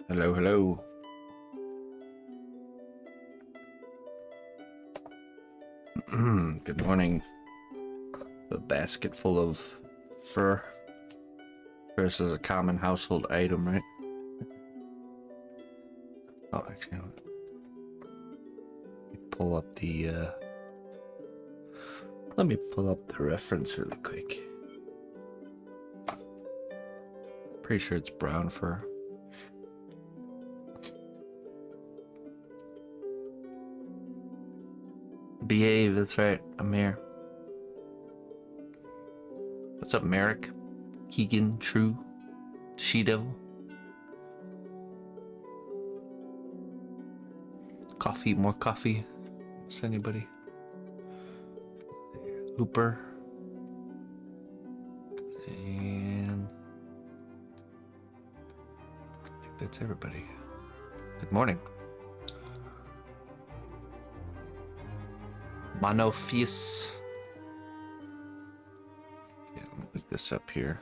Hello, hello. Good morning. A basket full of fur. This is a common household item, right? Oh, actually, pull up the let me pull up the reference really quick. Pretty sure it's brown fur. Behave, that's right. I'm here. What's up, Merrick? Keegan, True, She-Devil? Coffee, more coffee. Is anybody? Hooper. And I think that's everybody. Good morning. Monophyus. Yeah, let me look this up here.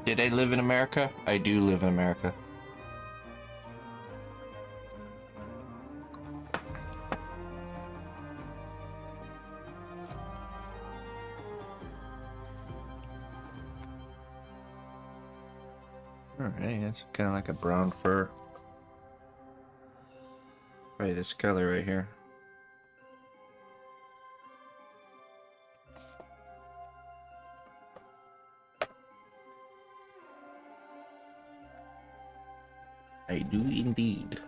Did I live in America? I do live in America. Alright, it's kind of like a brown fur. Probably this color right here. I do indeed.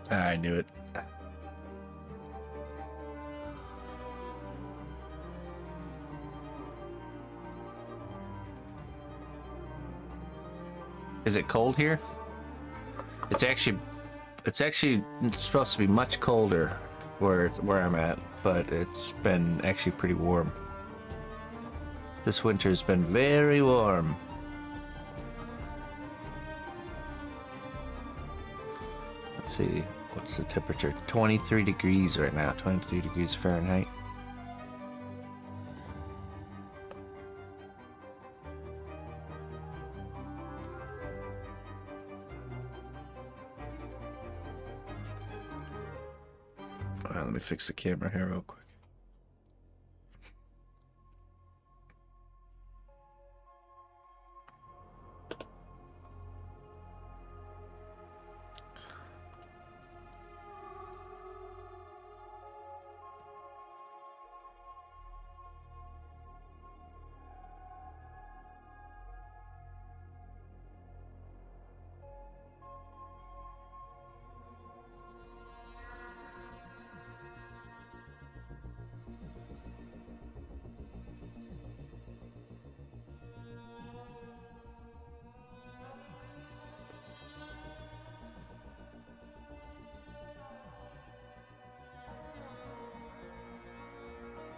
I knew it. Is it cold here? It's actually supposed to be much colder where I'm at, but it's been actually pretty warm. This winter's been very warm. Let's see, what's the temperature? 23 degrees right now, 23 degrees Fahrenheit. Alright, let me fix the camera here real quick.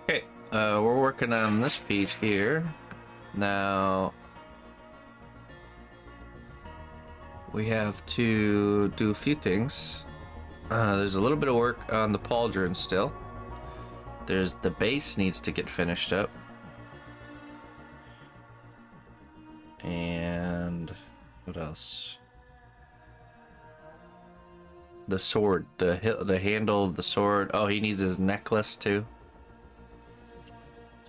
Okay, we're working on this piece here. Now, we have to do a few things. There's a little bit of work on the pauldron still. There's the base needs to get finished up. And what else? The sword, the handle of the sword. Oh, he needs his necklace too.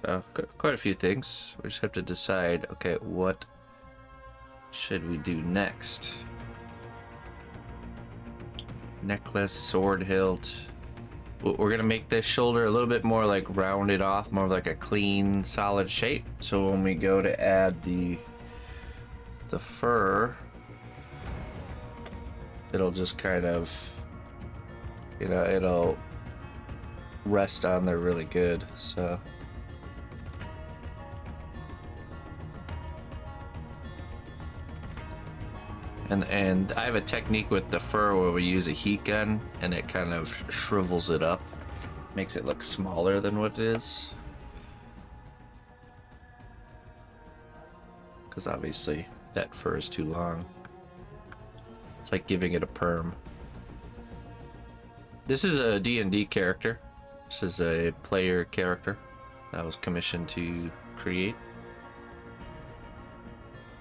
So quite a few things. We just have to decide, okay, what should we do next? Necklace, sword hilt. We're gonna make this shoulder a little bit more like rounded off, more of like a clean, solid shape. So when we go to add the fur, it'll just kind of, you know, it'll rest on there really good. So and I have a technique with the fur where we use a heat gun and it kind of shrivels it up, makes it look smaller than what it is, because obviously that fur is too long. It's like giving it a perm. This is a D&D character. This is a player character that I was commissioned to create.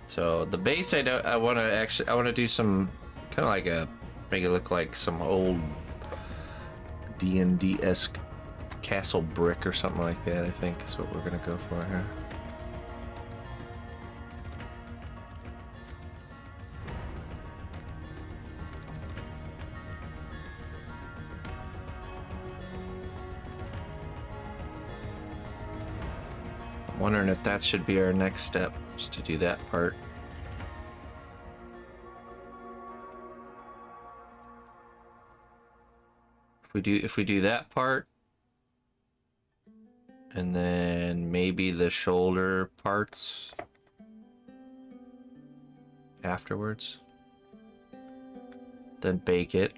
So the base, I want to do some kind of like make it look like some old D&D-esque castle brick or something like that. I think is what we're gonna go for here. I'm wondering if that should be our next step, is to do that part. If we do that part, and then maybe the shoulder parts afterwards, then bake it,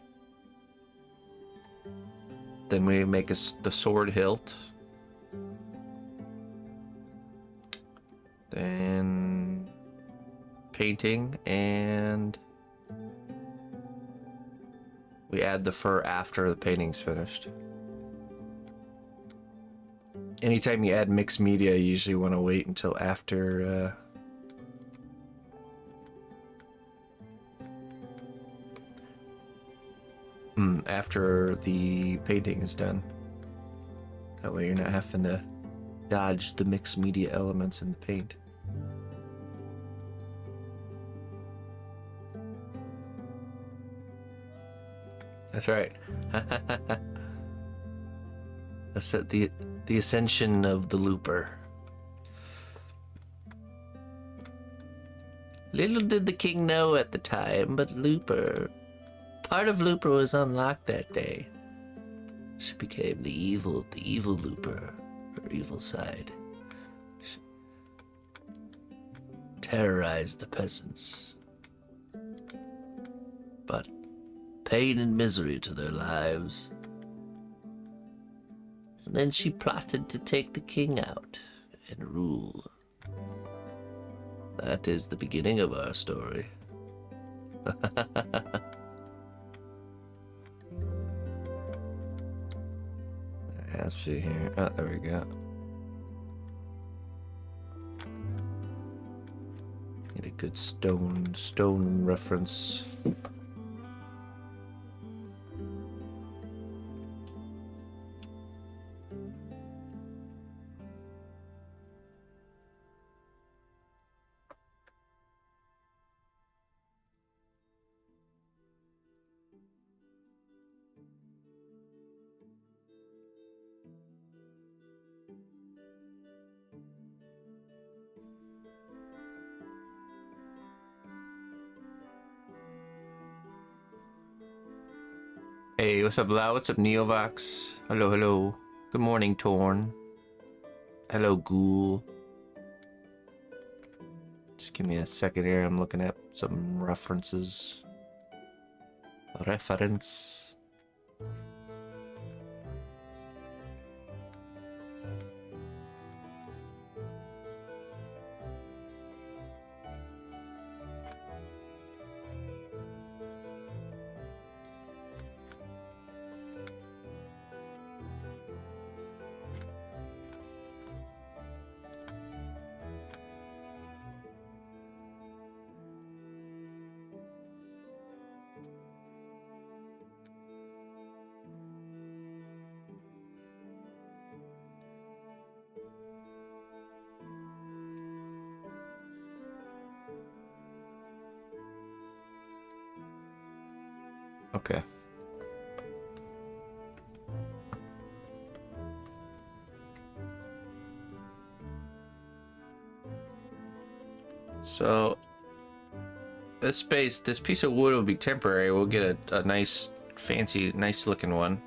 then we make the sword hilt, then painting, and we add the fur after the painting's finished. Anytime you add mixed media, you usually want to wait until after after the painting is done. That way you're not having to dodge the mixed media elements in the paint. That's right. That's the ascension of the looper. Little did the king know at the time, but part of Looper was unlocked that day. She became the evil Looper, her evil side. She terrorized the peasants. But pain and misery to their lives. And then she plotted to take the king out and rule. That is the beginning of our story. Let's see here. Oh, there we go. Need a good stone reference. Hey, what's up, Lau? What's up, Neovox? Hello, hello. Good morning, Torn. Hello, Ghoul. Just give me a second here. I'm looking at some references. Reference. Okay. So this piece of wood will be temporary. We'll get a nice, fancy, nice looking one.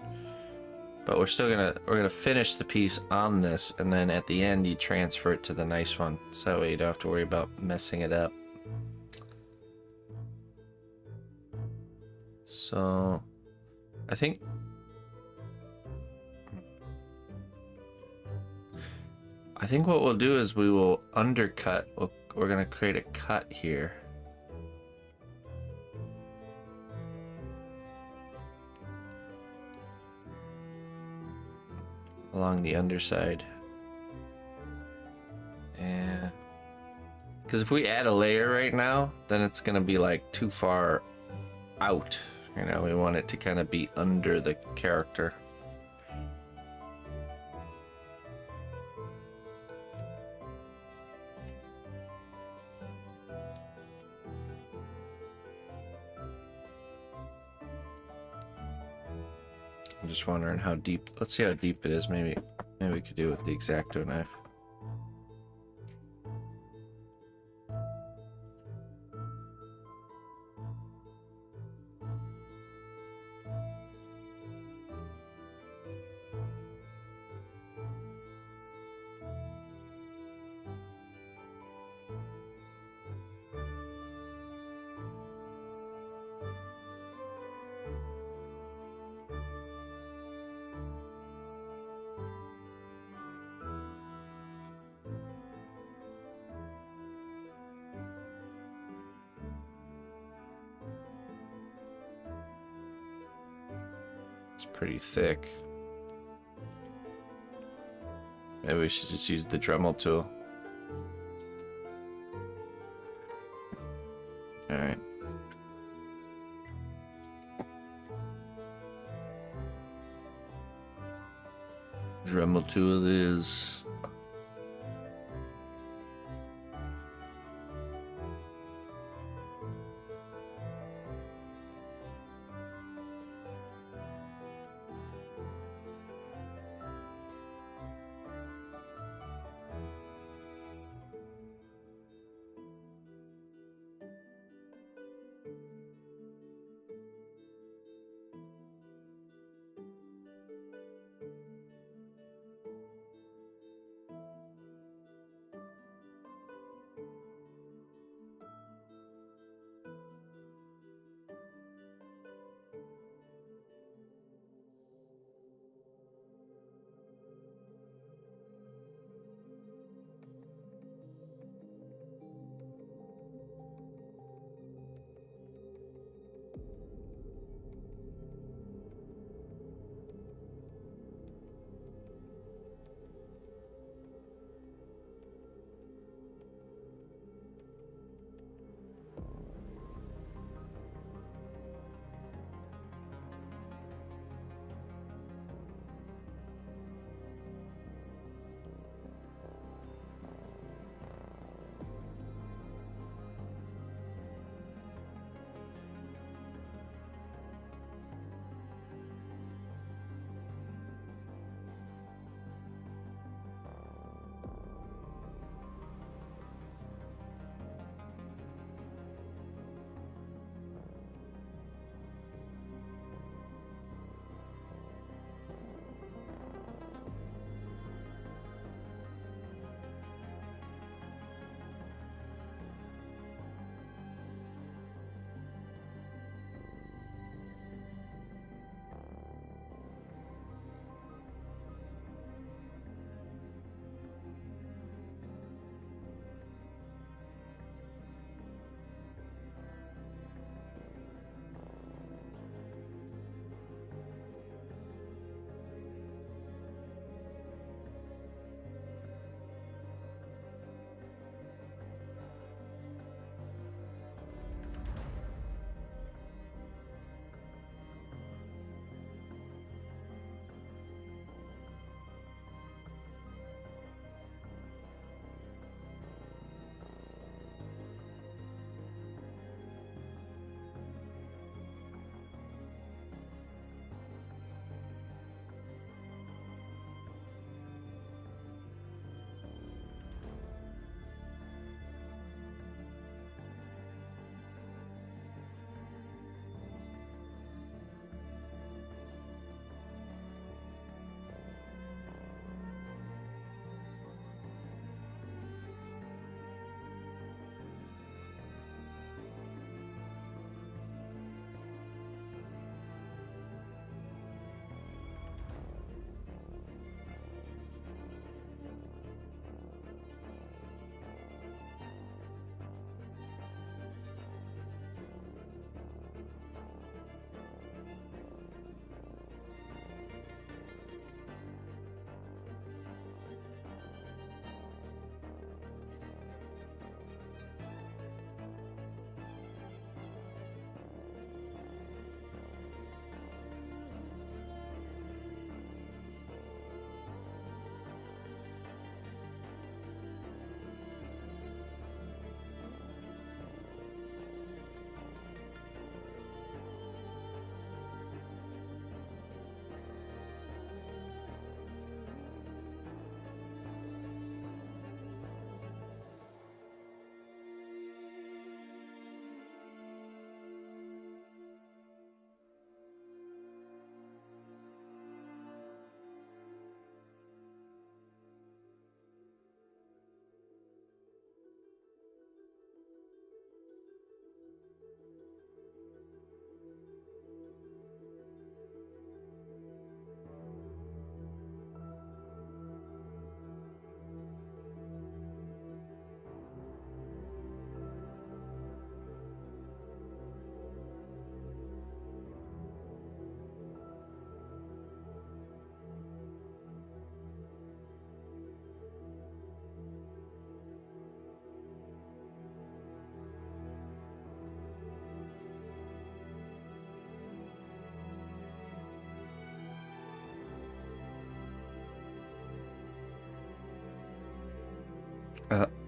But we're gonna finish the piece on this, and then at the end you transfer it to the nice one, so that way you don't have to worry about messing it up. So, I think what we'll do is we will undercut. We're gonna create a cut here. Along the underside. And because if we add a layer right now, then it's gonna be like too far out. You know, we want it to kind of be under the character. I'm just wondering how deep. Let's see how deep it is. Maybe we could do it with the X-Acto knife. It's pretty thick. Maybe we should just use the Dremel tool. Alright. Dremel tool is...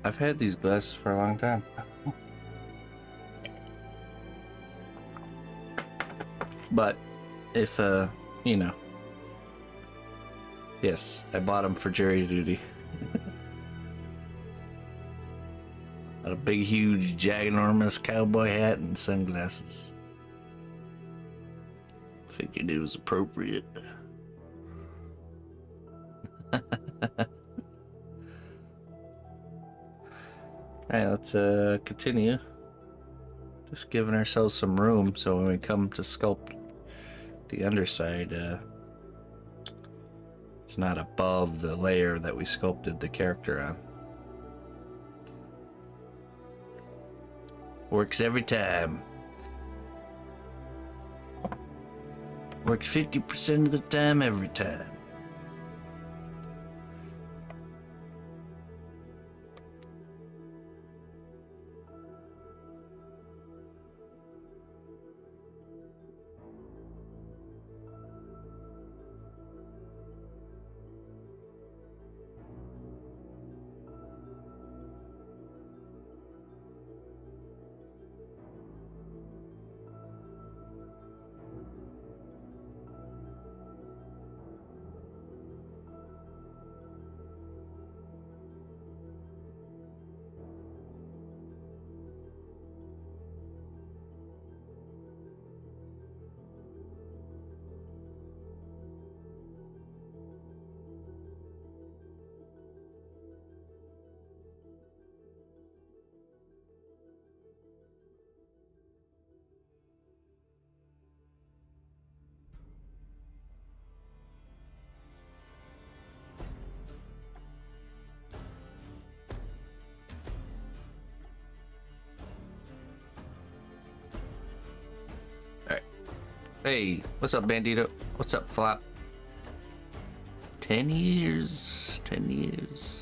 I've had these glasses for a long time. But if, you know, yes, I bought them for jury duty. Got a big, huge, ginormous cowboy hat and sunglasses. Figured it was appropriate. Alright, let's continue. Just giving ourselves some room so when we come to sculpt the underside, it's not above the layer that we sculpted the character on. Works every time. Works 50% of the time, every time. Hey, what's up, Bandito? What's up, Flop? 10 years. 10 years.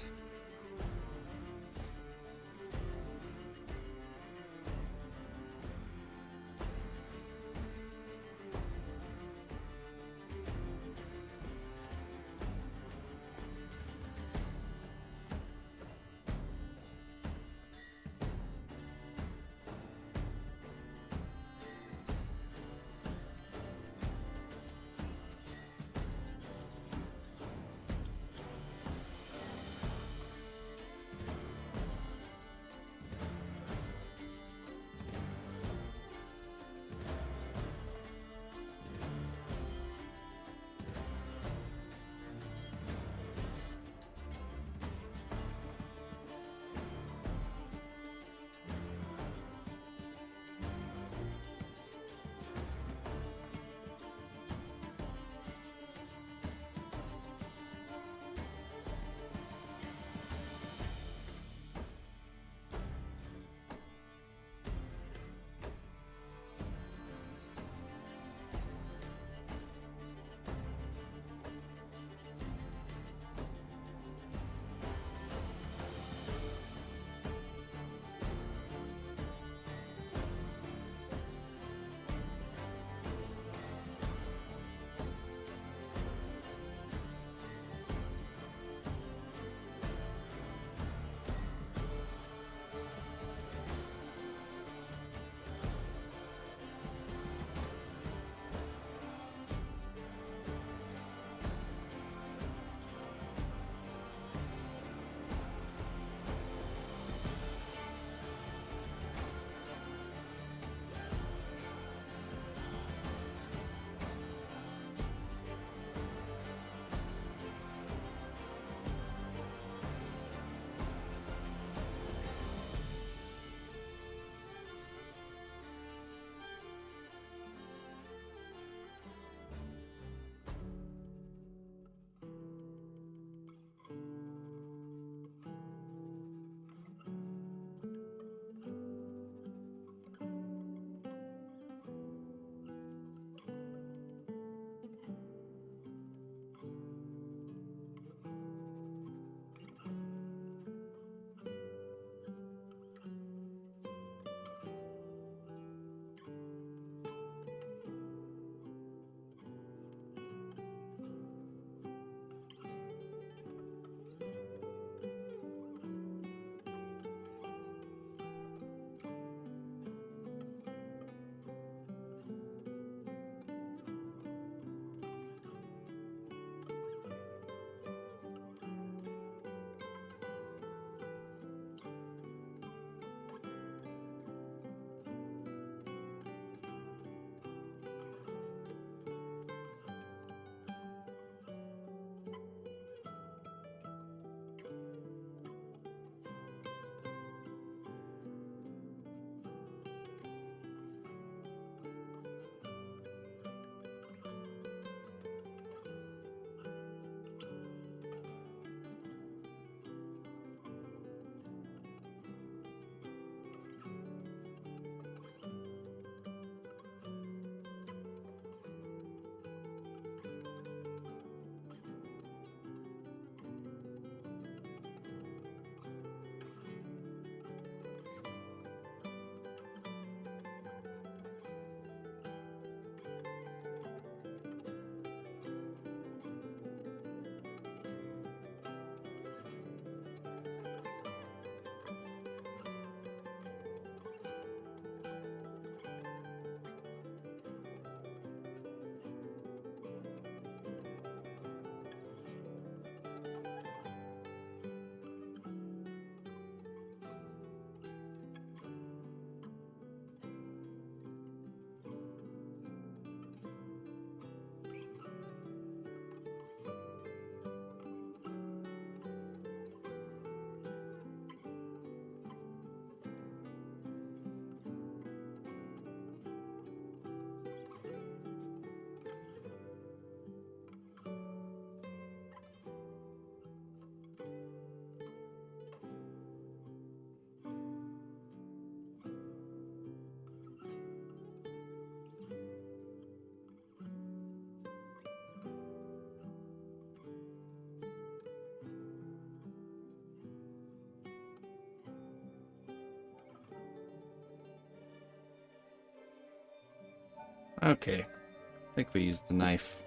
Okay. I think we used the knife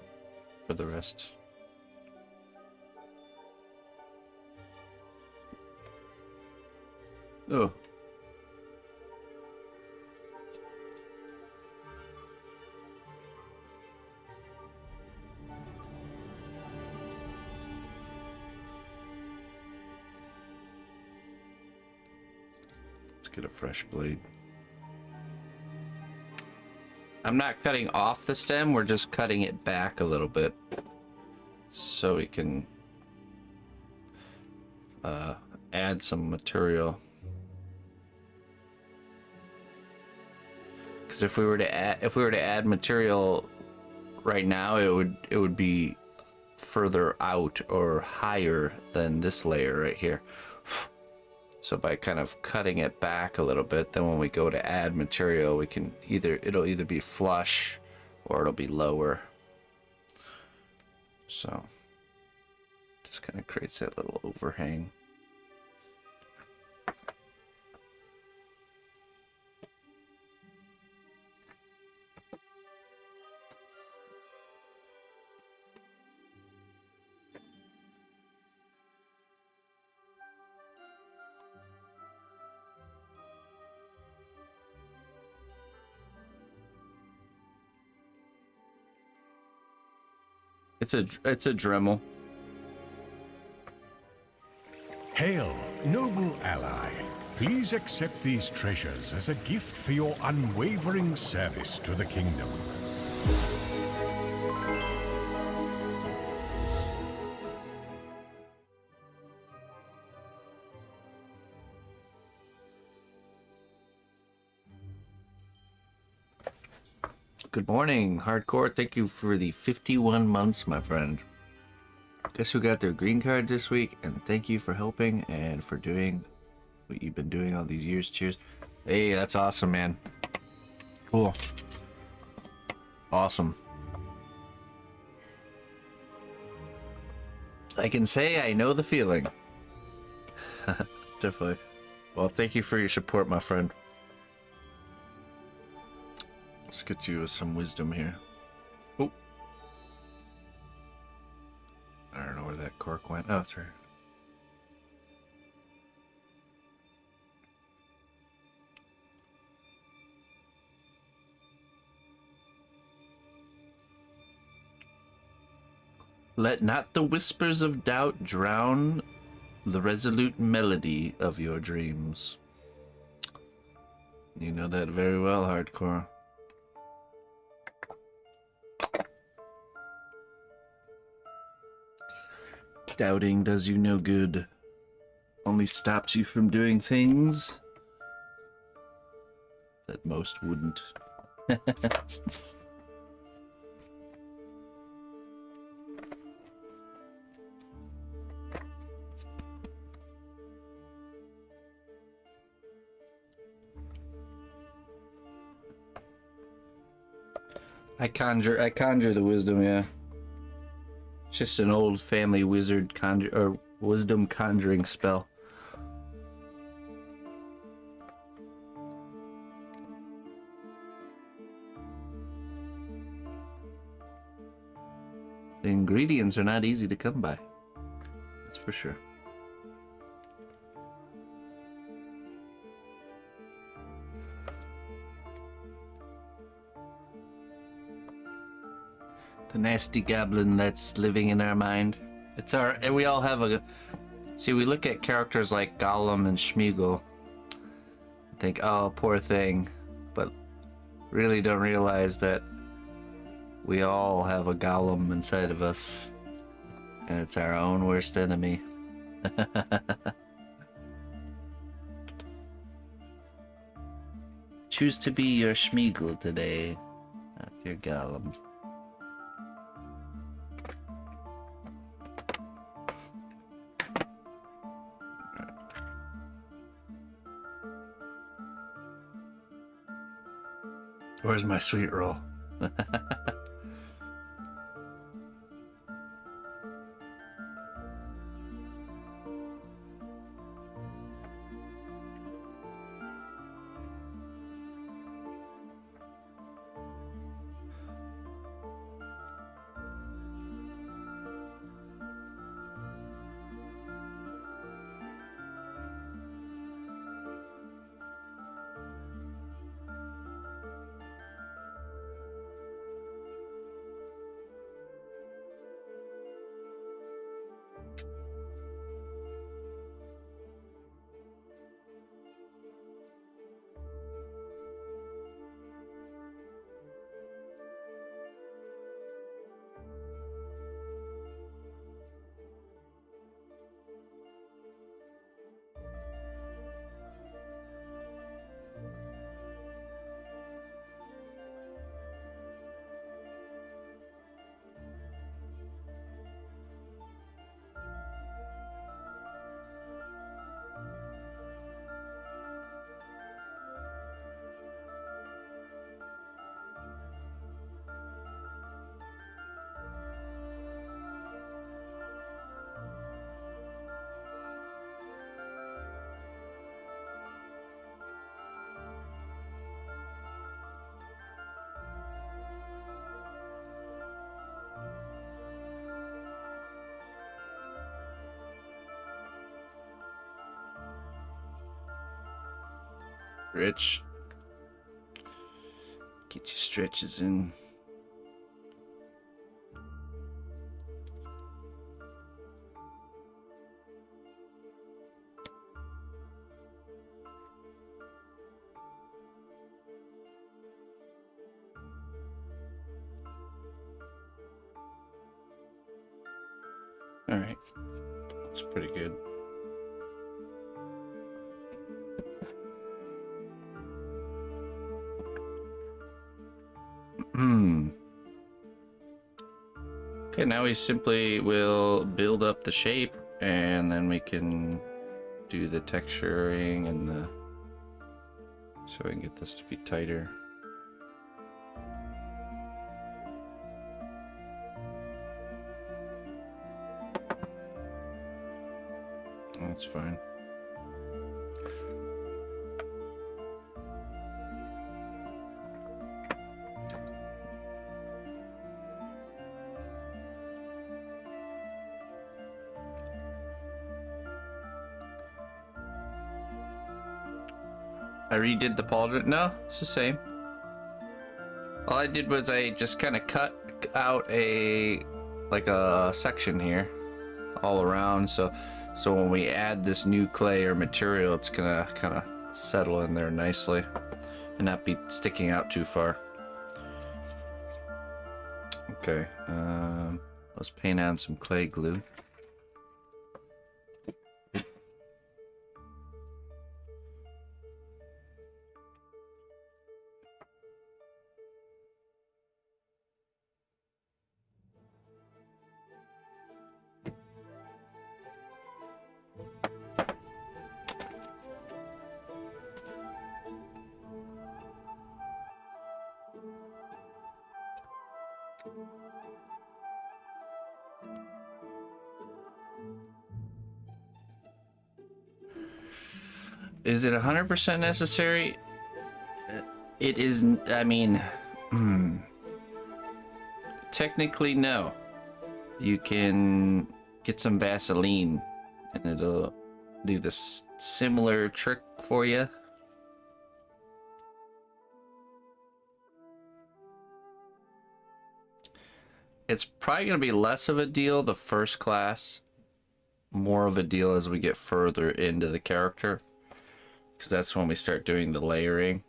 for the rest. Oh. Let's get a fresh blade. I'm not cutting off the stem, we're just cutting it back a little bit so we can add some material. Because if we were to add material right now, it would be further out or higher than this layer right here. So by kind of cutting it back a little bit, then when we go to add material, we can it'll either be flush or it'll be lower. So just kind of creates that little overhang. It's a Dremel. Hail, noble ally. Please accept these treasures as a gift for your unwavering service to the kingdom. Good morning, Hardcore. Thank you for the 51 months, my friend. Guess who got their green card this week? And thank you for helping and for doing what you've been doing all these years. Cheers. Hey, that's awesome, man. Cool. Awesome. I can say I know the feeling. Definitely. Well, thank you for your support, my friend. Let's get you some wisdom here. Oh. I don't know where that cork went. Oh, it's right. Let not the whispers of doubt drown the resolute melody of your dreams. You know that very well, Hardcore. Doubting does you no good. Only stops you from doing things that most wouldn't. I conjure the wisdom, yeah. It's just an old family wizard wisdom conjuring spell. The ingredients are not easy to come by. That's for sure. The nasty goblin that's living in our mind. It's our, and we all have a, see, we look at characters like Gollum and Schmeagol and think, oh, poor thing, but really don't realize that we all have a Gollum inside of us, and it's our own worst enemy. Choose to be your Schmeagol today, not your Gollum. Where's my sweet roll? Stretch. Get your stretches in. All right, that's pretty good. Okay, now we simply will build up the shape, and then we can do the texturing and the, so we can get this to be tighter. That's fine. I redid the polymer. No, it's the same. All I did was I just kind of cut out a section here all around, so when we add this new clay or material, it's gonna kind of settle in there nicely and not be sticking out too far. Okay, let's paint on some clay glue. Is it 100% necessary? It is, I mean, technically no. You can get some Vaseline and it'll do this similar trick for you. It's probably going to be less of a deal the first class, more of a deal as we get further into the character, because that's when we start doing the layering.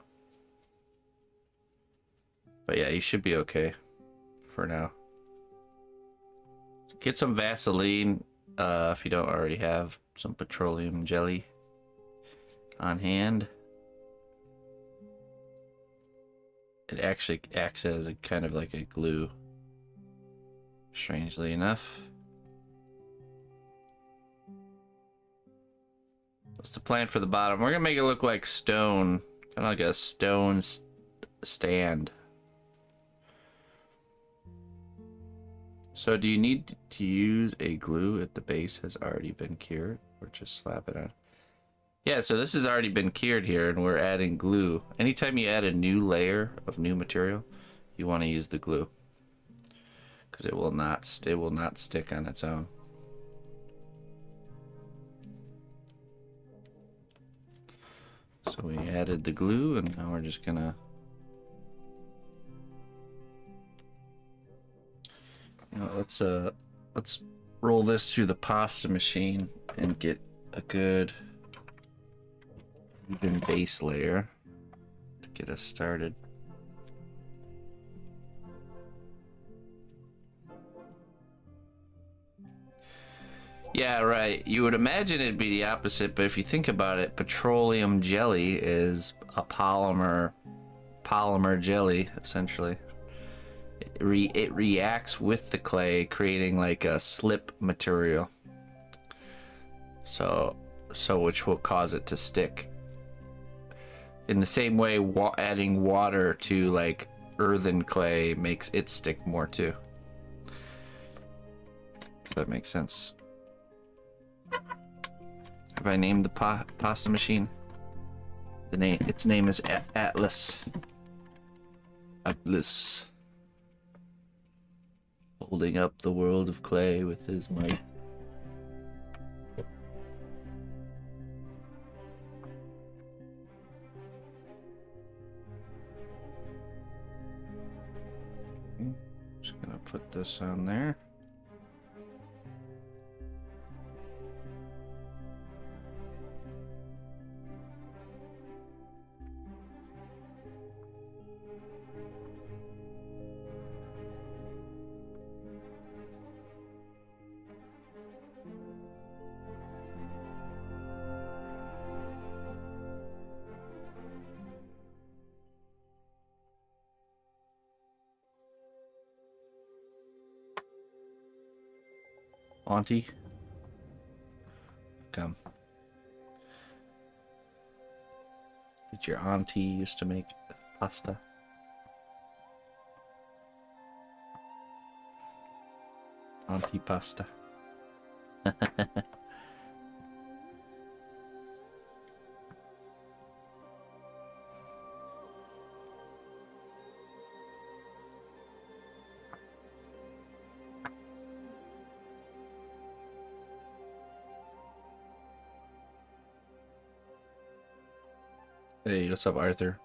But yeah, you should be okay for now. Get some Vaseline if you don't already have some petroleum jelly on hand. It actually acts as a kind of like a glue, strangely enough. What's the plan for the bottom? We're gonna make it look like stone, kind of like a stone stand. So do you need to use a glue if the base has already been cured, or just slap it on? Yeah, so this has already been cured here, and we're adding glue. Anytime you add a new layer of new material, you want to use the glue, because it will not stick on its own. So we added the glue, and now we're just gonna, you know, let's roll this through the pasta machine and get a good even base layer to get us started. Yeah, right. You would imagine it'd be the opposite, but if you think about it, petroleum jelly is a polymer jelly, essentially. It reacts with the clay, creating like a slip material. So which will cause it to stick. In the same way, adding water to like earthen clay makes it stick more too. If that makes sense. Have I named the pasta machine? Its name is Atlas. Atlas. Holding up the world of clay with his might. this on there. Auntie, come. Did your auntie used to make pasta? Auntie pasta. Hey, what's up, Arthur?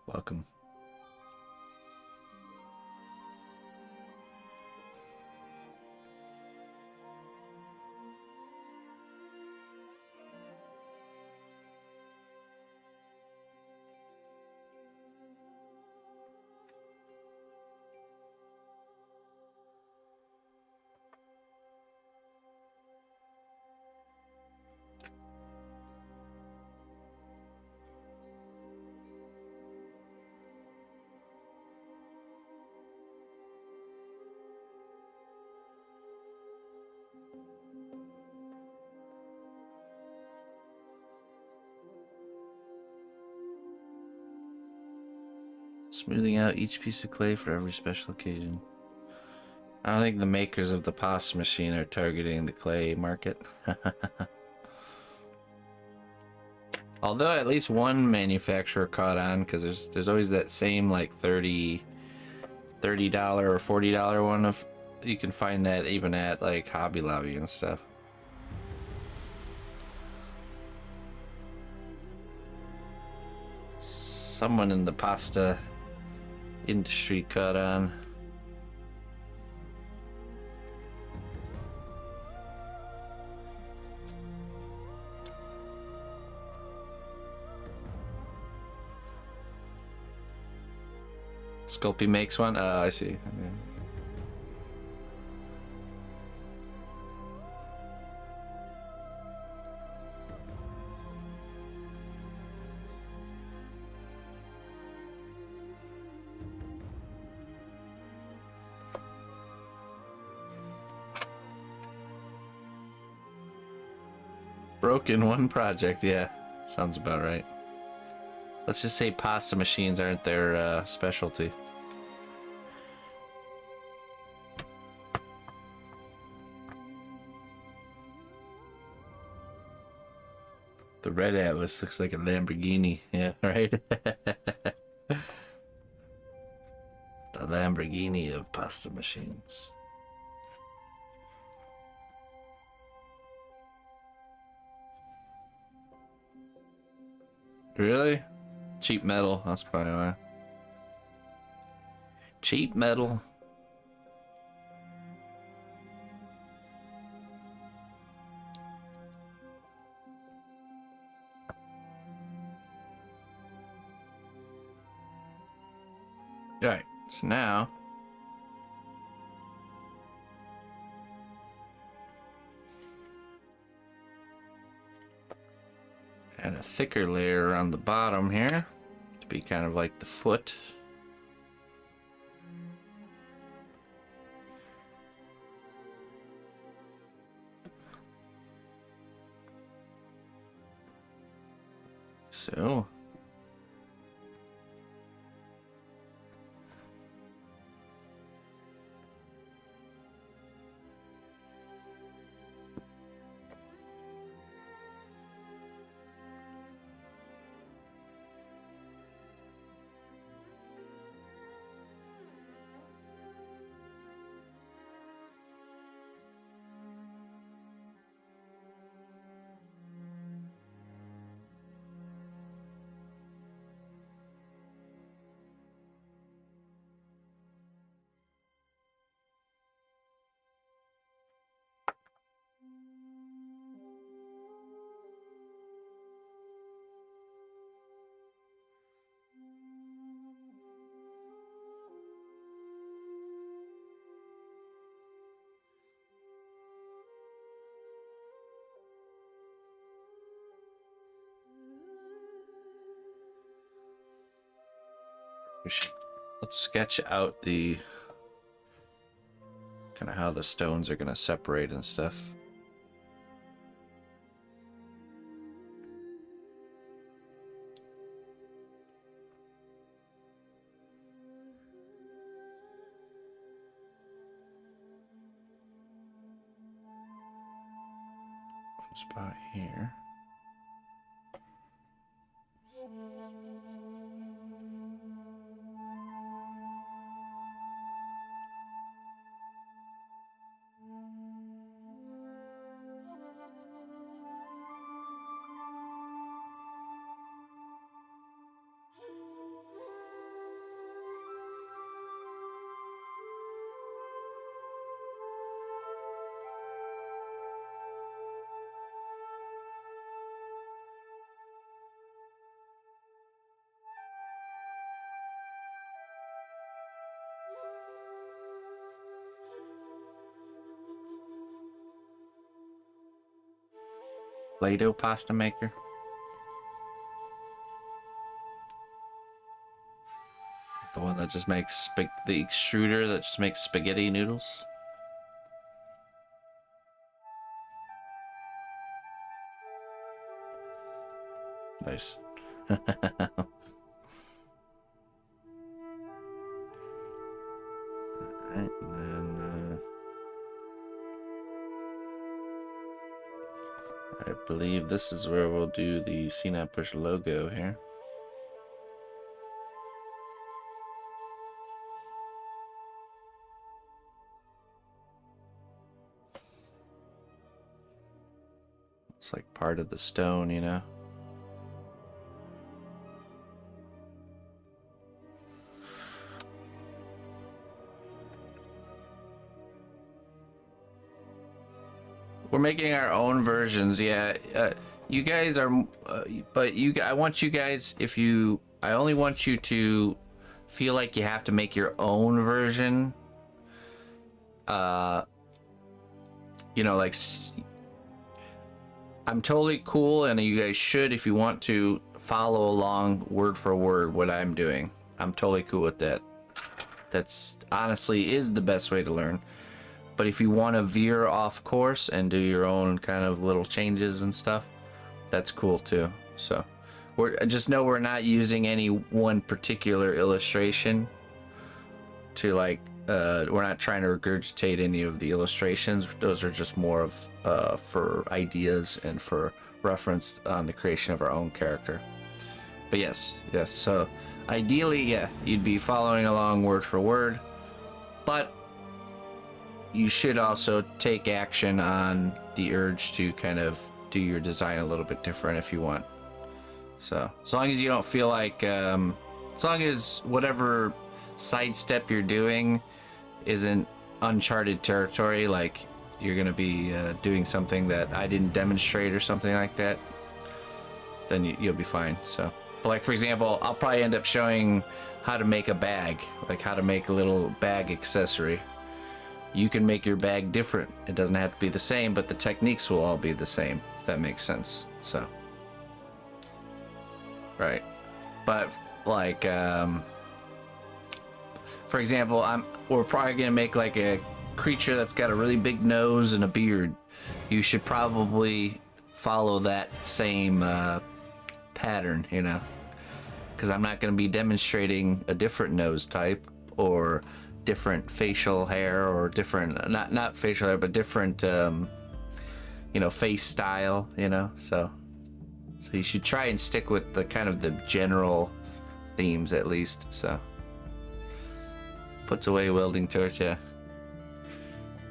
Welcome. Smoothing out each piece of clay for every special occasion. I don't think the makers of the pasta machine are targeting the clay market. Although at least one manufacturer caught on, because there's always that same like $30 or $40 one. Of you can find that even at like Hobby Lobby and stuff. Someone in the pasta industry caught on. Sculpting makes one? Oh, I see. Okay. Broken one project, yeah. Sounds about right. Let's just say pasta machines aren't their specialty. The red Atlas looks like a Lamborghini, yeah, right? The Lamborghini of pasta machines. Really? Cheap metal, that's probably why. Cheap metal. Alright, so now add a thicker layer around the bottom here to be kind of like the foot. So let's sketch out the kind of how the stones are going to separate and stuff. Spot here. Play-Doh pasta maker. The one that just makes the extruder that just makes spaghetti noodles. Nice. Alright, then I believe this is where we'll do the CNAP push logo here. It's like part of the stone, you know. We're making our own versions, yeah. You guys are, but I want you guys, I only want you to feel like you have to make your own version. You know, like, I'm totally cool, and you guys should, if you want to, follow along word for word what I'm doing. I'm totally cool with that. That's honestly is the best way to learn. But if you want to veer off course and do your own kind of little changes and stuff, that's cool too. So just know we're not using any one particular illustration to like, we're not trying to regurgitate any of the illustrations. Those are just more of for ideas and for reference on the creation of our own character. But yes, so ideally, yeah, you'd be following along word for word, but you should also take action on the urge to kind of do your design a little bit different if you want. So as long as you don't feel like, as long as whatever sidestep you're doing isn't uncharted territory, like you're gonna be doing something that I didn't demonstrate or something like that, then you'll be fine. So, but like for example, I'll probably end up showing how to make a bag, like how to make a little bag accessory. You can make your bag different. It doesn't have to be the same, but the techniques will all be the same, if that makes sense. So, right. But like, for example, we're probably gonna make like a creature that's got a really big nose and a beard. You should probably follow that same pattern, you know, because I'm not gonna be demonstrating a different nose type or different facial hair or different not facial hair but different you know, face style, you know. So you should try and stick with the kind of the general themes at least. So puts away welding torch, yeah,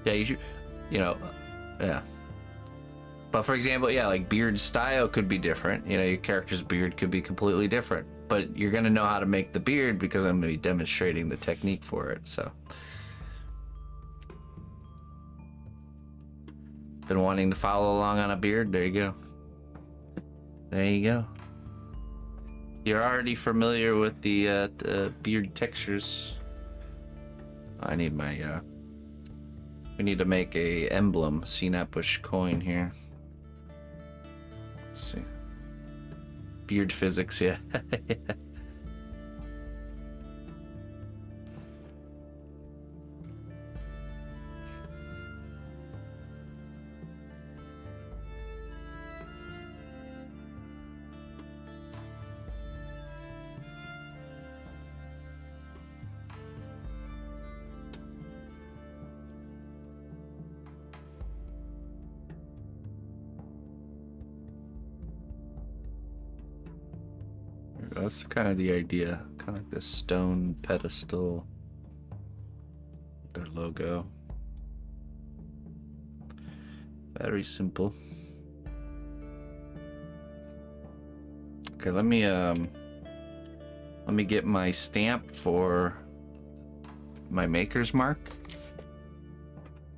you should, you know, yeah. But for example, yeah, like beard style could be different, you know, your character's beard could be completely different, but you're gonna know how to make the beard because I'm gonna be demonstrating the technique for it. So been wanting to follow along on a beard, there you go. There you go. You're already familiar with the beard textures. I need my we need to make a emblem CNAPush coin here. Let's see. Beard physics, yeah. that's kind of the idea. Kind of like this stone pedestal. Their logo. Very simple. Okay, let me get my stamp for my maker's mark.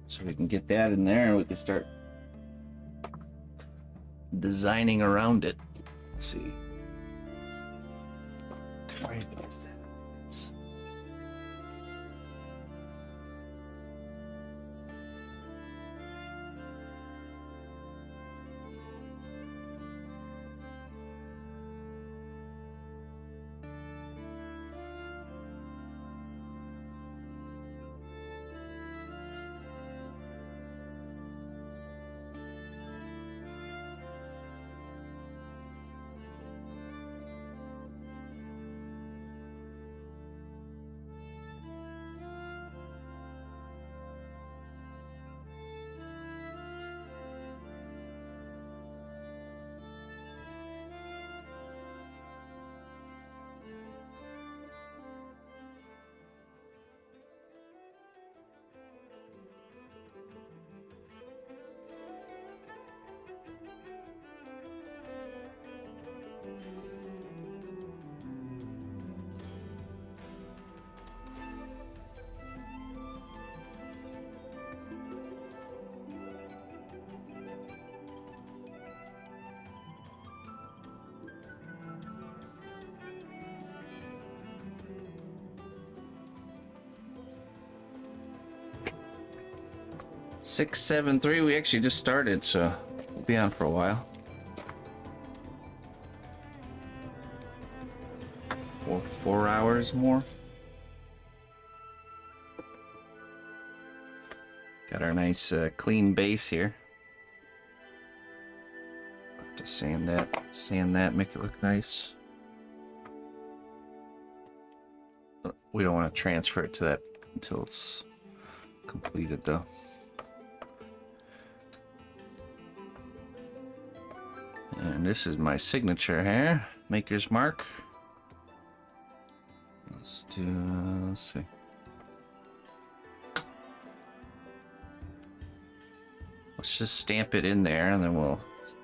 So we can get that in there and we can start designing around it. Let's see. Where is that? It's... Six, 7, 3. We actually just started, so we'll be on for a while. 4 hours more. Got our nice clean base here. Just sand that, make it look nice. We don't want to transfer it to that until it's completed, though. And this is my signature here, maker's mark. Let's see. Let's just stamp it in there and then we'll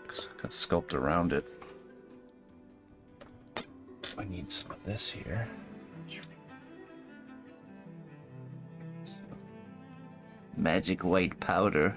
sculpt around it. I need some of this here. Magic white powder.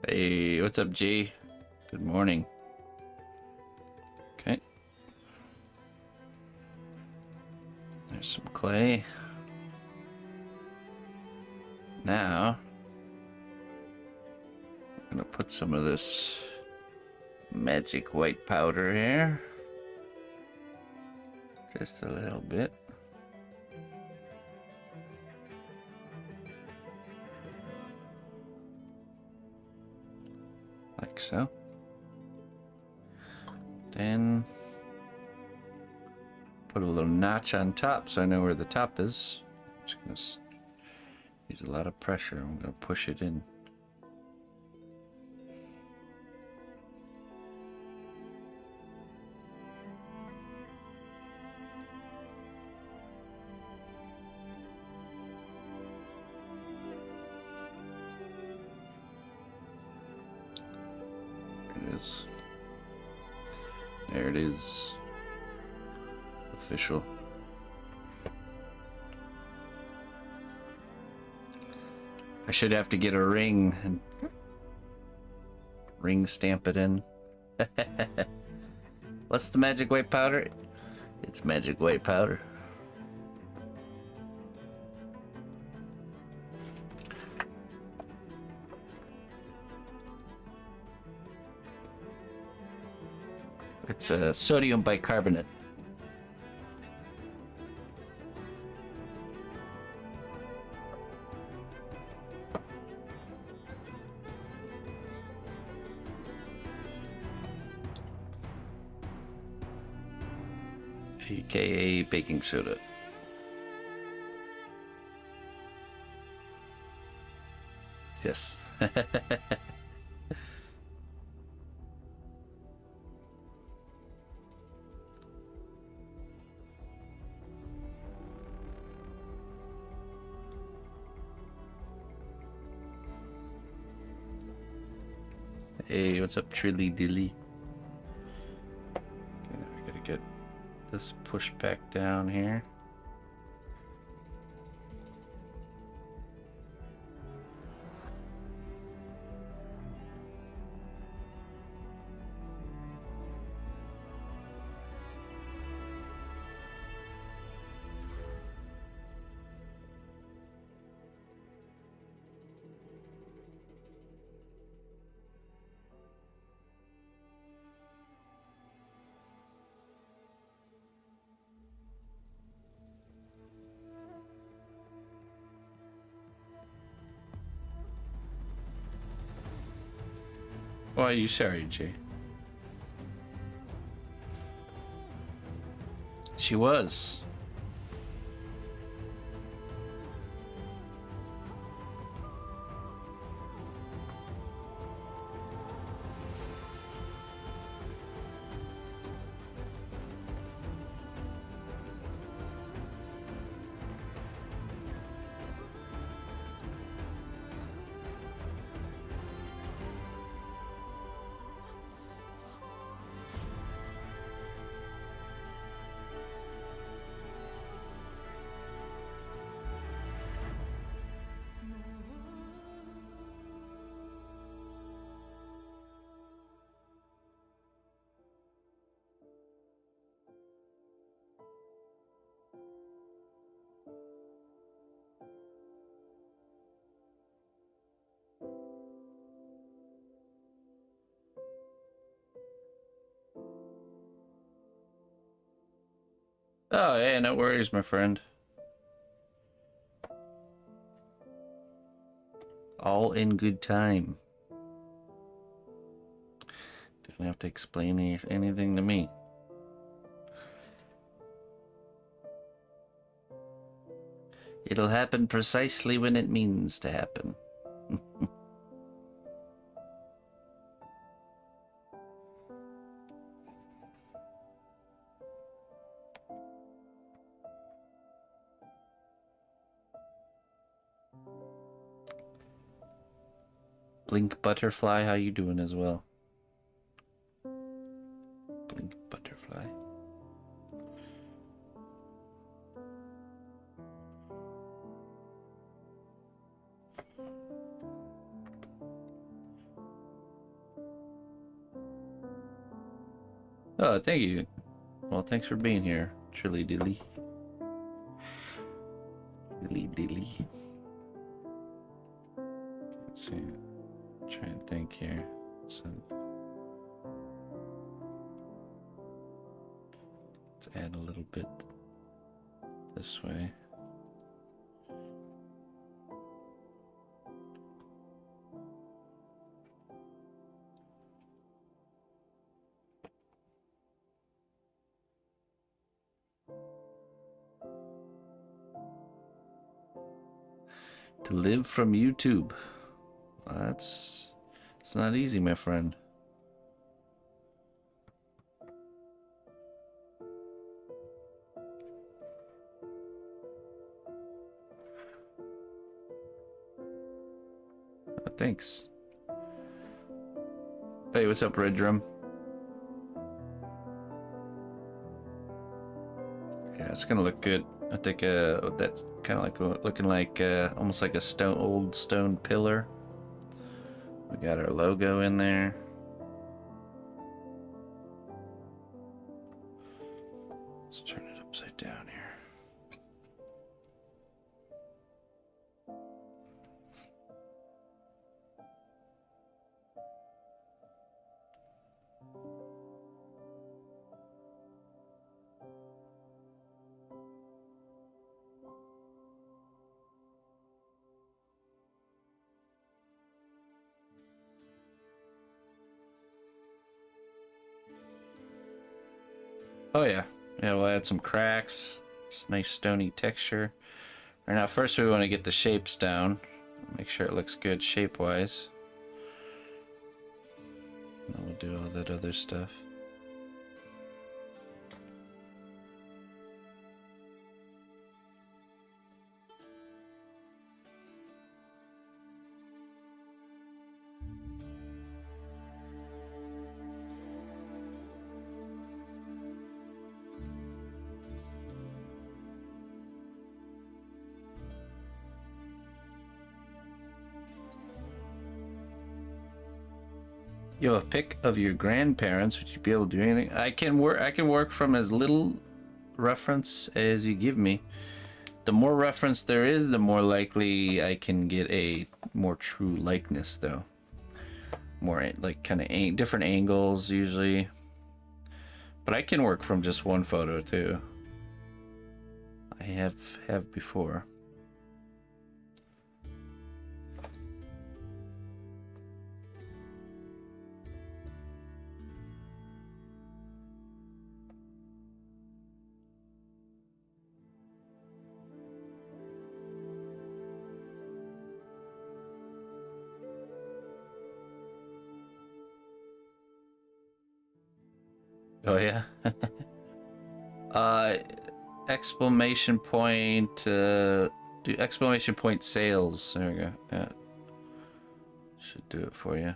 Hey, what's up, G? Good morning. Okay. There's some clay. Now, I'm gonna put some of this magic white powder here. Just a little bit. Like so. Then put a little notch on top so I know where the top is. Just gonna use a lot of pressure. I'm gonna push it in. There it is. Official. I should have to get a ring and ring stamp it in. What's the magic white powder? It's magic white powder. It's a sodium bicarbonate. AKA baking soda. Yes. Hey, what's up, Trilly Dilly? Okay, now we gotta get this pushed back down here. Why are you sorry, Jay? She was. Oh, yeah, no worries, my friend. All in good time. Don't have to explain anything to me. It'll happen precisely when it means to happen. Blink Butterfly, how you doing as well? Blink Butterfly. Oh, thank you. Well, thanks for being here, Trilly Dilly. Dilly Dilly. Let's see. Try and think here. So let's add a little bit this way. To live from YouTube. Well, it's not easy, my friend. Oh, thanks. Hey, what's up, Red Drum? Yeah, it's gonna look good. I think that's kind of like looking like almost like a old stone pillar. We got our logo in there. Let's turn it upside down here. Oh yeah. Yeah, we'll add some cracks. It's nice stony texture. Right now, first we want to get the shapes down. Make sure it looks good shape-wise. Then we'll do all that other stuff. You have a pic of your grandparents. Would you be able to do anything? I can work from as little reference as you give me. The more reference there is, the more likely I can get a more true likeness, though. More like kind of different angles usually. But I can work from just one photo too. I have before. Oh yeah. Exclamation point. Do exclamation point sales. There we go. Yeah. Should do it for you.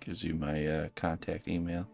Gives you my contact email.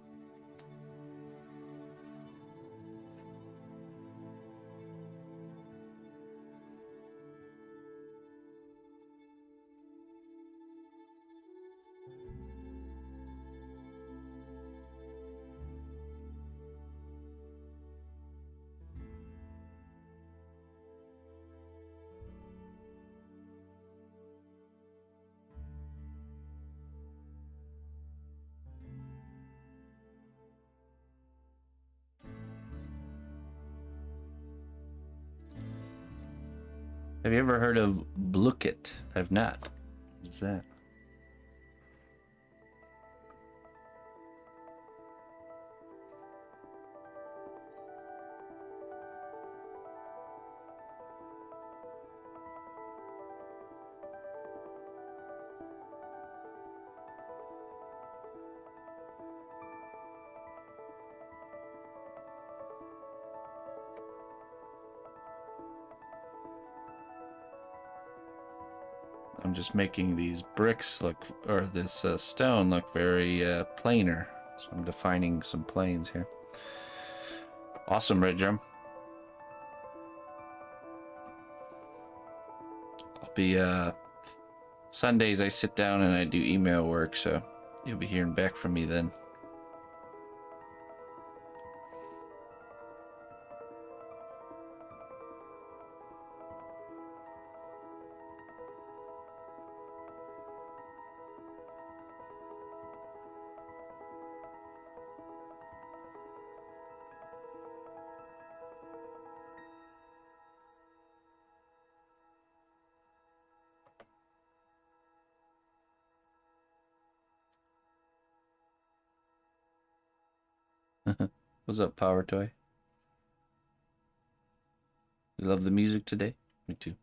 Have you ever heard of Blooket? I've not. What's that? I'm just making these bricks look, or this stone look very planar. So I'm defining some planes here. Awesome, Red Drum. I'll be, Sundays I sit down and I do email work, so you'll be hearing back from me then. What's up, Power Toy? You love the music today? Me too.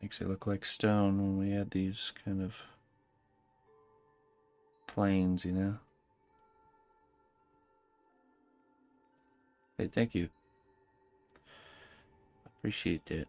Makes it look like stone when we add these kind of planes, you know? Hey, thank you. Appreciate it.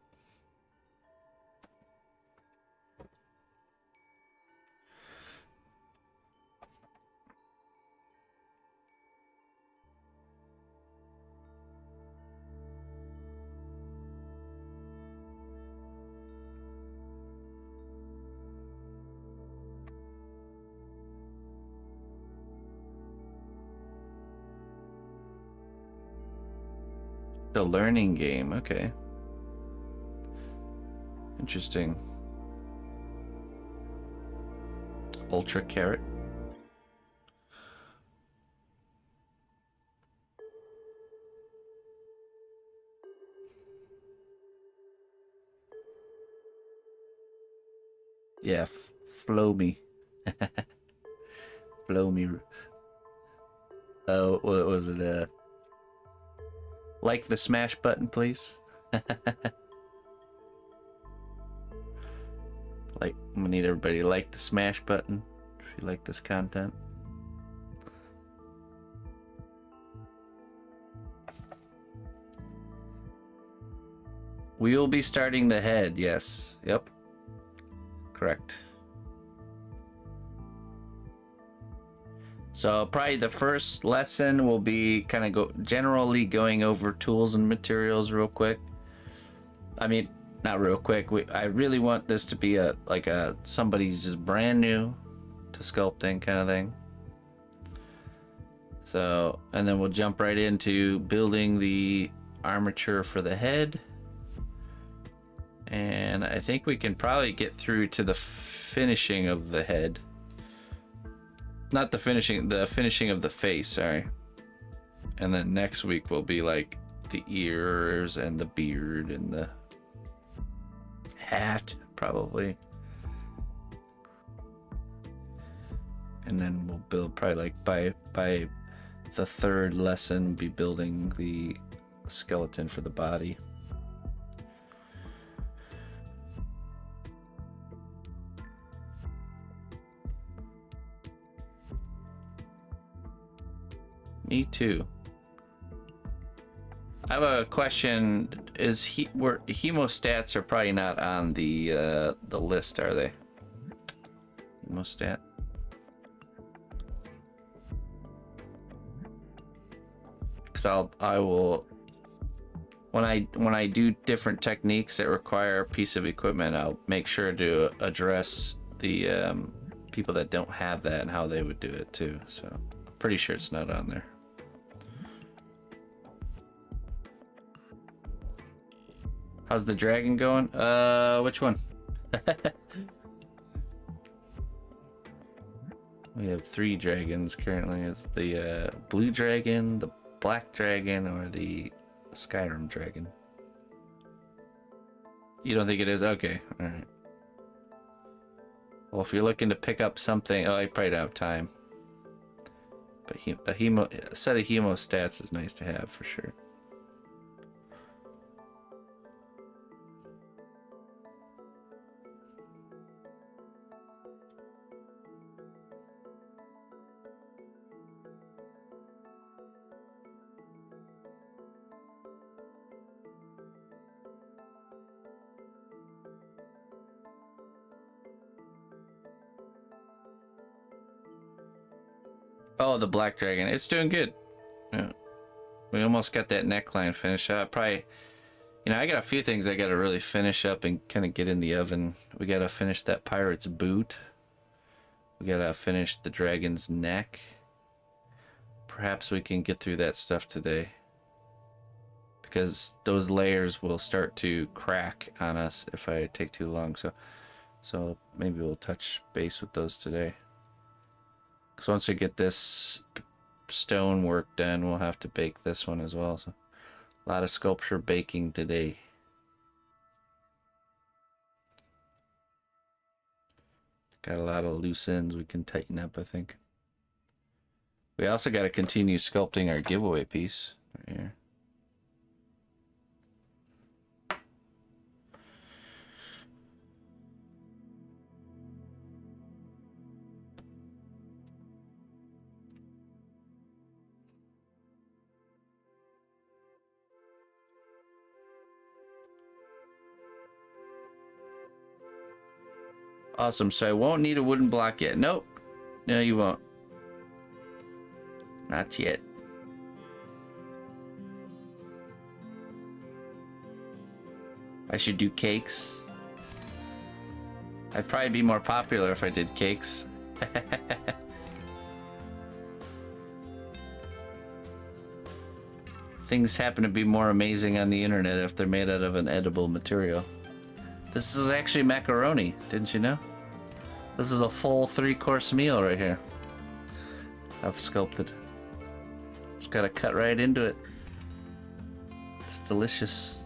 a learning game. Okay. Interesting. Ultra carrot. Yeah, flow me. Flow me. Oh, what was it? Like the smash button, please. Like, I'm gonna need everybody to like the smash button if you like this content. We will be starting the head, yes. Yep. Correct. So probably the first lesson will be kind of generally going over tools and materials real quick. I mean, not real quick. I really want this to be like somebody's just brand new to sculpting kind of thing. So, and then we'll jump right into building the armature for the head. And I think we can probably get through to the finishing of the head. Not the finishing of the face, sorry. And then next week will be like the ears and the beard and the hat, probably. And then we'll build probably like by the third lesson, be building the skeleton for the body. Me too. I have a question. Hemostats are probably not on the list, are they? Hemostat. Because I will when I do different techniques that require a piece of equipment, I'll make sure to address the people that don't have that and how they would do it too. So I'm pretty sure it's not on there. How's the dragon going? Which one? We have 3 dragons currently. It's the blue dragon, the black dragon, or the Skyrim dragon. You don't think it is? Okay, alright. Well, if you're looking to pick up something... Oh, I probably don't have time. But a set of hemostats is nice to have for sure. Oh, the black dragon. It's doing good. Yeah. We almost got that neckline finished up. Probably, you know, I got a few things I got to really finish up and kind of get in the oven. We got to finish that pirate's boot. We got to finish the dragon's neck. Perhaps we can get through that stuff today. Because those layers will start to crack on us if I take too long. So maybe we'll touch base with those today. Because once we get this stone work done, we'll have to bake this one as well. So a lot of sculpture baking today. Got a lot of loose ends we can tighten up, I think. We also got to continue sculpting our giveaway piece right here. Awesome, so I won't need a wooden block yet. Nope. No, you won't. Not yet. I should do cakes. I'd probably be more popular if I did cakes. things happen to be more amazing on the internet if they're made out of an edible material. This is actually macaroni, didn't you know? This is a full 3-course meal right here. I've sculpted. Just gotta cut right into it. It's delicious.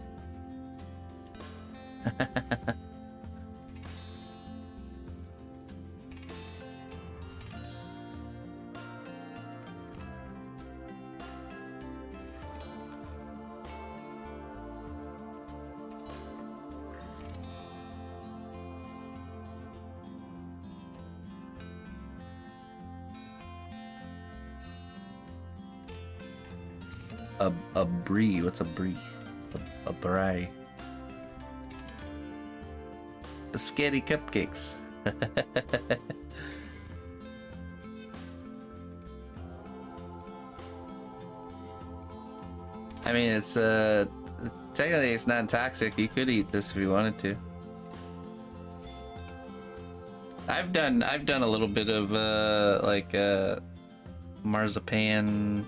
A brie. What's a brie? A brie. Biscotti cupcakes. I mean, it's technically it's not toxic. You could eat this if you wanted to. I've done a little bit of like marzipan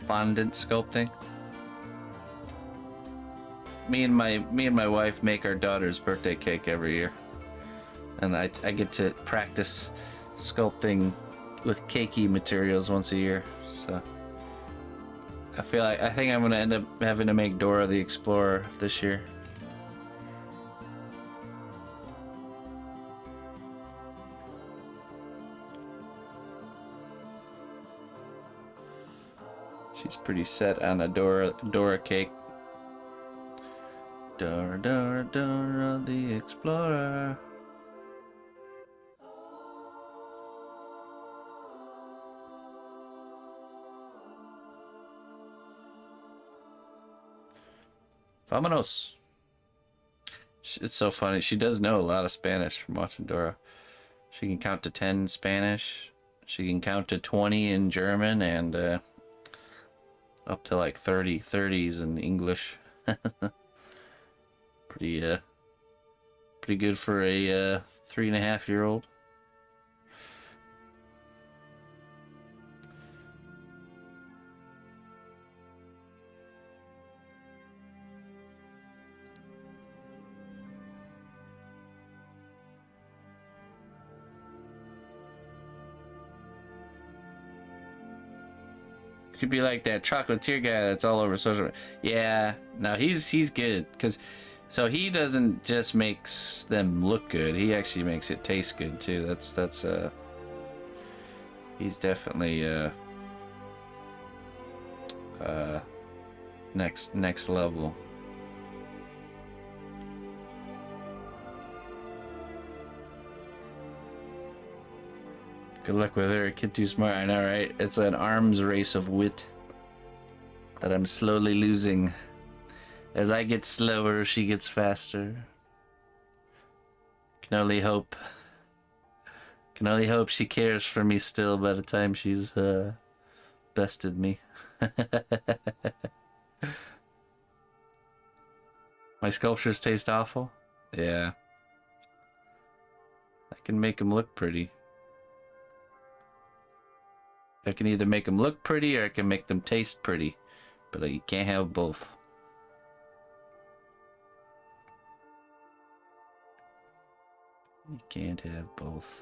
fondant sculpting. Me and my wife make our daughter's birthday cake every year, and I get to practice sculpting with cakey materials once a year. So I think I'm gonna end up having to make Dora the Explorer this year. She's pretty set on a Dora cake. Dora, Dora, Dora the Explorer. Vámonos. It's so funny. She does know a lot of Spanish from watching Dora. She can count to 10 in Spanish. She can count to 20 in German, and up to like 30s in English. Pretty good for a 3.5-year-old. Could be like that chocolatier guy that's all over social media. Yeah, no, he's good, because so he doesn't just makes them look good, he actually makes it taste good too. That's he's definitely next level. Good luck with her, kid too smart. I know, right? It's an arms race of wit that I'm slowly losing. As I get slower, she gets faster. Can only hope she cares for me still by the time she's bested me. My sculptures taste awful? Yeah. I can make them look pretty. I can either make them look pretty or I can make them taste pretty, but you can't have both. You can't have both.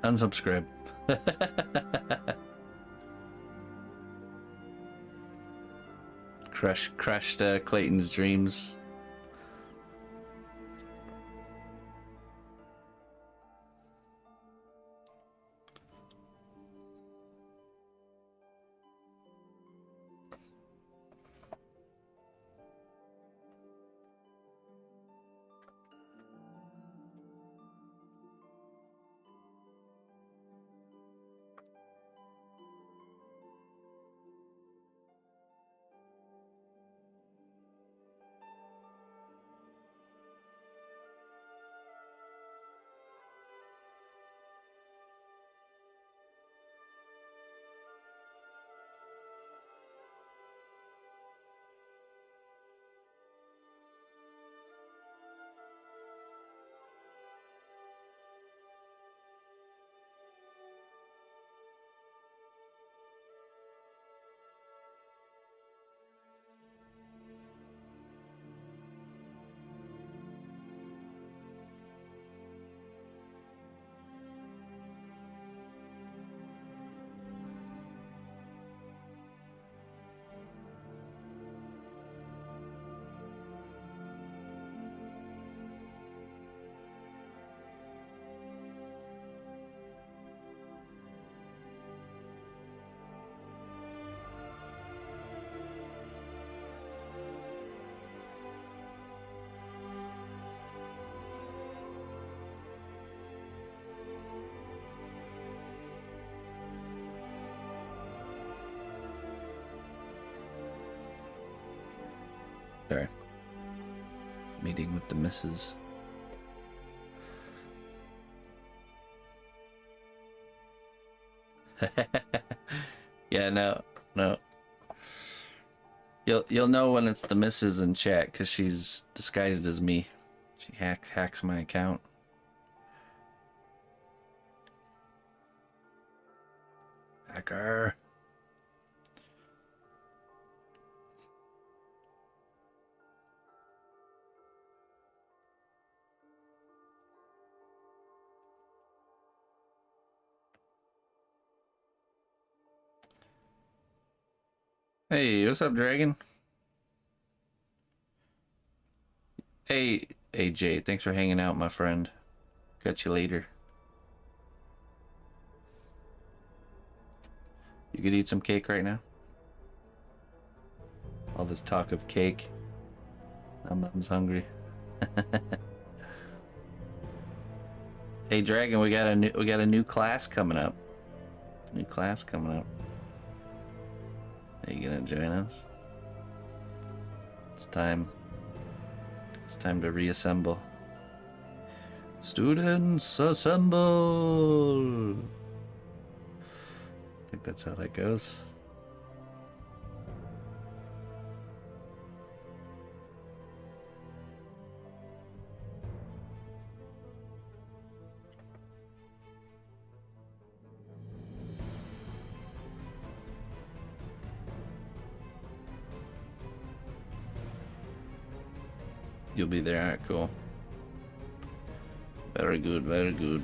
Unsubscribe. Crushed Clayton's dreams. Sorry. Meeting with the missus. Yeah, no. You'll know when it's the missus in chat because she's disguised as me. She hacks my account. Hacker. Hey, what's up, Dragon? Hey, AJ, thanks for hanging out, my friend. Catch you later. You could eat some cake right now? All this talk of cake. I'm hungry. Hey, Dragon, we got a new class coming up. New class coming up. Are you gonna join us? It's time. It's time to reassemble. Students, assemble! I think that's how that goes. You'll be there, alright, cool. Very good, very good.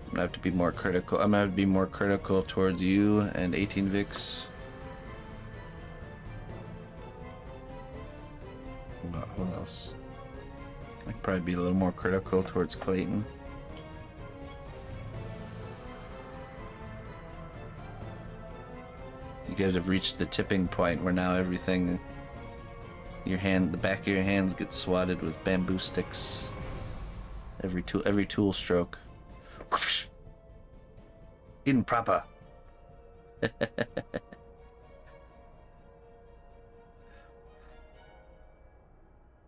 I'm gonna have to be more critical. I'm gonna have to be more critical towards you and 18 Vix. Who else? I'd probably be a little more critical towards Clayton. You guys have reached the tipping point where now everything, the back of your hands get swatted with bamboo sticks. Every tool stroke. Whoosh. Improper.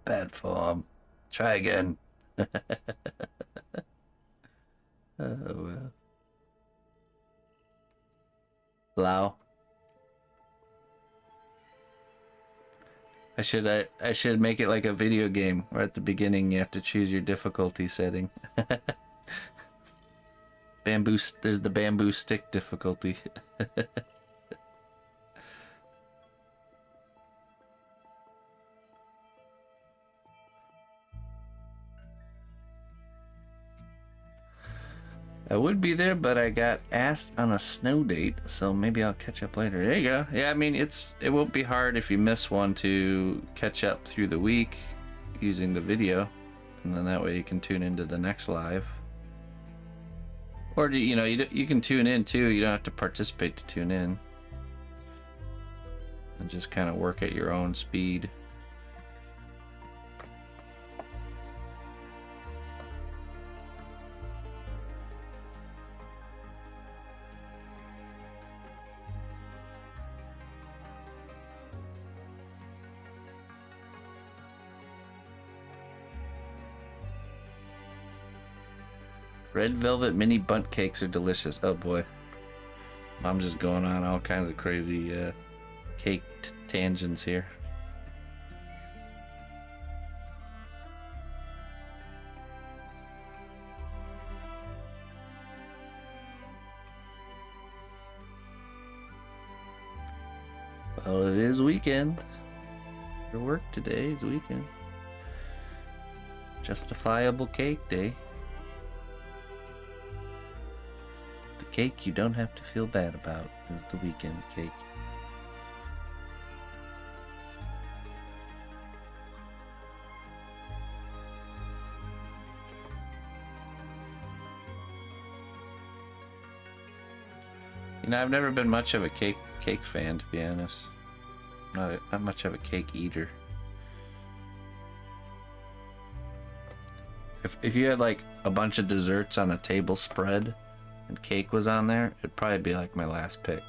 Bad form. Try again. Oh well. Lao. I should make it like a video game where at the beginning you have to choose your difficulty setting. There's the bamboo stick difficulty. I would be there, but I got asked on a snow date, so maybe I'll catch up later. There you go. Yeah, I mean, it won't be hard if you miss one to catch up through the week using the video, and then that way you can tune into the next live. Or you can tune in too. You don't have to participate to tune in, and just kind of work at your own speed. Red velvet mini bundt cakes are delicious. Oh boy. I'm just going on all kinds of crazy cake tangents here. Well, it is weekend. Your work today is weekend. Justifiable cake day. Cake you don't have to feel bad about is the weekend cake. I've never been much of a cake fan, to be honest. Not much of a cake eater. If you had like a bunch of desserts on a table spread, and cake was on there, it'd probably be like my last pick.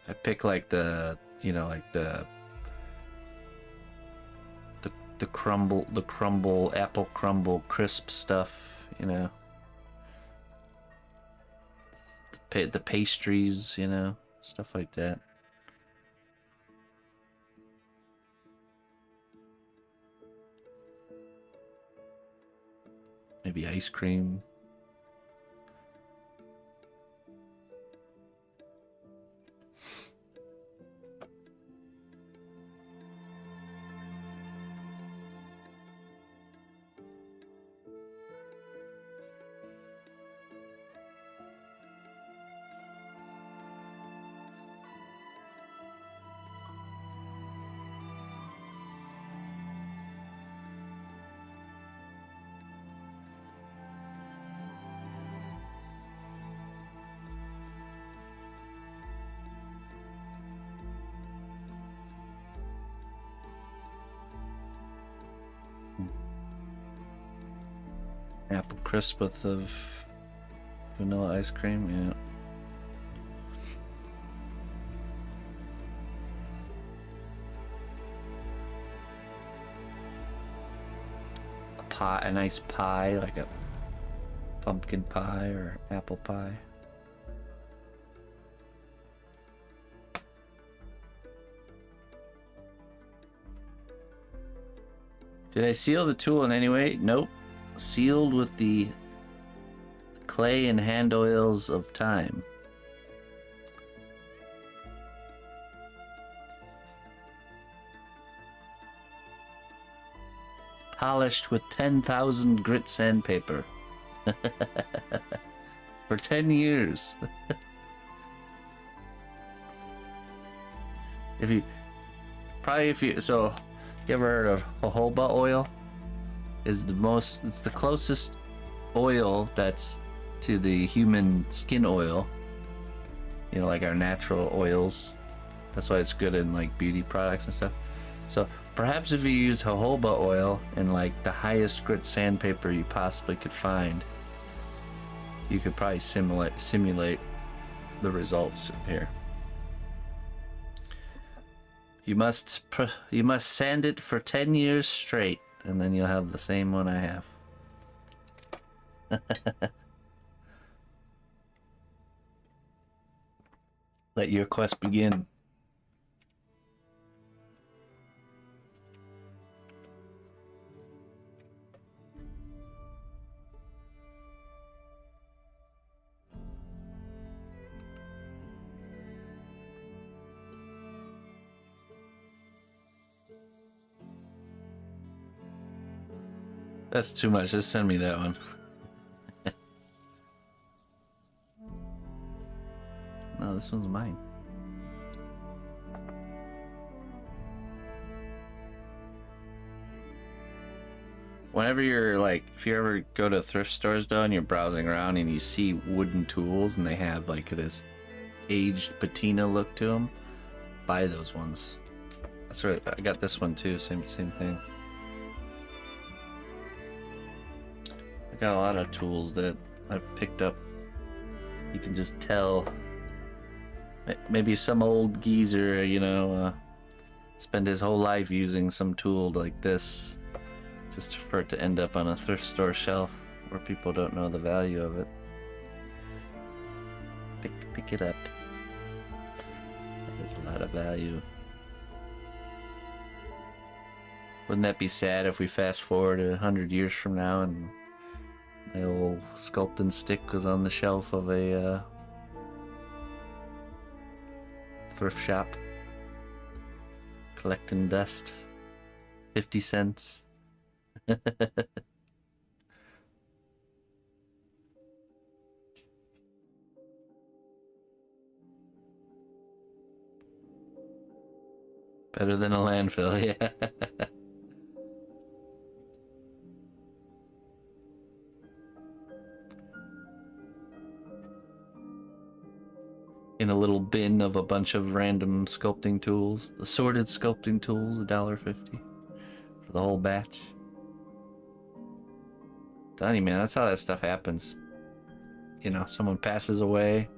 I'd pick like the, you know, like the crumble, apple crumble, crisp stuff, you know. The pastries, you know, stuff like that. Maybe ice cream. Apple crisp with the vanilla ice cream, yeah. A nice pie, like a pumpkin pie or apple pie. Did I seal the tool in any way? Nope. Sealed with the clay and hand oils of time. Polished with 10,000 grit sandpaper. For 10 years. So, you ever heard of jojoba oil? It's the closest oil that's to the human skin oil. You know, like our natural oils. That's why it's good in like beauty products and stuff. So perhaps if you use jojoba oil and like the highest grit sandpaper you possibly could find, you could probably simulate the results here. You must sand it for 10 years straight, and then you'll have the same one I have. Let your quest begin. That's too much. Just send me that one. No, this one's mine. Whenever you're like, if you ever go to thrift stores though and you're browsing around and you see wooden tools and they have like this aged patina look to them, buy those ones. That's right. I got this one too. Same thing. Got a lot of tools that I've picked up. You can just tell. Maybe some old geezer, you know, spend his whole life using some tool like this, just for it to end up on a thrift store shelf where people don't know the value of it. Pick it up. There's a lot of value. Wouldn't that be sad if we fast forward 100 years from now and my old sculpting stick was on the shelf of a thrift shop, collecting dust. 50 cents. Better than a landfill, yeah. In a little bin of a bunch of random sculpting tools. Assorted sculpting tools, $1.50 for the whole batch. telling you, man, that's how that stuff happens. You know, someone passes away.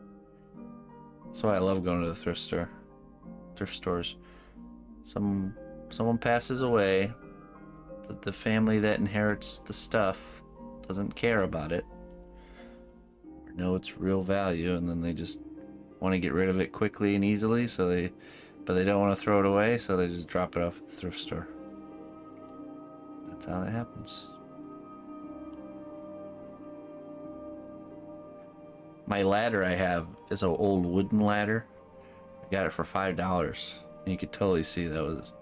That's why I love going to the thrift stores. Someone passes away. The family that inherits the stuff doesn't care about it or know its real value, and then they just want to get rid of it quickly and easily, but they don't want to throw it away, so they just drop it off at the thrift store. That's how that happens. My ladder I have is an old wooden ladder. I got it for $5. And you could totally see that was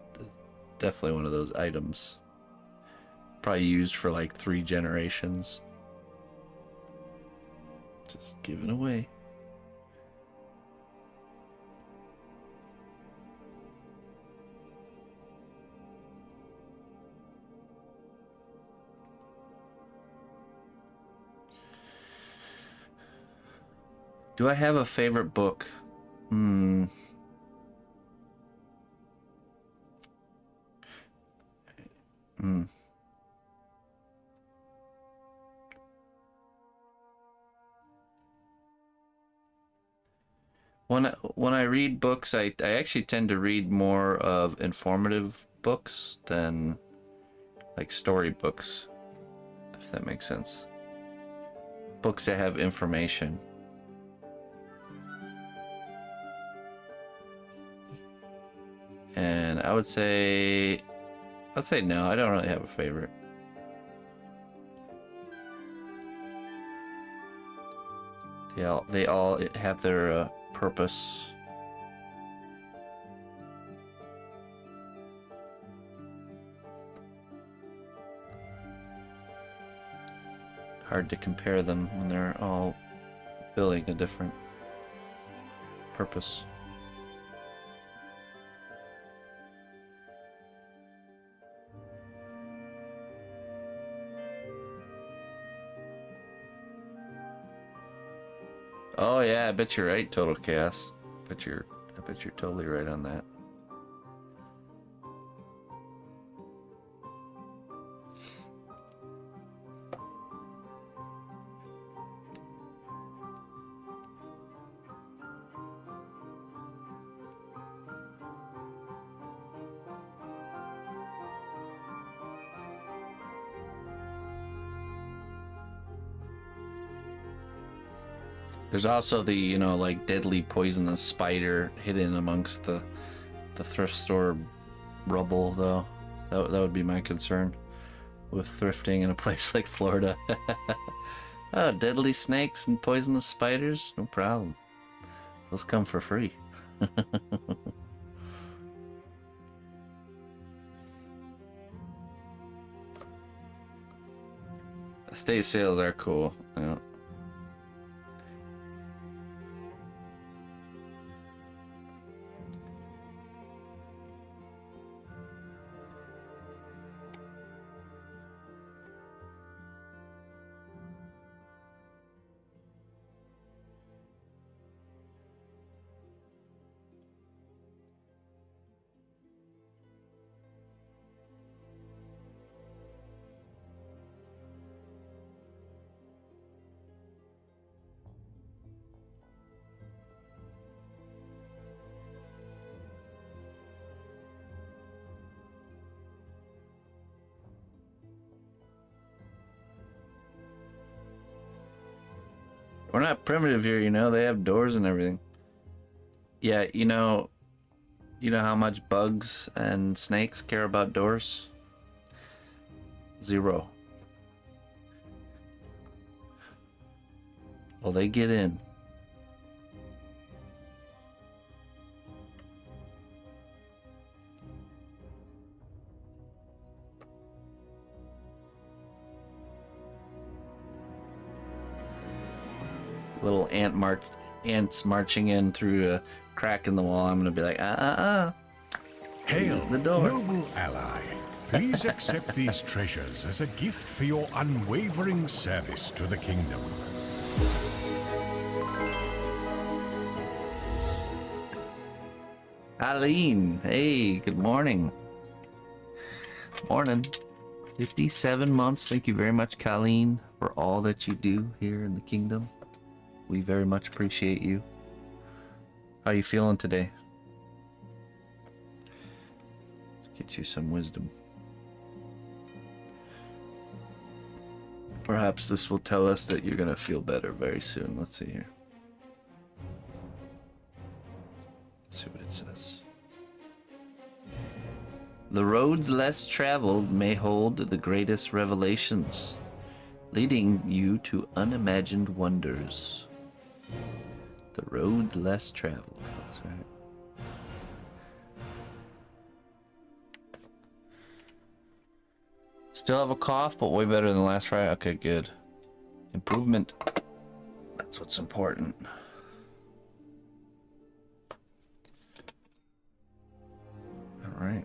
definitely one of those items. Probably used for like 3 generations. Just giving away. Do I have a favorite book? When I read books, I actually tend to read more of informative books than like story books, if that makes sense. Books that have information. And I'd say no, I don't really have a favorite. They all have their purpose. Hard to compare them when they're all filling a different purpose. Oh yeah, I bet you're right, Total Chaos. I bet you're totally right on that. There's also the, you know, like deadly poisonous spider hidden amongst the thrift store rubble, though. That would be my concern with thrifting in a place like Florida. Oh, deadly snakes and poisonous spiders? No problem. Those come for free. Estate sales are cool. Yeah. We're not primitive here, you know. They have doors and everything. Yeah, you know how much bugs and snakes care about doors? 0. Well, they get in. Little ants marching in through a crack in the wall. I'm gonna be like, Hail, the door. noble ally. Please accept these treasures as a gift for your unwavering service to the kingdom. Aline, hey, good morning. Morning. 57 months. Thank you very much, Colleen, for all that you do here in the kingdom. We very much appreciate you. How you feeling today? Let's get you some wisdom. Perhaps this will tell us that you're going to feel better very soon. Let's see here. Let's see what it says. The roads less traveled may hold the greatest revelations, leading you to unimagined wonders. The roads less traveled, that's right. Still have a cough, but way better than last Friday. Okay, good. Improvement. That's what's important. All right.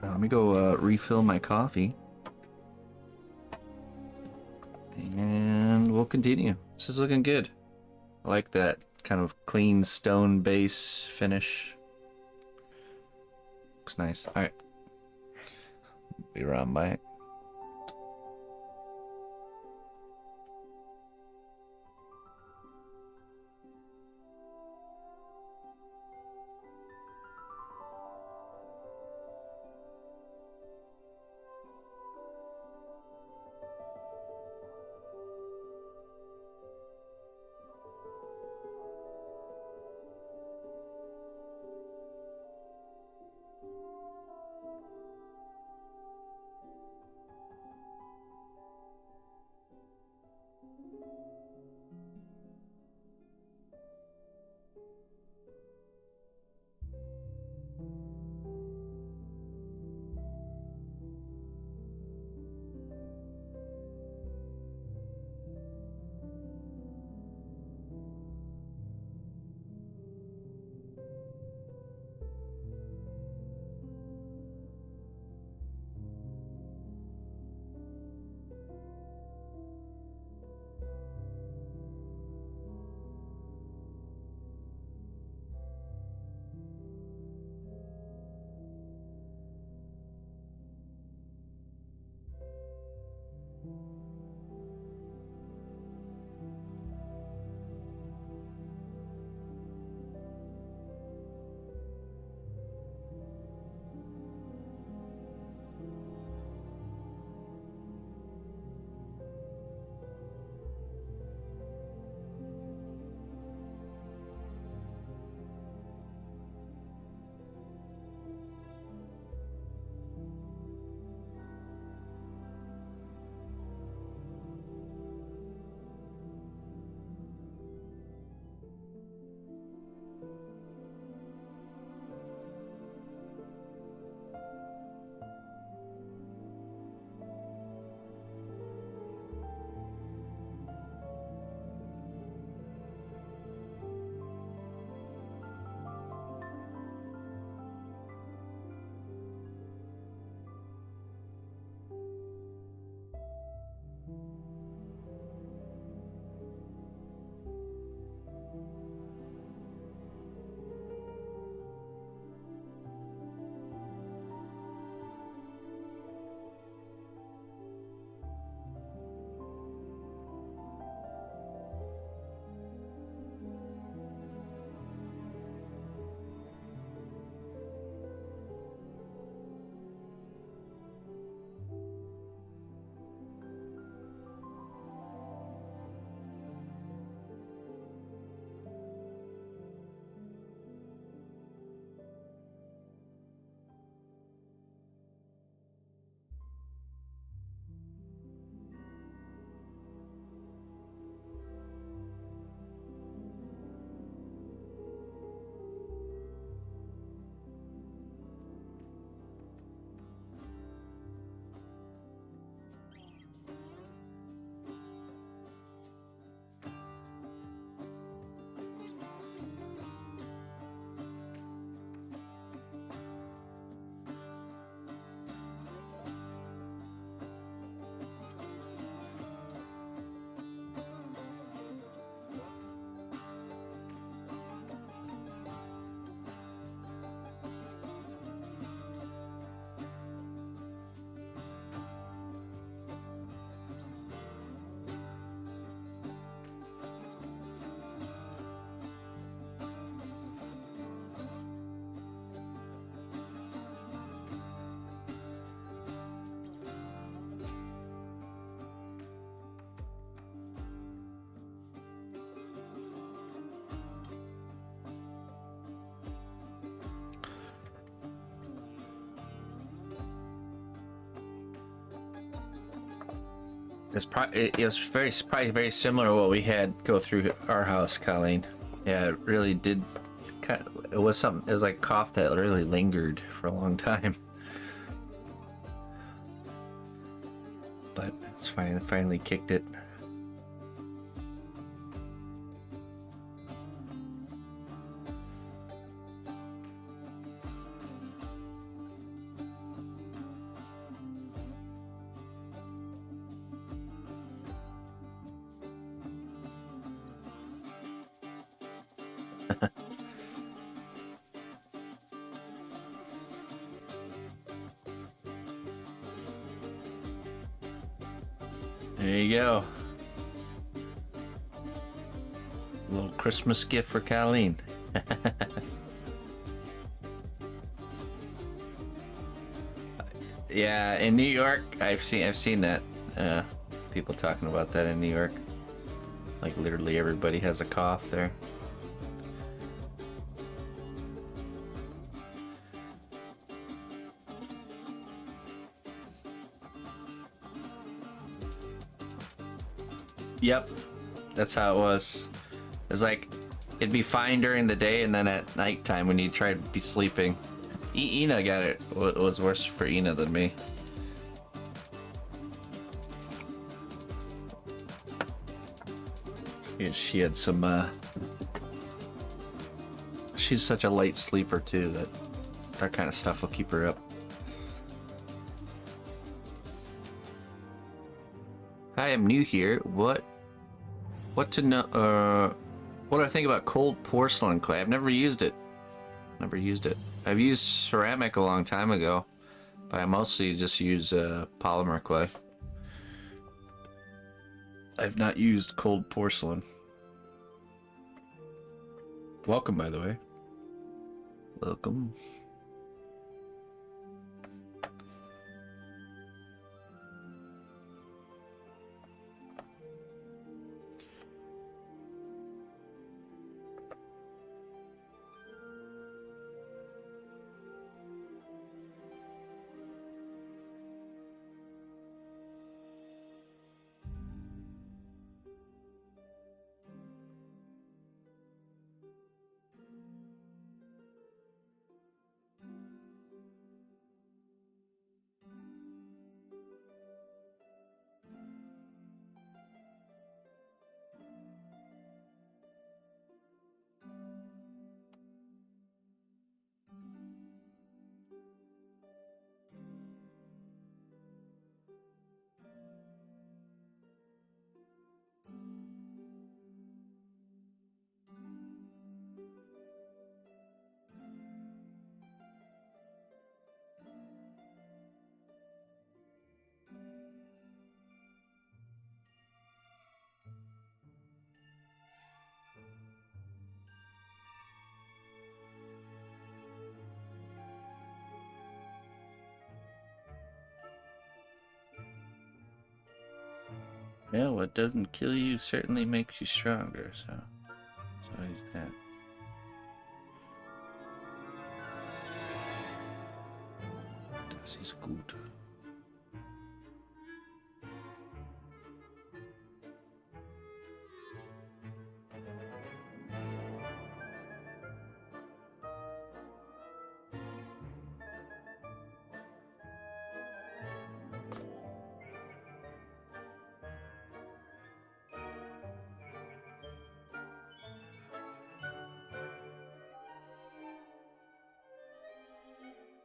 Let me go refill my coffee. And we'll continue. This is looking good. I like that kind of clean stone base finish. Looks nice. All right. Be around by it. It was probably very similar to what we had go through our house, Colleen. Yeah, it really did. It was something. It was like a cough that really lingered for a long time. But it's fine. It finally kicked it. There you go. A little Christmas gift for Colleen. Yeah, in New York, I've seen that. People talking about that in New York. Like literally everybody has a cough there. Yep, that's how it was. It's like it'd be fine during the day, and then at nighttime when you try to be sleeping. Ina got it. It was worse for Ina than me. She had some. She's such a light sleeper too that kind of stuff will keep her up. Hi, I'm new here. What to know? What do I think about cold porcelain clay? I've never used it. I've used ceramic a long time ago, but I mostly just use polymer clay. I've not used cold porcelain. Welcome, by the way. Welcome. Yeah, what doesn't kill you certainly makes you stronger, so it's always that. Das ist gut.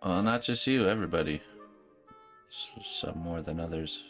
Well, not just you, everybody. Some more than others.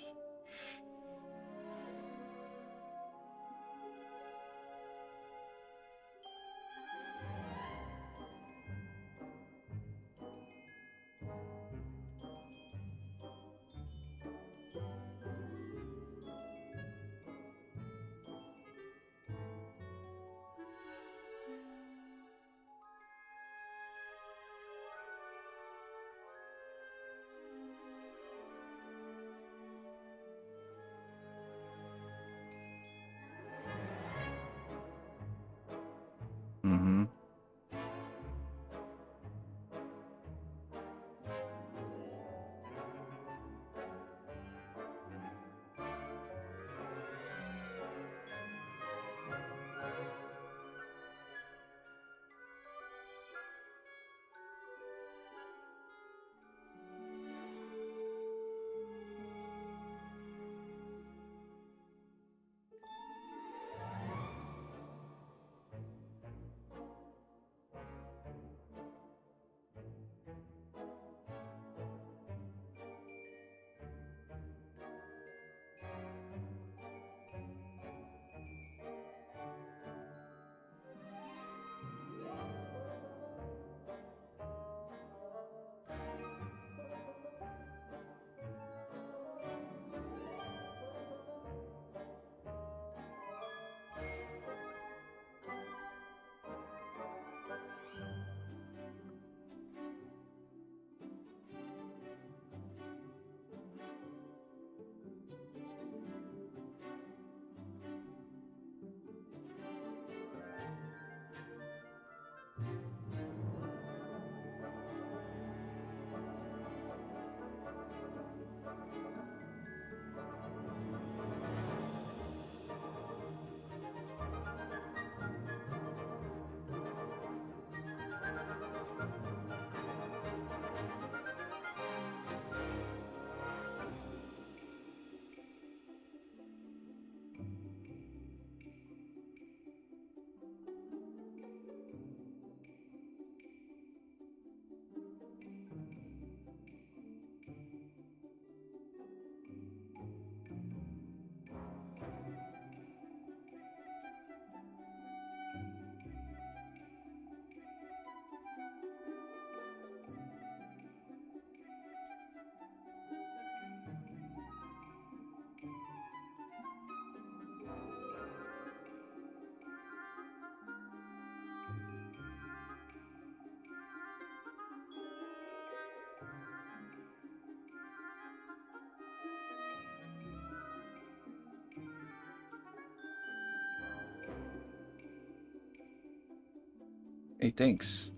Hey, thanks.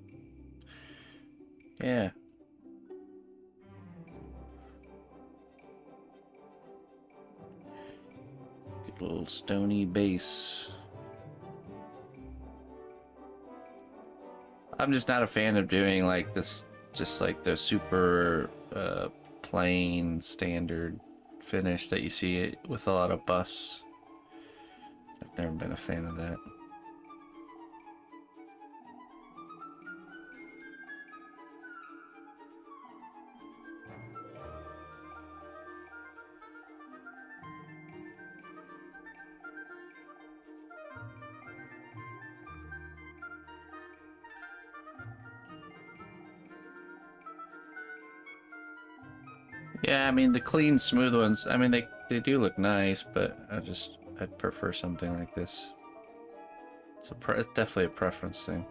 Yeah. Good little stony base. I'm just not a fan of doing like this, just like the super plain standard finish that you see it with a lot of busts. I've never been a fan of that. Yeah, I mean the clean, smooth ones. I mean they do look nice, but I'd prefer something like this. It's definitely a preference thing.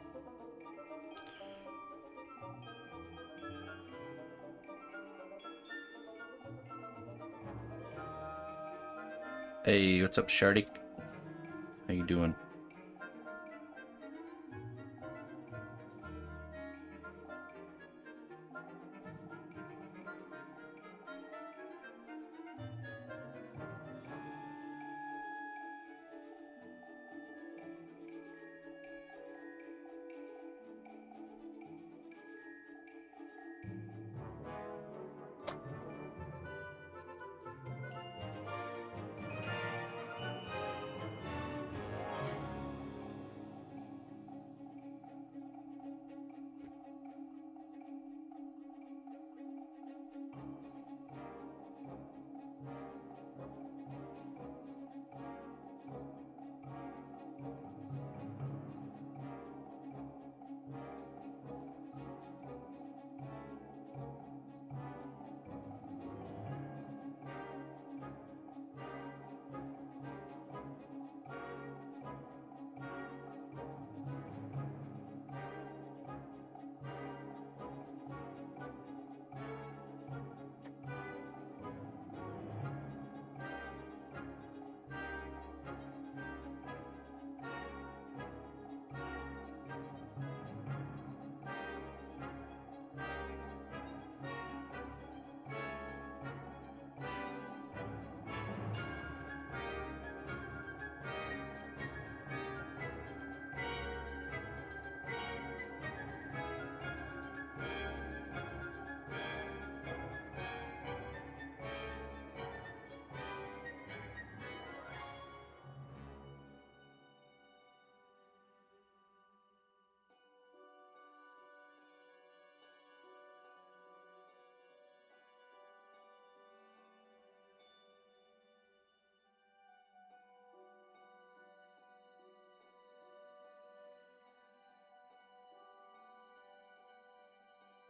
Hey, what's up, Shardy? How you doing?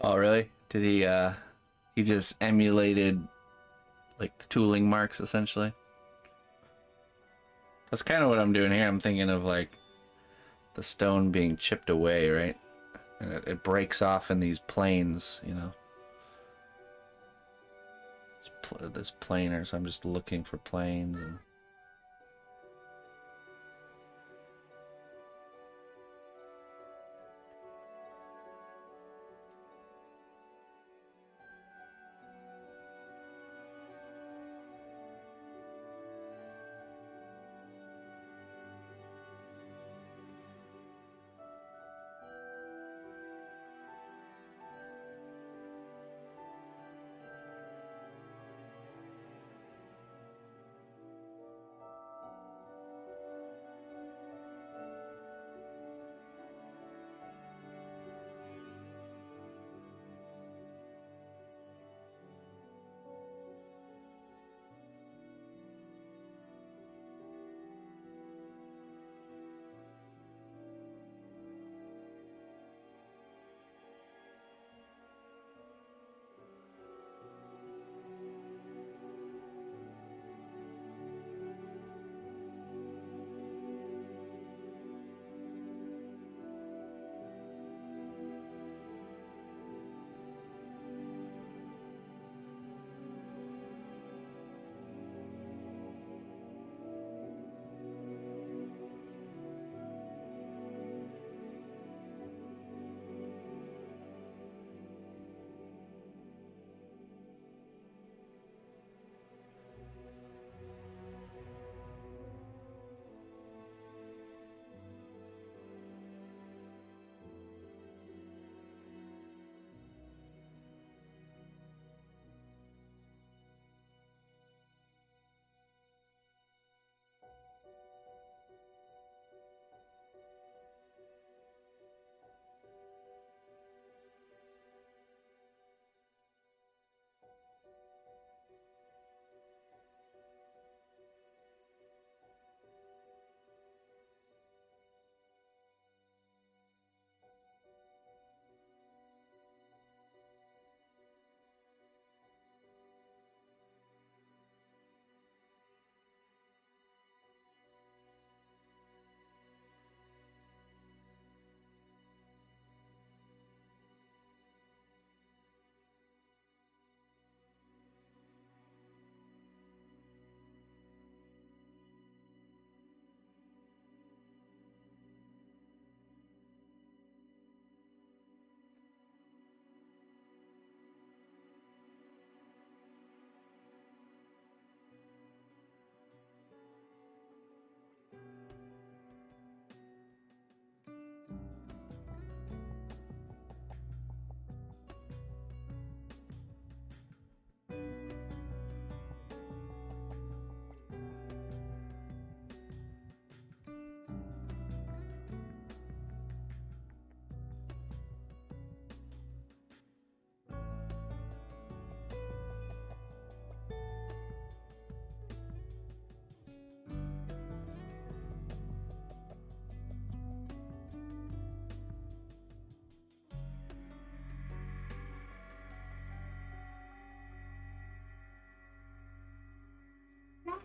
Oh, really? Did he just emulated like the tooling marks essentially? That's kind of what I'm doing here. I'm thinking of like the stone being chipped away, right? And it breaks off in these planes, you know. This planer, so I'm just looking for planes and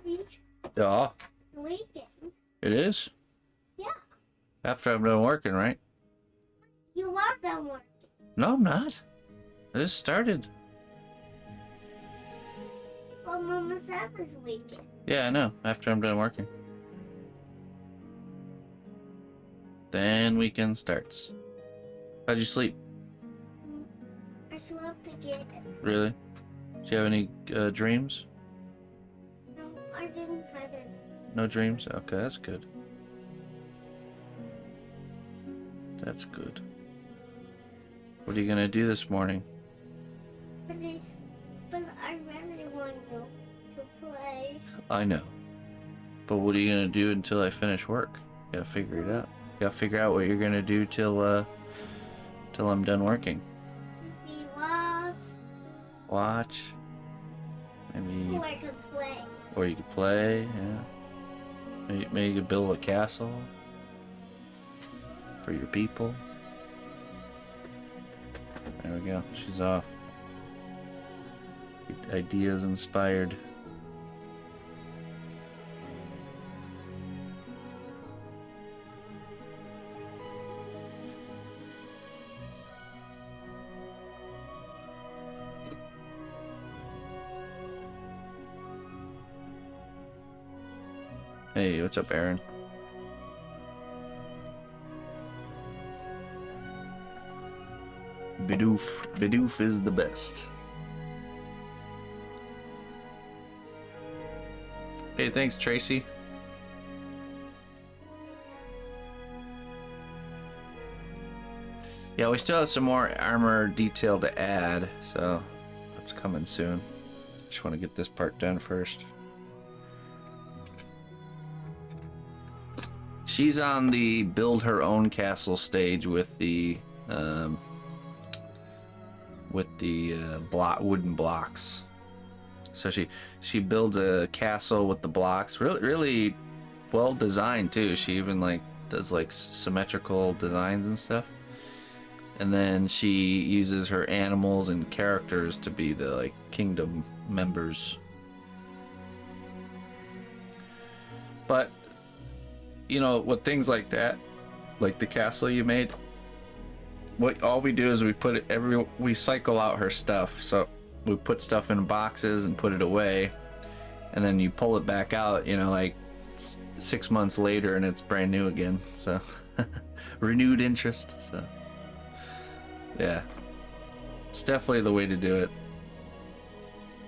Daddy, Yeah, the weekend. it is. Yeah. After I'm done working, right? You are done working. No, I'm not. I just started. Well, Mama said this weekend. Yeah, I know. After I'm done working. Then weekend starts. How'd you sleep? I slept again. Really? Do you have any dreams? No, I didn't have it. No dreams? Okay, that's good. That's good. What are you gonna do this morning? But I really want you to play. I know. But what are you gonna do until I finish work? You gotta figure it out. You gotta figure out what you're gonna do till I'm done working. Maybe watch. Watch. Maybe. Or I could play. Or you could play, yeah. Maybe you could build a castle for your people. There we go. She's off. Ideas inspired. Hey, what's up, Aaron? Bidoof. Bidoof is the best. Hey, thanks, Tracy. Yeah, we still have some more armor detail to add, so that's coming soon. Just want to get this part done first. She's on the build her own castle stage with the wooden blocks. So she builds a castle with the blocks. Really well designed too. She even like does like symmetrical designs and stuff. And then she uses her animals and characters to be the like kingdom members. But you know, with things like that, like the castle you made, all we do is we cycle out her stuff. So we put stuff in boxes and put it away, and then you pull it back out, you know, like 6 months later, and it's brand new again. So renewed interest. So yeah, it's definitely the way to do it.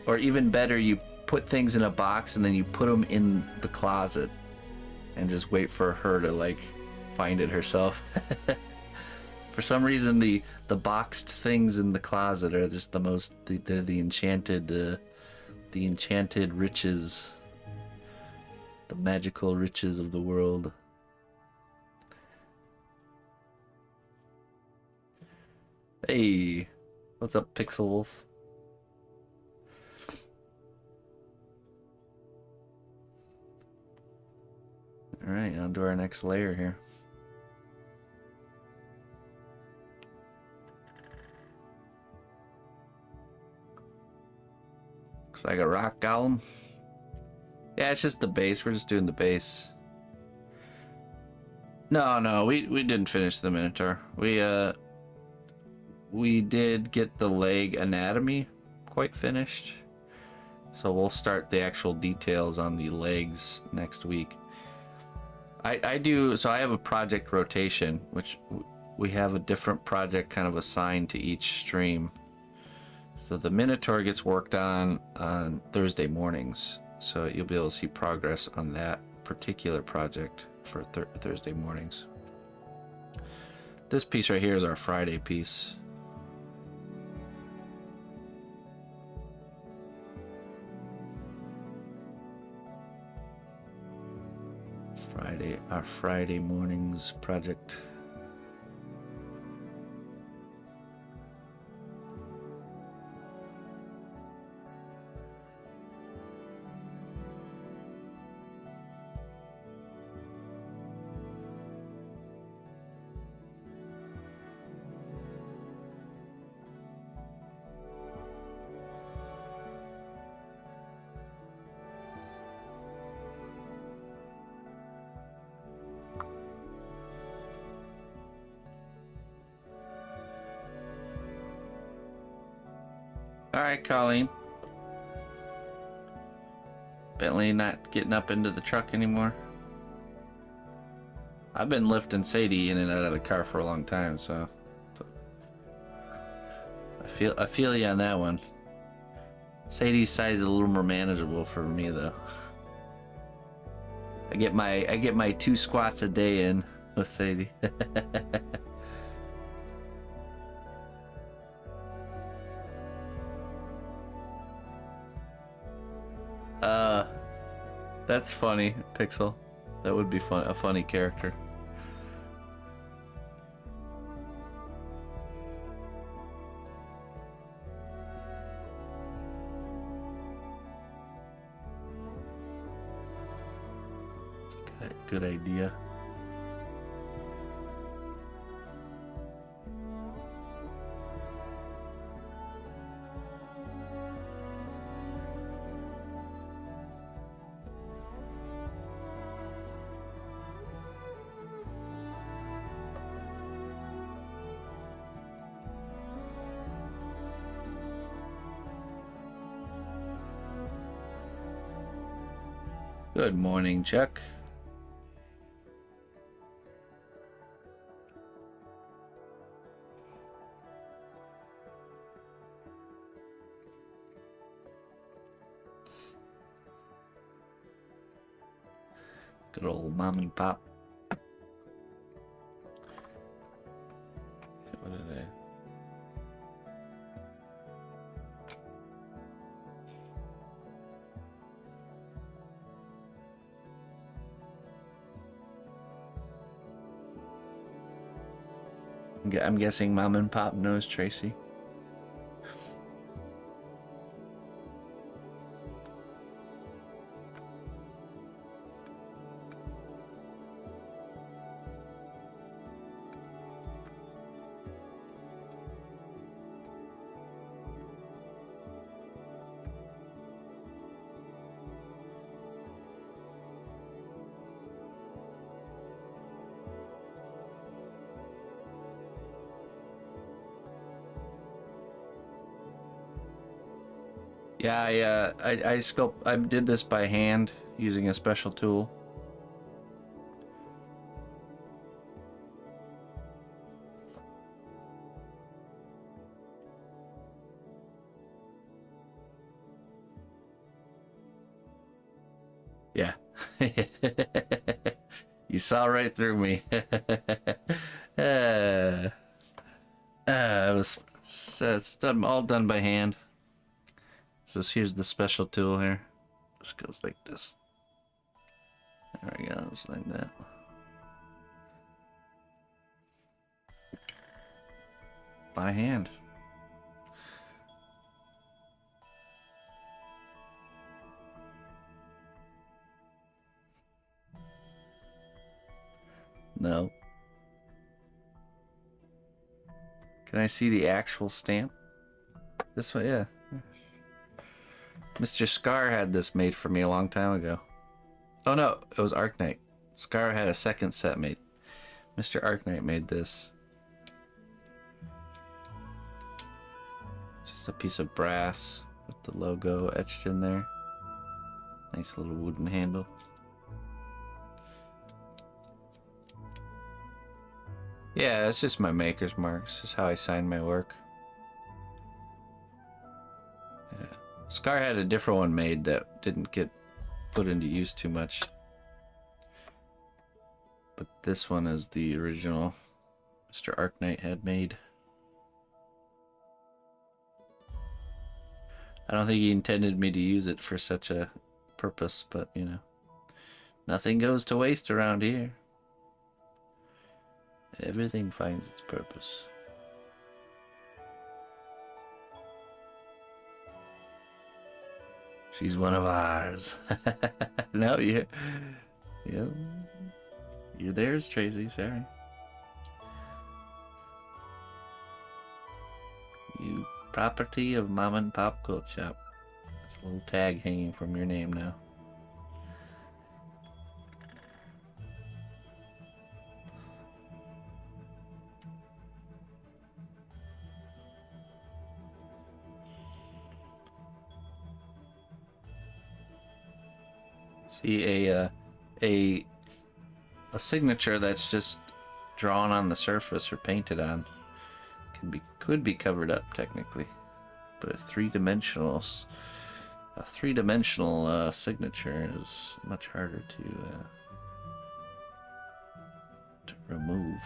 Or even better, you put things in a box and then you put them in the closet and just wait for her to like find it herself. For some reason, the boxed things in the closet are just they're the enchanted riches, the magical riches of the world. Hey, what's up, Pixel Wolf? All right, on to our next layer here. Looks like a rock golem. Yeah, it's just the base. We're just doing the base. No, we didn't finish the Minotaur. We did get the leg anatomy quite finished. So we'll start the actual details on the legs next week. I have a project rotation, which we have a different project kind of assigned to each stream. So the Minotaur gets worked on Thursday mornings. So you'll be able to see progress on that particular project for Thursday mornings. This piece right here is our Friday piece. Our Friday mornings project. All right, Colleen. Bentley not getting up into the truck anymore. I've been lifting Sadie in and out of the car for a long time, so I feel you on that one. Sadie's size is a little more manageable for me though. I get my 2 squats a day in with Sadie. That's funny, Pixel. That would be fun, a funny character. It's a good idea. Good morning, Chuck. Good old mom and pop. What did I... I'm guessing mom and pop knows Tracy. Yeah, I did this by hand using a special tool. Yeah. You saw right through me. It's done, all done by hand. So here's the special tool here. This goes like this. There we go, just like that. By hand. No. Can I see the actual stamp? This one, yeah. Mr. Scar had this made for me a long time ago. Oh no, it was Arknight. Scar had a second set made. Mr. Arknight made this. Just a piece of brass with the logo etched in there. Nice little wooden handle. Yeah, it's just my maker's mark. It's just how I sign my work. Yeah. Scar had a different one made that didn't get put into use too much. But this one is the original Mr. Arknight had made. I don't think he intended me to use it for such a purpose, but you know, nothing goes to waste around here. Everything finds its purpose. She's one of ours. No, you're theirs, Tracy. Sorry. You property of Mom and Pop Quilt Shop. There's a little tag hanging from your name now. See, a signature that's just drawn on the surface or painted on could be covered up technically, but a three-dimensional signature is much harder to remove.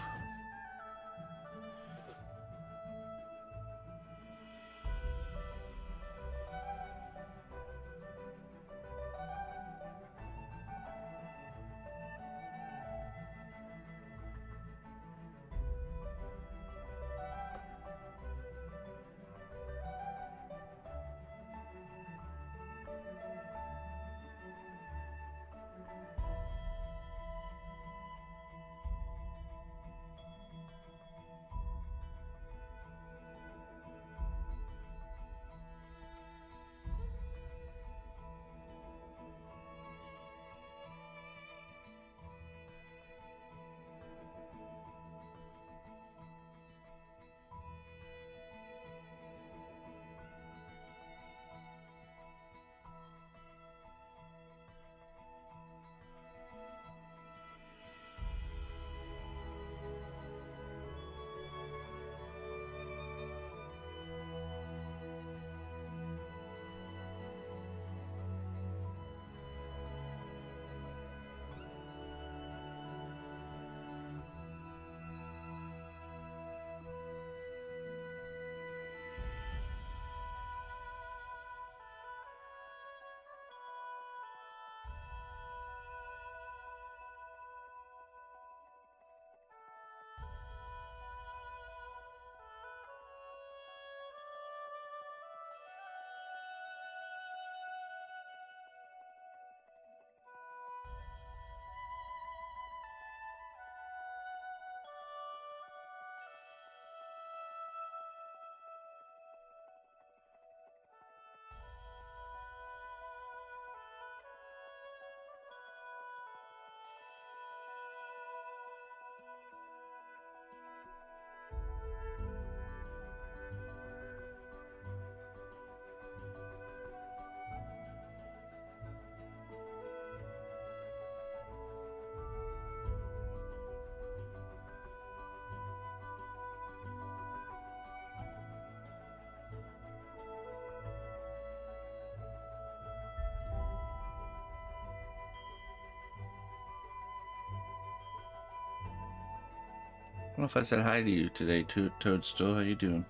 I don't know if I said hi to you today, Toadstool. How you doing?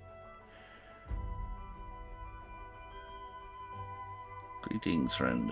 Greetings, friend.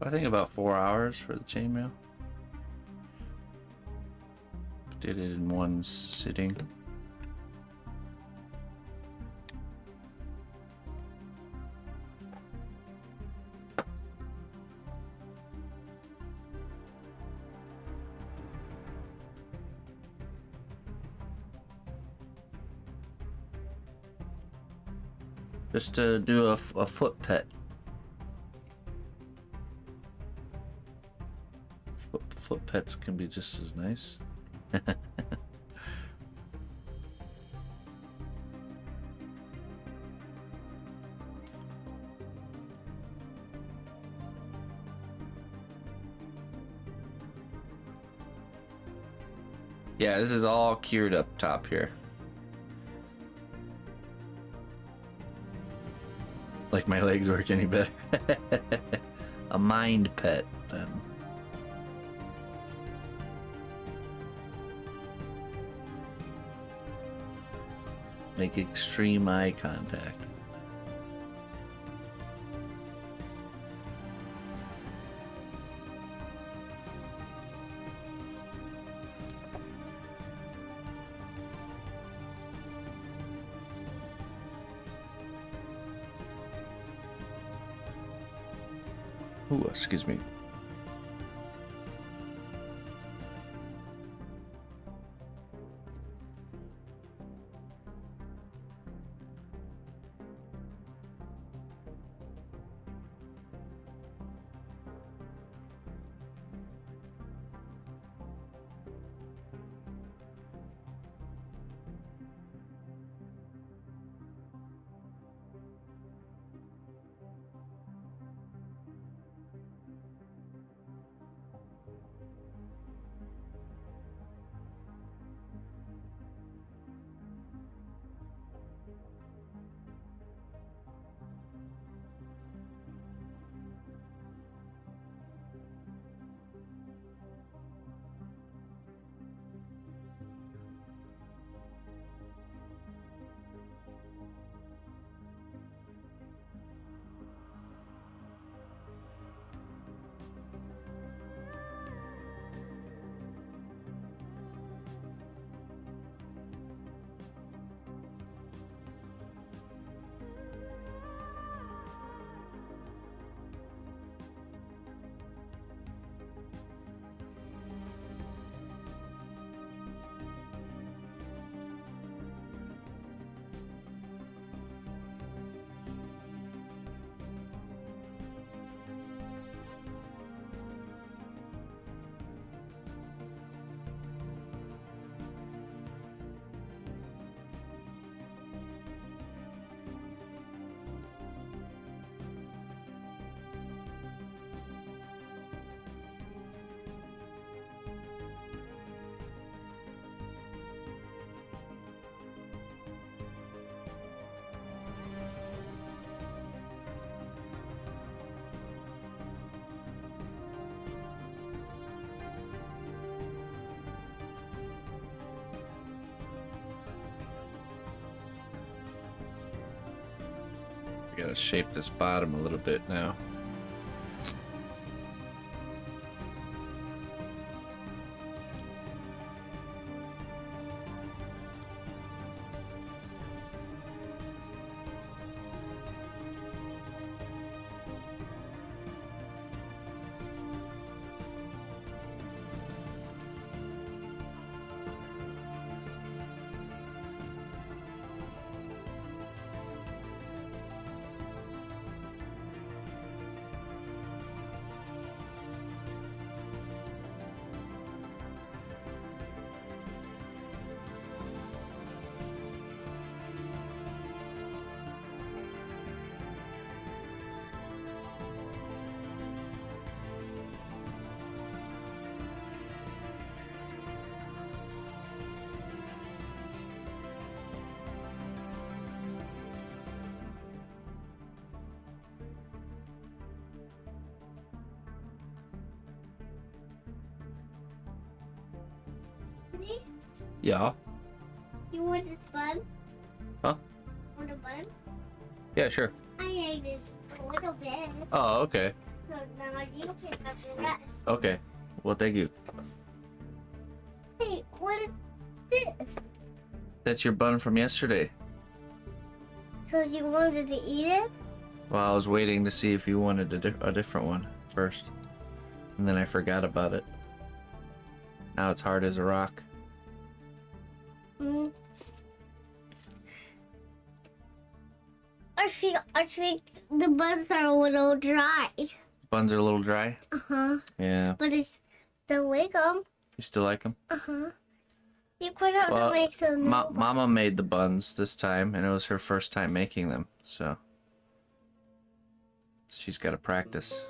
I think about 4 hours for the chainmail. Did it in one sitting. Just to do a foot pet. Foot pets can be just as nice. Yeah, this is all cured up top here. Like my legs work any better. A mind pet. Make extreme eye contact. Ooh, excuse me. I gotta shape this bottom a little bit now. Yeah. You want this bun? Huh? Want a bun? Yeah, sure. I ate it a little bit, Oh, okay. so now you can have the rest. Okay. Well, thank you. Hey, what is this? That's your bun from yesterday. So you wanted to eat it? Well, I was waiting to see if you wanted a different one first. And then I forgot about it. Now it's hard as a rock. I think the buns are a little dry. Buns are a little dry? Uh-huh. Yeah. But it's still like them. You still like them? Uh-huh. You could have Well, to make some Mama made the buns this time, and it was her first time making them, so she's got to practice.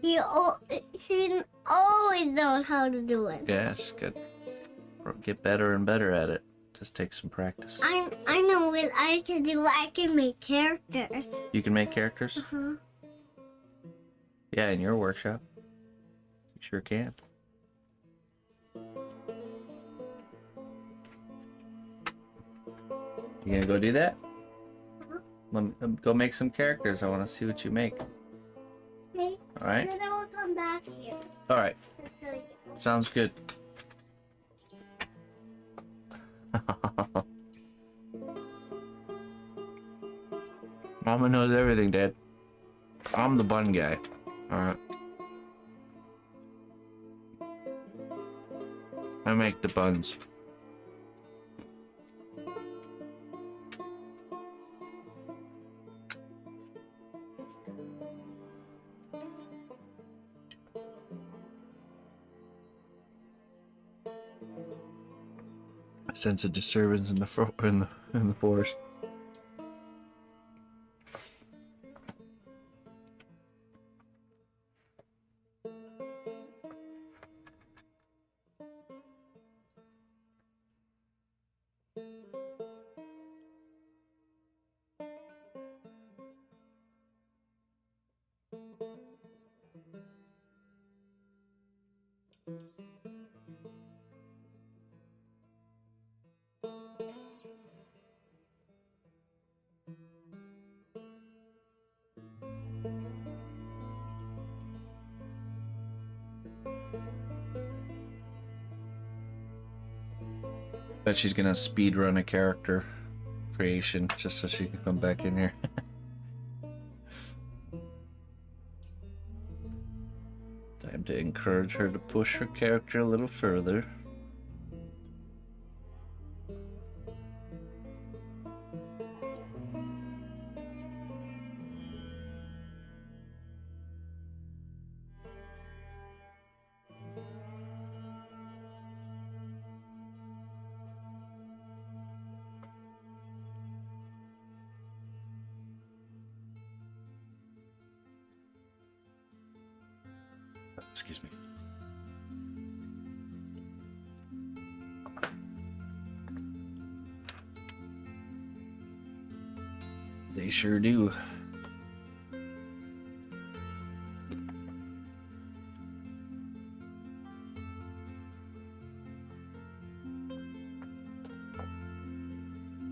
She always knows how to do it. Yeah, she's got to get better and better at it. Just take some practice. I know what I can do. I can make characters. You can make characters? Uh-huh. Yeah, in your workshop. You sure can. You gonna go do that? Uh-huh. Go make some characters. I want to see what you make. Okay. All right. Then I will come back here All right. and show you. Sounds good. Mama knows everything, Dad. I'm the bun guy. All right. I make the buns. I sense a disturbance in the forest. Bet she's gonna speed run a character creation just so she can come back in here. Time to encourage her to push her character a little further. Excuse me. They sure do.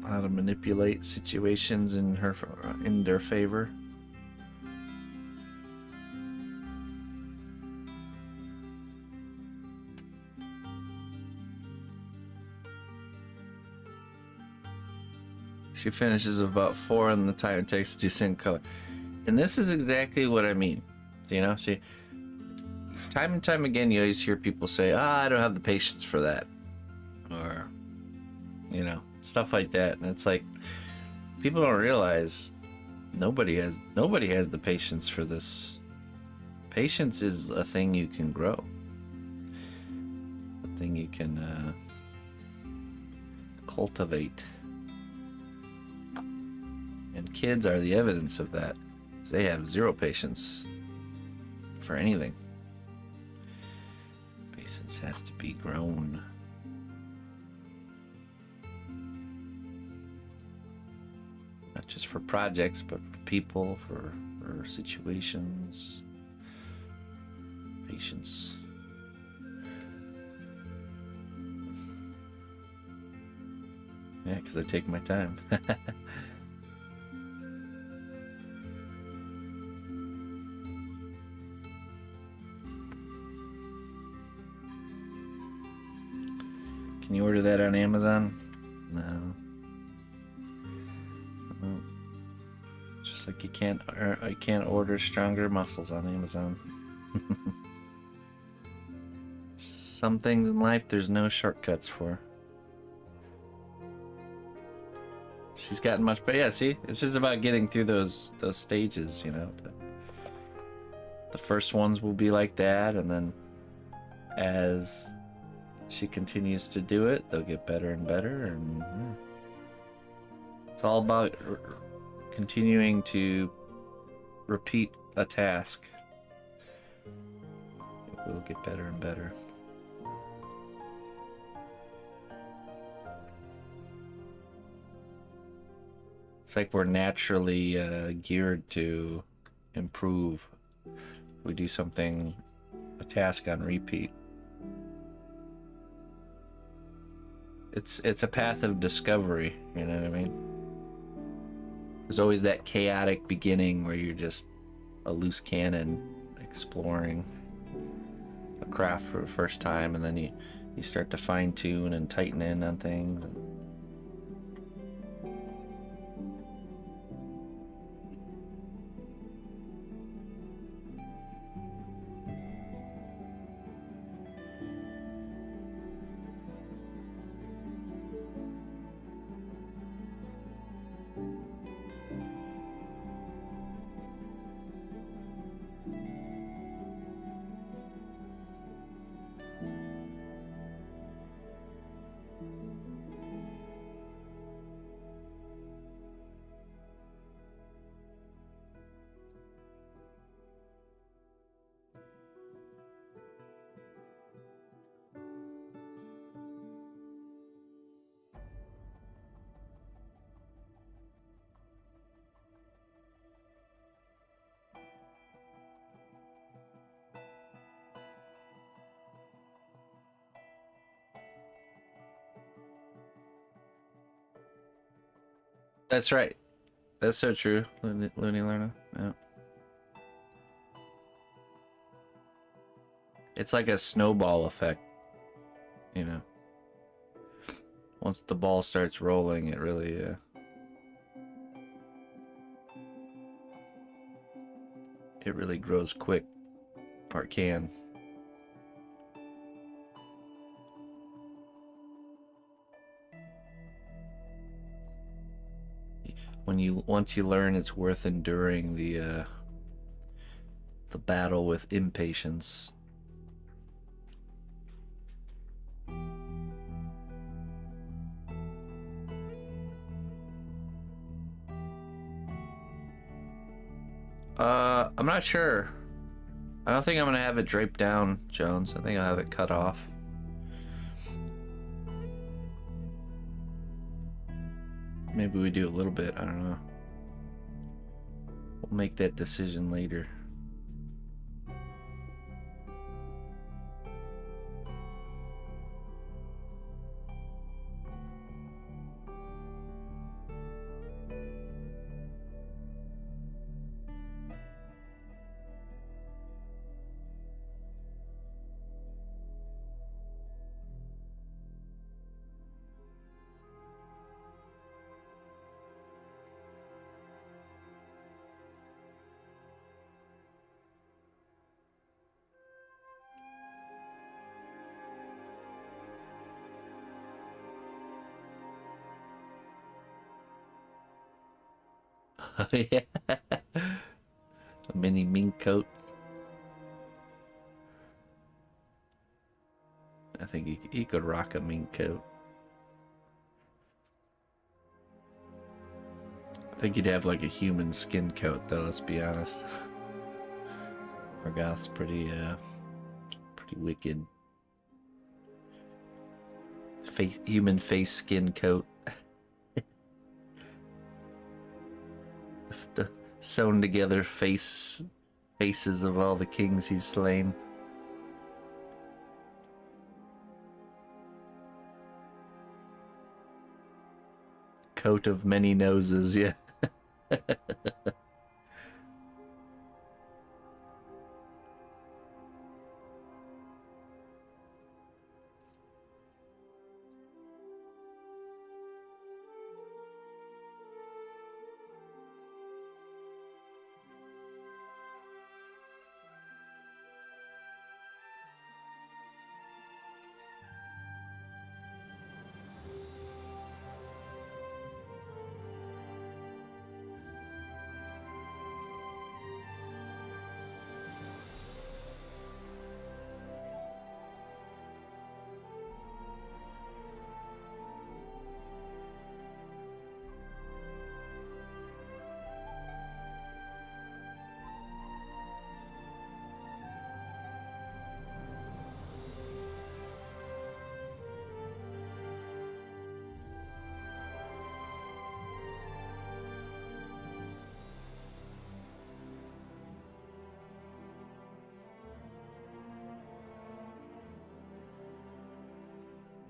How to manipulate situations in their favor. She finishes about 4 in the time it takes to sync color. And this is exactly what I mean. You know, see, time and time again, you always hear people say, I don't have the patience for that. Or, you know, stuff like that. And it's like, people don't realize nobody has the patience for this. Patience is a thing you can grow. A thing you can cultivate. And kids are the evidence of that. They have zero patience for anything. Patience has to be grown. Not just for projects, but for people, for situations. Patience. Yeah, because I take my time. Can you order that on Amazon? No. Just like you can't order stronger muscles on Amazon. Some things in life there's no shortcuts for. She's gotten much better. Yeah, see, it's just about getting through those stages, you know. The first ones will be like that, and then as she continues to do it, they'll get better and better, and yeah. It's all about continuing to repeat a task. It will get better and better. It's like we're naturally geared to improve. We do a task on repeat. It's a path of discovery, you know what I mean? There's always that chaotic beginning where you're just a loose cannon exploring a craft for the first time, and then you start to fine tune and tighten in on things. That's right. That's so true, Looney Lerna. Yeah. It's like a snowball effect, you know. Once the ball starts rolling, it really it really grows quick, or it can. Once you learn, it's worth enduring the battle with impatience. I'm not sure. I don't think I'm gonna have it draped down, Jones. I think I'll have it cut off. Maybe we do a little bit, I don't know. We'll make that decision later. Oh yeah. A mini mink coat. I think he could rock a mink coat. I think you'd have like a human skin coat though, let's be honest. Morgoth's pretty wicked. Human face skin coat. The sewn together faces of all the kings he's slain. Coat of many noses, yeah.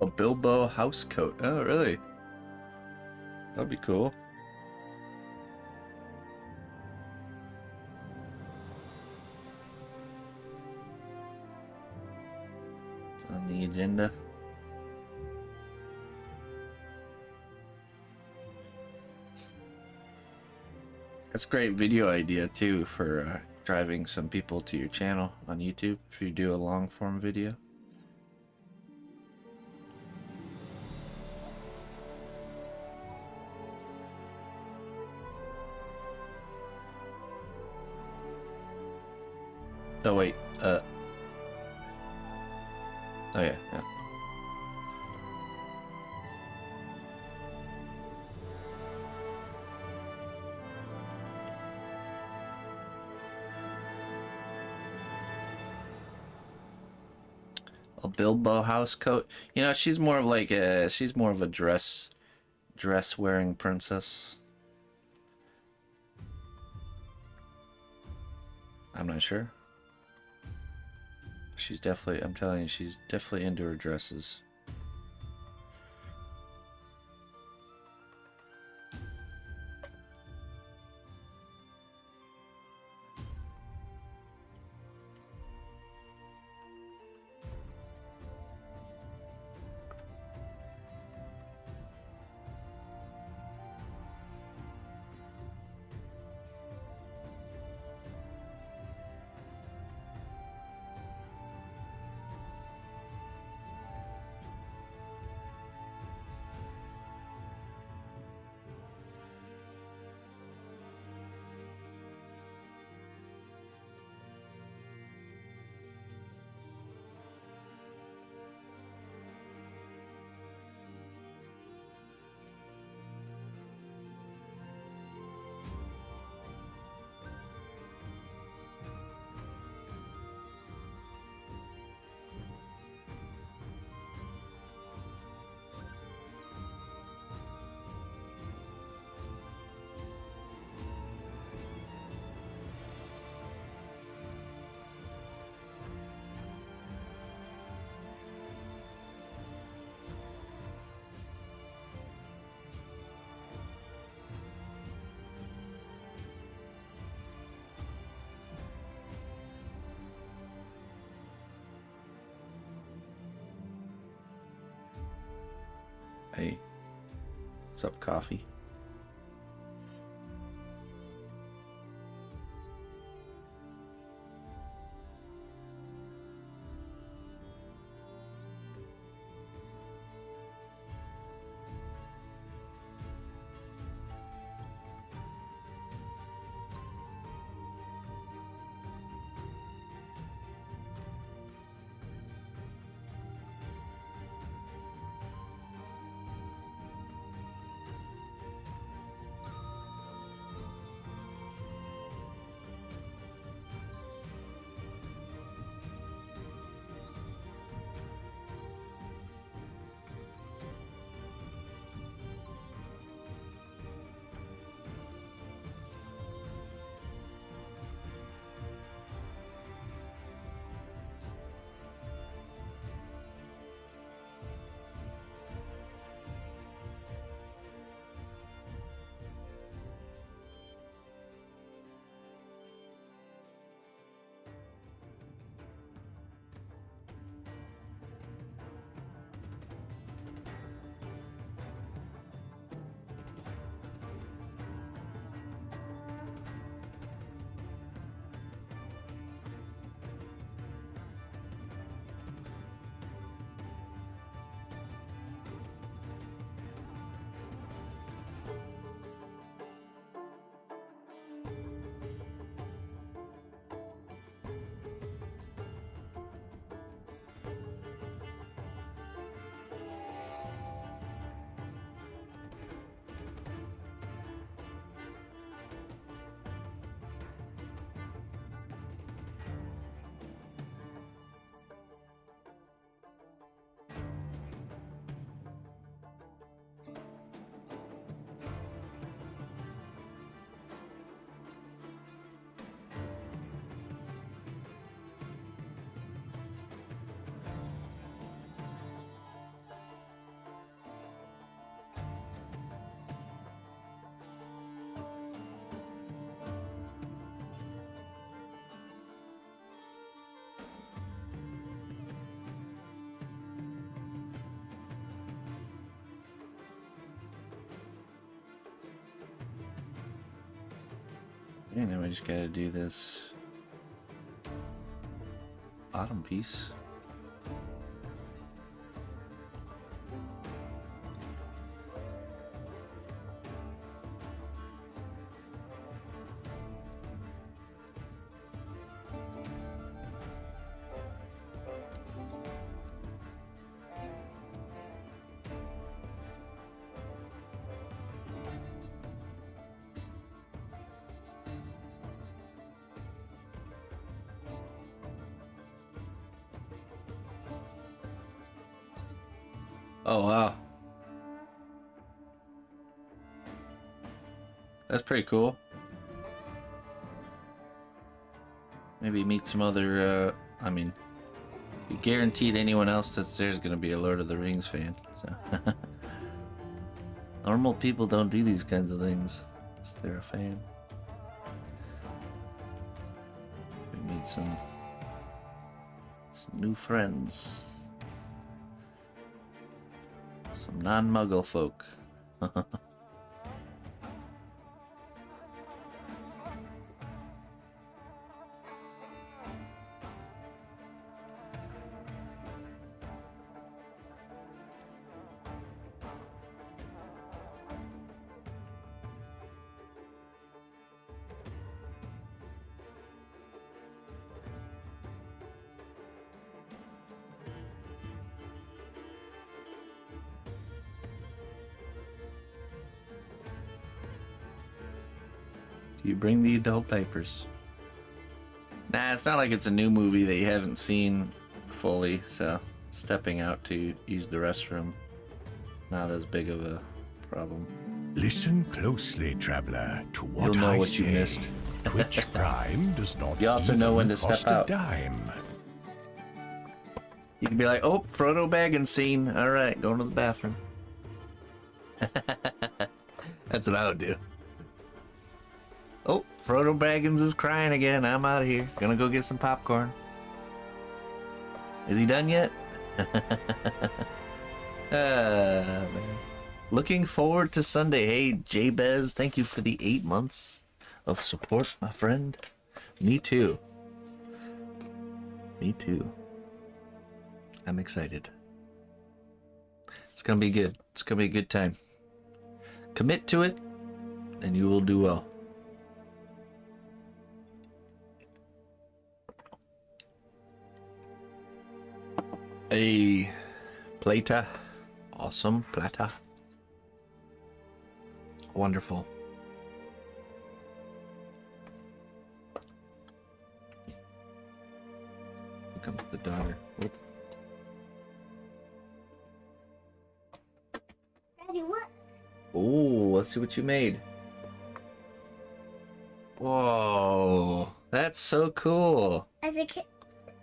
A Bilbo house coat. Oh, really? That'd be cool. It's on the agenda. That's a great video idea too for driving some people to your channel on YouTube if you do a long form video. Oh wait, oh yeah, yeah. A Bilbo house coat. You know, she's more of like a dress wearing princess. I'm not sure. She's definitely, I'm telling you, she's definitely into her dresses. Hey, what's up, coffee? And then we just gotta do this bottom piece. Oh wow. That's pretty cool. Maybe meet some other, I mean, you guaranteed anyone else that's there's gonna be a Lord of the Rings fan, so. Normal people don't do these kinds of things, unless they're a fan. We meet some new friends. Some non-muggle folk. Do you bring the adult diapers? Nah, it's not like it's a new movie that you haven't seen fully, so stepping out to use the restroom, not as big of a problem. Listen closely, traveler, to what You'll know I what say. you missed. Twitch Prime does not You also know even when to cost step out. a dime. You can be like, oh, Frodo Baggins scene. All right, going to the bathroom. That's what I would do. Oh, Frodo Baggins is crying again. I'm out of here. Gonna go get some popcorn. Is he done yet? Man. Looking forward to Sunday. Hey, Jabez, thank you for the 8 months of support, my friend. Me too. Me too. I'm excited. It's gonna be good. It's gonna be a good time. Commit to it, and you will do well. A plata. Awesome plata. Wonderful. Here comes the daughter. Whoop. Daddy, what? Oh, let's see what you made. Whoa, that's so cool. As a kid?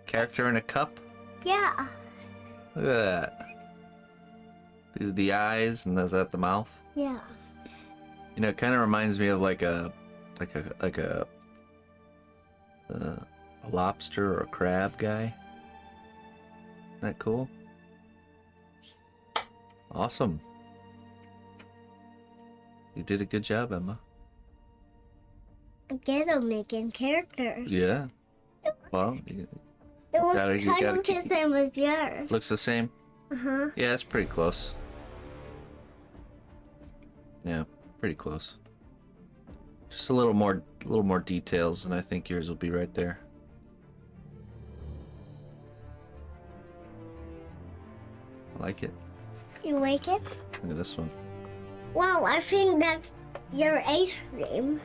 Character in a cup. Yeah. Look at that. These are the eyes, and is that the mouth? Yeah. You know, it kind of reminds me of like a lobster or a crab guy. Isn't that cool? Awesome. You did a good job, Emma. Ghetto making characters. Yeah. Well, It was Gotta- you kind gotta of the keep- same as yours. looks the same. Uh-huh. Yeah, it's pretty close. Yeah, pretty close. Just a little more details, and I think yours will be right there. I like it. You like it? Look at this one. Wow, I think that's your ice cream.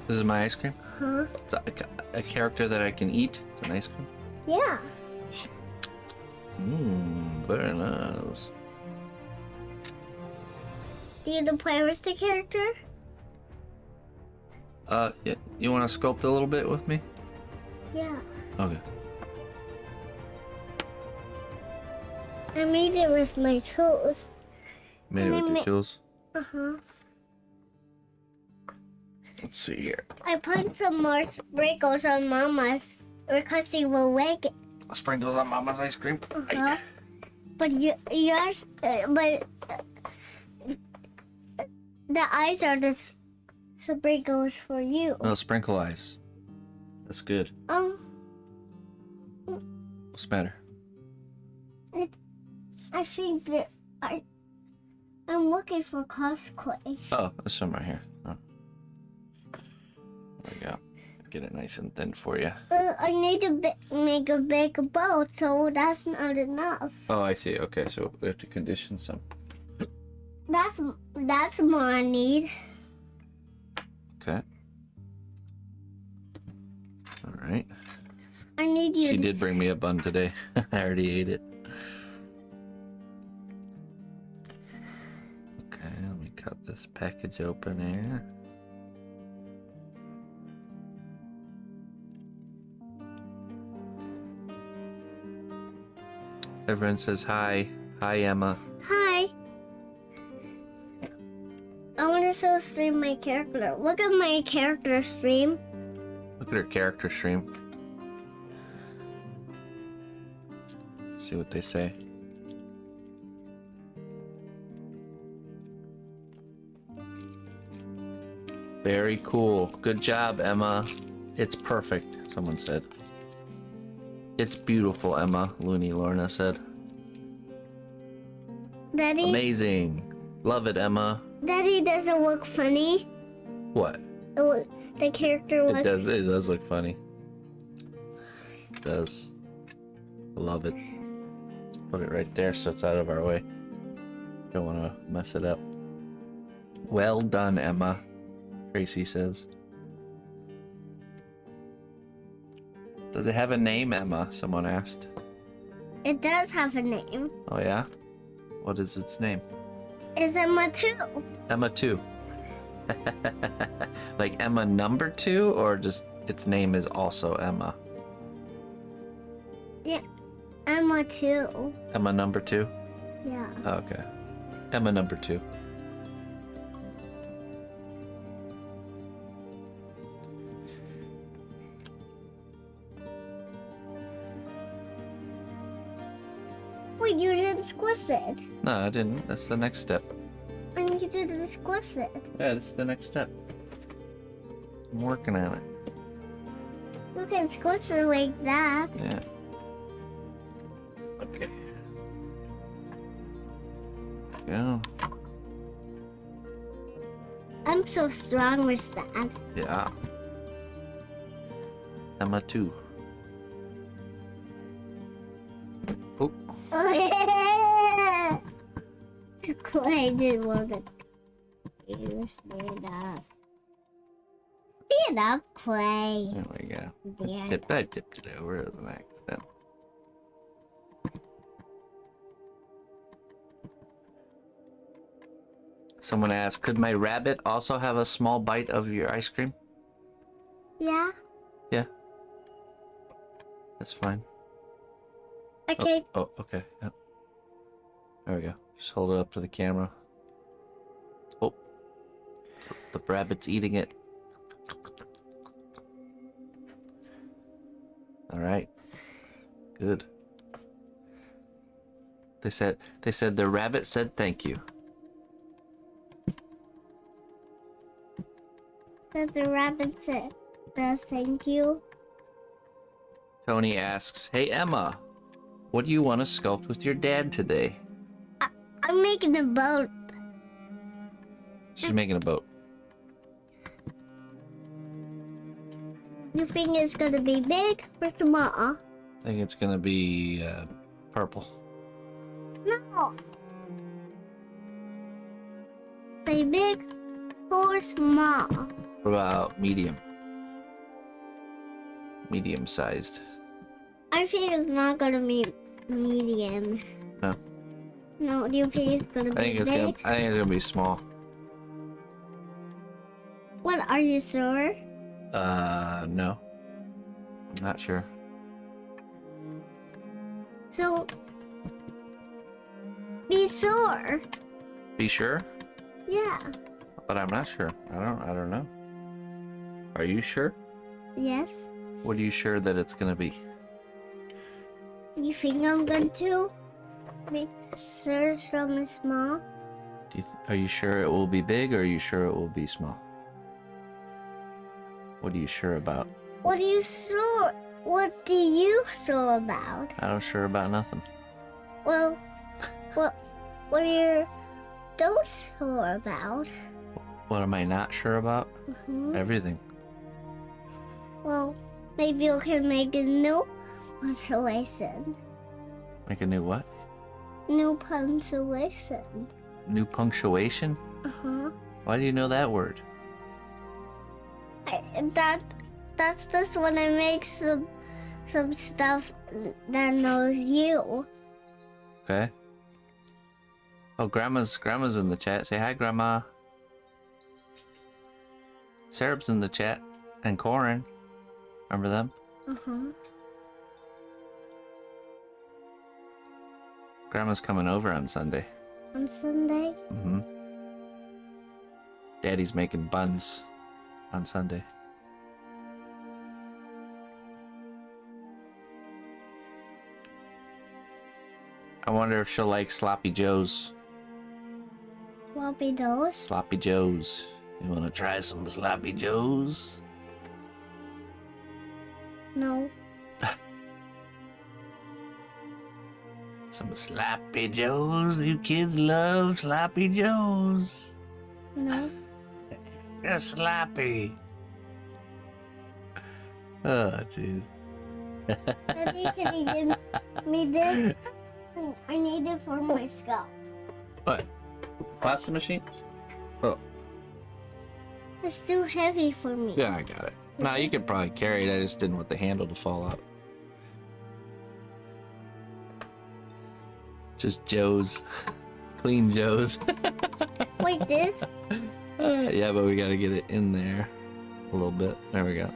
This is my ice cream. Huh? It's a character that I can eat. It's an ice cream. Yeah. Mmm, very nice. Do you play with the character? Yeah, you want to sculpt a little bit with me? Yeah. Okay. I made it with my tools. Made it with your tools. Uh-huh. Let's see here. I put some more sprinkles on Mama's because he will wake it. Sprinkles on Mama's ice cream. Uh-huh. But yours, but the eyes are the sprinkles for you. No, sprinkle eyes. That's good. What's the matter? I think that I'm looking for Cosclay. Oh, there's some right here. Oh. There we go. Get it nice and thin for you. I need to make a big boat, so that's not enough. Oh, I see. Okay, so we have to condition some. That's more I need. Okay. All right. I need you. She to did bring me a bun today. I already ate it. Okay, let me cut this package open here. Everyone says hi. Hi, Emma. Hi. I want to show stream my character. Look at my character stream. Look at her character stream. Let's see what they say. Very cool. Good job, Emma. It's perfect, someone said. It's beautiful, Emma, Looney Lorna said. Daddy. Amazing. Love it, Emma. Daddy, does it look funny? What? The character It looks. does look funny. It does. I love it. Let's put it right there so it's out of our way. Don't want to mess it up. Well done, Emma, Tracy says. Does it have a name, Emma? Someone asked. It does have a name. Oh, yeah? What is its name? It's Emma 2. Emma 2. Like Emma number 2, or just its name is also Emma? Yeah, Emma 2. Emma number 2? Yeah. Oh, okay. Emma number 2. Wait, you didn't squish it. No, I didn't. That's the next step. I need you to squish it. Yeah, that's the next step. I'm working on it. You can squish it like that. Yeah. Okay. Yeah. I'm so strong with that. Yeah. Emma 2. Oh, Oh, yeah. Clay didn't want to stand up. Stand up, Clay. there we go. Stand I tipped it over as an accident. Someone asked, could my rabbit also have a small bite of your ice cream? Yeah. Yeah. That's fine. Okay. Oh, okay. Yep. There we go. Just hold it up to the camera. Oh. The rabbit's eating it. All right. Good. They said the rabbit said thank you. Said the rabbit said, thank you. Tony asks, "Hey Emma, what do you want to sculpt with your dad today?" I'm making a boat. She's making a boat. You think it's gonna be big or small? I think it's gonna be purple. No. Say big or small? What about medium? Medium sized. I think it's not gonna be medium. No. No, do you think it's gonna I think be it's big? gonna be small. What, are you sure? No. I'm not sure. So, be sure. Be sure? Yeah. But I'm not sure. I don't know. Are you sure? Yes. What are you sure that it's gonna be? You think I'm going to be sure some is small? Are you sure it will be big, or are you sure it will be small? What are you sure about? What do you sure? What do you sure about? I don't sure about nothing. Well, what are you don't sure about? What am I not sure about? Hmm. Everything. Well, maybe you can make a new punctuation. Make a new what? New punctuation. New punctuation? Uh-huh. Why do you know that word? That's just when I make some stuff that knows you. Okay. Oh, grandma's in the chat. Say hi, Grandma. Sarah's in the chat, and Corin. Remember them? Uh-huh. Grandma's coming over on Sunday. On Sunday? Mm-hmm. Daddy's making buns on Sunday. I wonder if she'll like Sloppy Joes. Sloppy Joes? Sloppy Joes. You want to try some Sloppy Joes? No. Some Sloppy Joes. You kids love Sloppy Joes. No. They're sloppy. Oh, jeez. Daddy, can you give me this? I need it for my scalp. What? Pasta machine? Oh. It's too heavy for me. Yeah, I got it. No, you could probably carry it. I just didn't want the handle to fall out. Just Joe's. Clean Joe's. Like this? Yeah, but we gotta get it in there a little bit. There we go.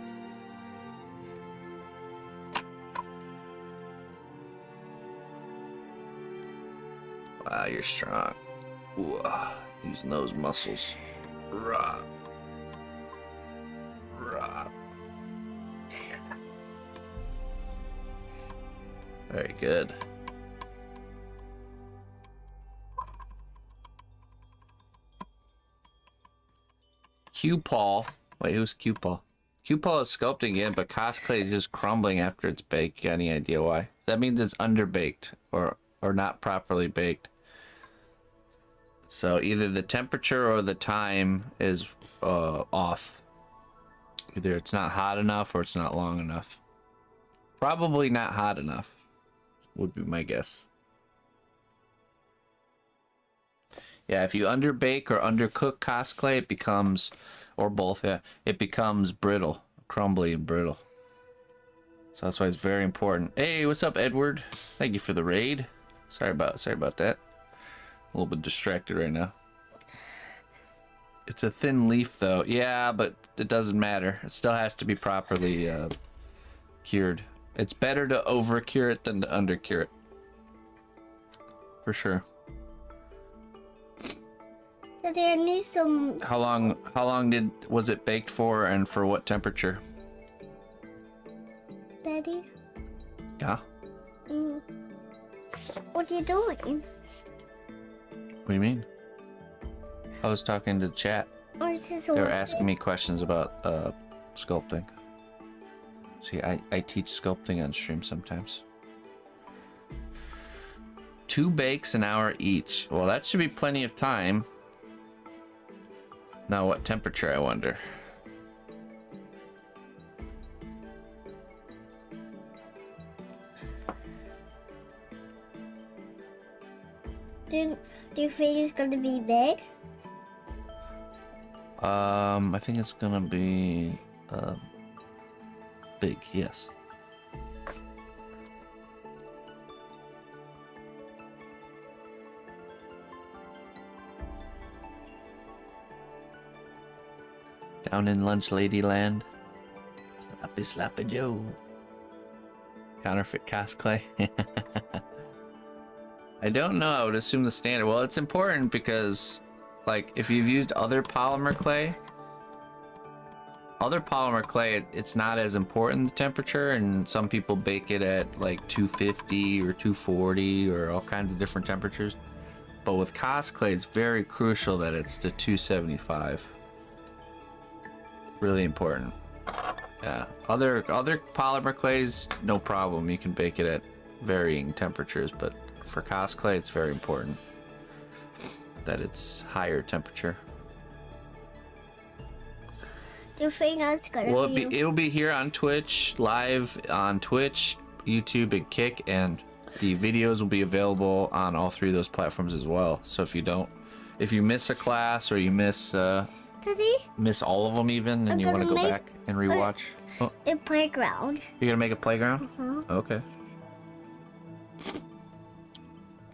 Wow, you're strong. Ooh, using those muscles. Rah. Rah. Very good. Q-Paul. Wait, who's Q-Paul? Q-Paul is sculpting again, but Cosclay is just crumbling after it's baked. You got any idea why? That means it's underbaked or not properly baked. So either the temperature or the time is off. Either it's not hot enough or it's not long enough. Probably not hot enough, would be my guess. Yeah, if you underbake or undercook Cosclay, it becomes, or both, yeah, it becomes brittle, crumbly and brittle. So that's why it's very important. Hey, what's up, Edward? Thank you for the raid. Sorry about that. A little bit distracted right now. It's a thin leaf though. Yeah, but it doesn't matter. It still has to be properly cured. It's better to over cure it than to under cure it. For sure. Daddy, I need some. How long was it baked for, and for what temperature? Daddy? Yeah. What are you doing? What do you mean? I was talking to the chat. Or is this They were asking me questions about sculpting. See, I teach sculpting on stream sometimes. 2 bakes an hour each. Well, that should be plenty of time. Now, what temperature, I wonder? Do you think it's gonna be big? I think it's gonna be big, yes. Down in Lunch Ladyland. Sloppy Sloppy Joe. Counterfeit Cosclay. I don't know. I would assume the standard. Well, it's important because, like, if you've used other Polymerclay, it's not as important the temperature, and some people bake it at like 250 or 240 or all kinds of different temperatures. But with Cosclay, it's very crucial that it's to 275. Really important. Yeah. Other polymer clays, no problem. You can bake it at varying temperatures, but for Cosclay, it's very important that it's higher temperature. Do you think that's gonna Well, be? it'll be here on Twitch, live on Twitch, YouTube, and Kick, and the videos will be available on all 3 of those platforms as well. So if you miss a class or you miss Daddy, all of them even, and I'm you want to gonna go make back and rewatch, a playground. you're gonna make a playground? Okay.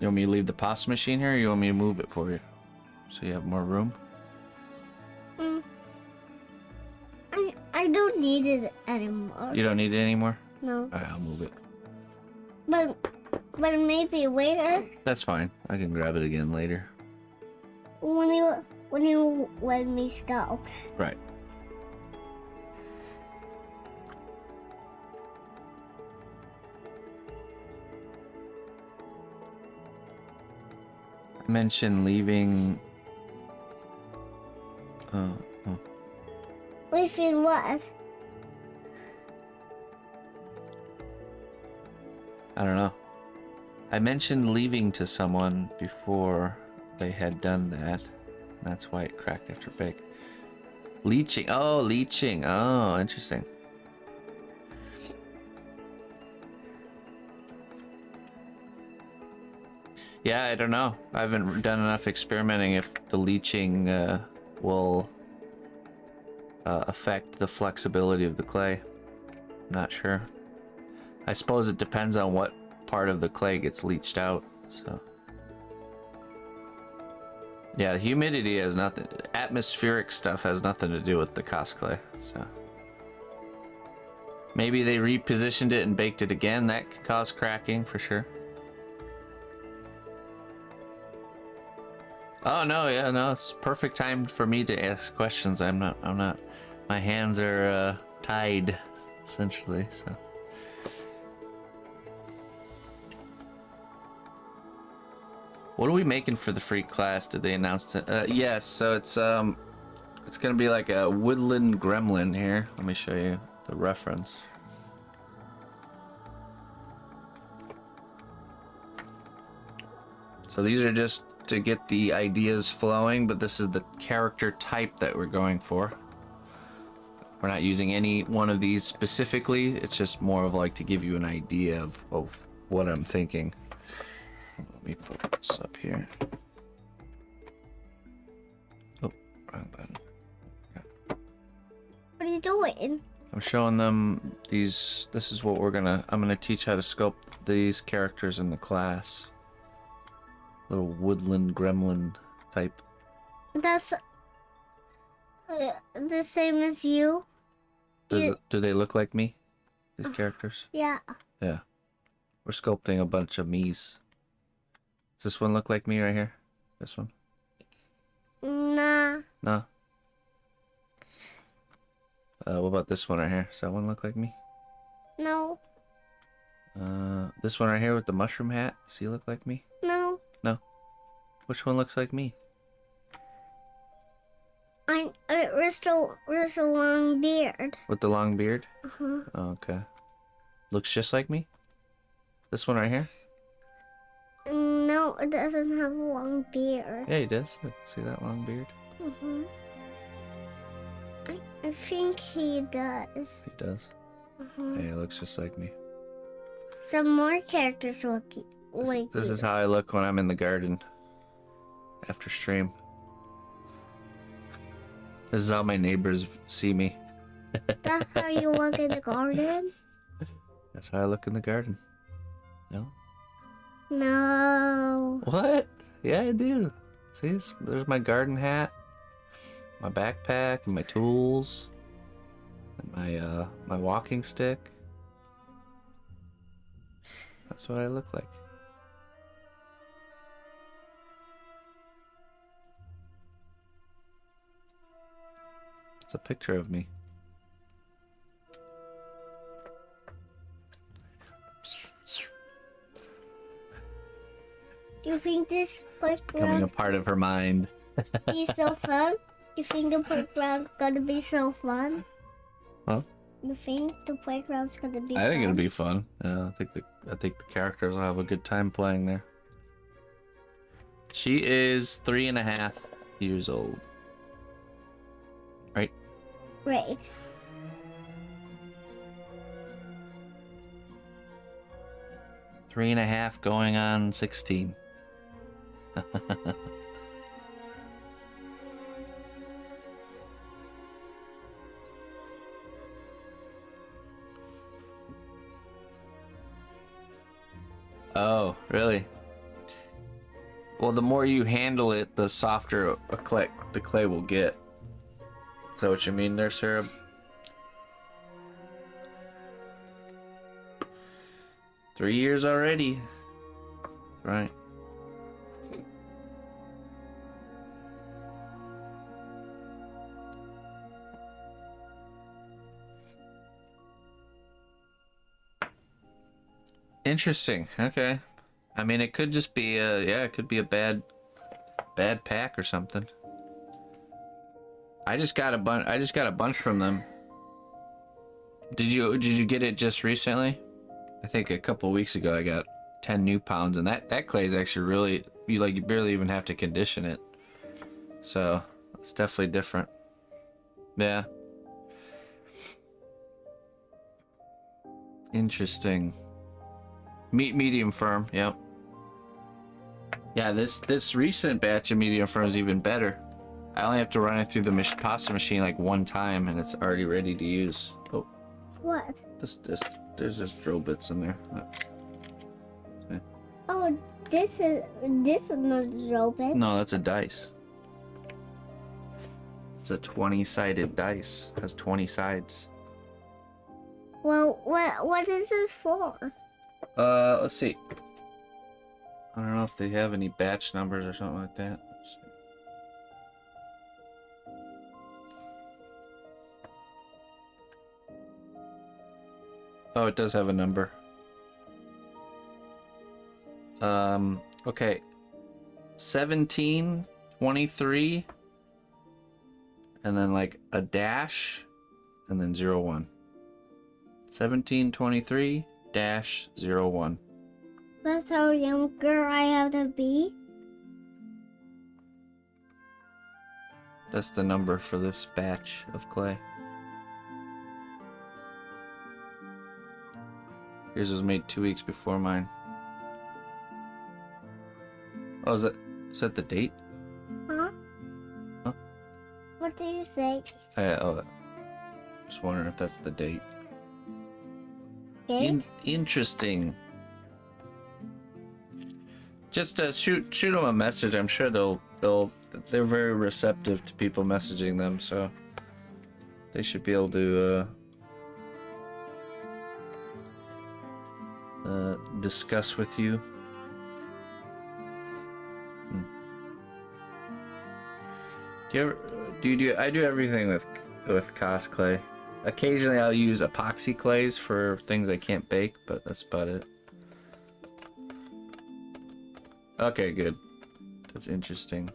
You want me to leave the pasta machine here, or you want me to move it for you, so you have more room? I don't need it anymore. You don't need it anymore? No, All right, I'll move it. but maybe later That's fine. I can grab it again later. when you let me scout. Right. I mentioned leaving. Leaving what? I don't know. I mentioned leaving to someone before they had done that. That's why it cracked after bake. Leaching. Oh, leaching. Oh, interesting. Yeah, I don't know. I haven't done enough experimenting if the leaching will affect the flexibility of the clay. Not sure. I suppose it depends on what part of the clay gets leached out. So yeah, the humidity has nothing. Atmospheric stuff has nothing to do with the Cosclay. So maybe they repositioned it and baked it again. That could cause cracking for sure. Oh no, yeah, no, it's perfect time for me to ask questions. I'm not. My hands are tied, essentially. So. What are we making for the free class? Did they announce it? Yes, so it's gonna be like a woodland gremlin here. Let me show you the reference. So these are just to get the ideas flowing, but this is the character type that we're going for. We're not using any one of these specifically. It's just more of like to give you an idea of what I'm thinking. Let me put this up here. Oh, wrong button. Yeah. What are you doing? I'm showing them these. This is what I'm gonna teach how to sculpt these characters in the class. Little woodland gremlin type. That's the same as you. Do they look like me? These characters? Yeah. Yeah. We're sculpting a bunch of me's. Does this one look like me right here? This one? Nah. No. What about this one right here? Does that one look like me? No. This one right here with the mushroom hat. Does he look like me? No. No. Which one looks like me? With a long beard. With the long beard? Uh-huh. Oh, okay. Looks just like me? This one right here? No, it doesn't have a long beard. Yeah, he does. Look, see that long beard? Mm-hmm. I think he does. He does. Uh-huh. Yeah, he looks just like me. Some more characters look like This you. is how I look when I'm in the garden after stream. This is how my neighbors see me. That's how you look in the garden? That's how I look in the garden. No? No. What? Yeah, I do. See, there's my garden hat, my backpack, and my tools, and my walking stick. That's what I look like. It's a picture of me. Do you think this Becoming a playground part of her mind. is so fun? You think the playground's gonna be so fun? Huh? You think the playground's gonna be I think it'll fun? be fun. Yeah, I think the characters will have a good time playing there. She is 3.5 years old. Right? Right. Three and a half going on 16. Oh, really? Well, the more you handle it, the softer the clay will get. Is that what you mean there, Sarah? 3 years already. Right. Interesting. Okay. I mean, it could just be it could be a bad pack or something. I just got a bunch from them. Did you get it just recently? I think a couple weeks ago I got 10 new pounds, and that clay is actually really you barely even have to condition it. So it's definitely different. Yeah. Interesting. Medium firm, yep. Yeah, this recent batch of medium firm is even better. I only have to run it through the pasta machine like one time, and it's already ready to use. Oh, What? there's just drill bits in there. Oh, this is not a robot. No, that's a dice. It's a 20-sided dice. It has 20 sides. Well, what is this for? Let's see. I don't know if they have any batch numbers or something like that. Let's see. Oh, it does have a number. Okay. 17, 23, and then like a dash, and then 01. 1723 dash 01. That's how younger I have to be. That's the number for this batch of clay. Yours was made 2 weeks before mine. Oh, is that the date? Huh? Huh? What do you say? Just wondering if that's the date. Kate? Interesting. Just shoot them a message. I'm sure they're very receptive to people messaging them, so they should be able to discuss with you. I do everything with Cosclay. Occasionally I'll use epoxy clays for things I can't bake, but that's about it. Okay, good. That's interesting.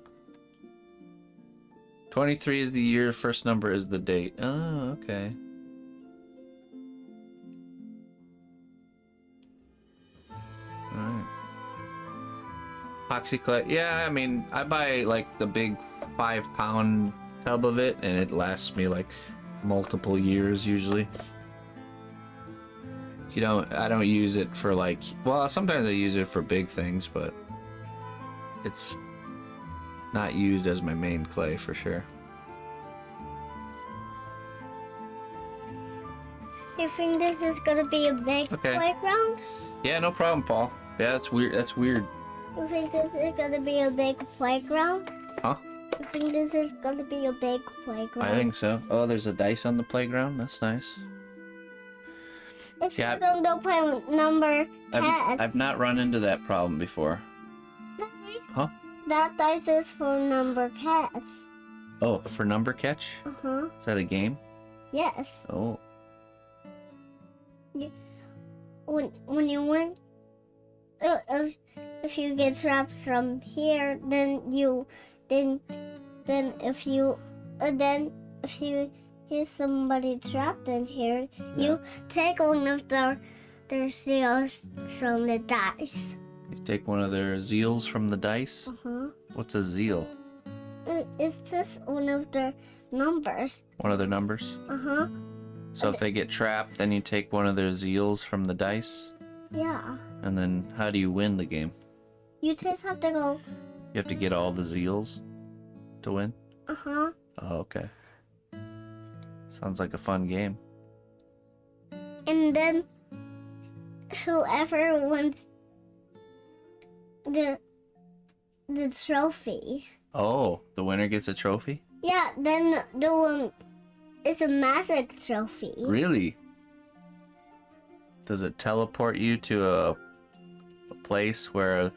23 is the year, first number is the date. Oh, okay. Alright. Epoxy clay. Yeah, I mean, I buy like the big 5-pound tub of it, and it lasts me like multiple years usually. I don't use it for like, well, sometimes I use it for big things, but it's not used as my main clay for sure. You think this is gonna be a big Okay. playground? Yeah, no problem, Paul. Yeah, that's weird. That's weird. You think this is gonna be a big playground? Huh? You think this is gonna be a big playground? I think so. Oh, there's a dice on the playground. That's nice. It's Yeah, for the play number cat. I've not run into that problem before. Huh? That dice is for number cats. Oh, for number catch? Uh-huh. Is that a game? Yes. Oh. When you win, if you get trapped from here, then if you here's somebody trapped in here. You take one of their seals from the dice. You take one of their zeals from the dice. What's a zeal? It's just one of their numbers. One of their numbers. So if they get trapped, then you take one of their zeals from the dice. Yeah. And then how do you win the game? You just have to go. You have to get all the zeals to win? Oh, okay. Sounds like a fun game. And then whoever wins the trophy. Oh, the winner gets a trophy? Yeah, then the one is a magic trophy. Really? Does it teleport you to a place where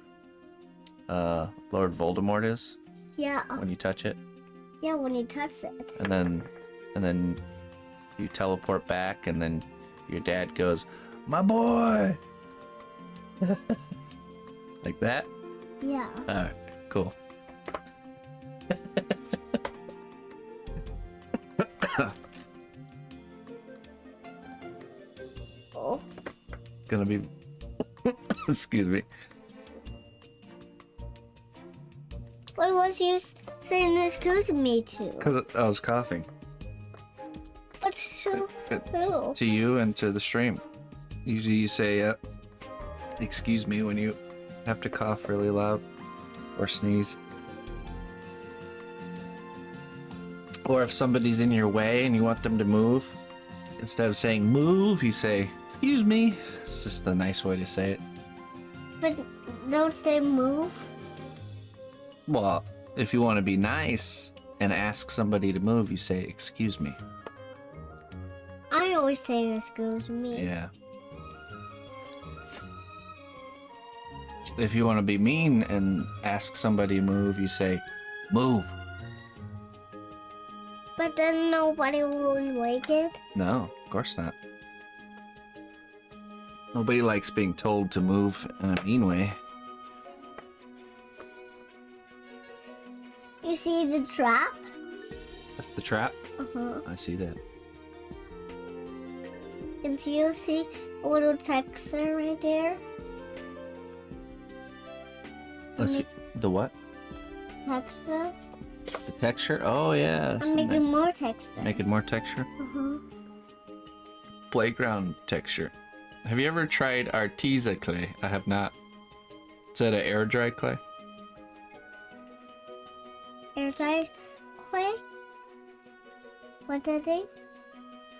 Lord Voldemort is Yeah. when you touch it? Yeah, when you touch it. And then you teleport back, and then your dad goes, "My boy!" Like that? Yeah. Alright, cool. Oh. Gonna be excuse me. What was you saying excuse me to? Because I was coughing. But who? Who? To you and to the stream. Usually you say, excuse me when you have to cough really loud or sneeze. Or if somebody's in your way and you want them to move, instead of saying move, you say, excuse me. It's just the nice way to say it. But don't say move. Well, if you want to be nice and ask somebody to move, you say, excuse me. I always say excuse me. Yeah. If you want to be mean and ask somebody to move, you say, move. But then nobody will like it. No, of course not. Nobody likes being told to move in a mean way. You see the trap? That's the trap? I see that. And you see a little texture right there? Let's see. The what? Texture? The texture? Oh, yeah. I'm making more texture. Making more texture? Playground texture. Have you ever tried Artesa clay? I have not. Is that an air dry clay? Air dry clay? What did it?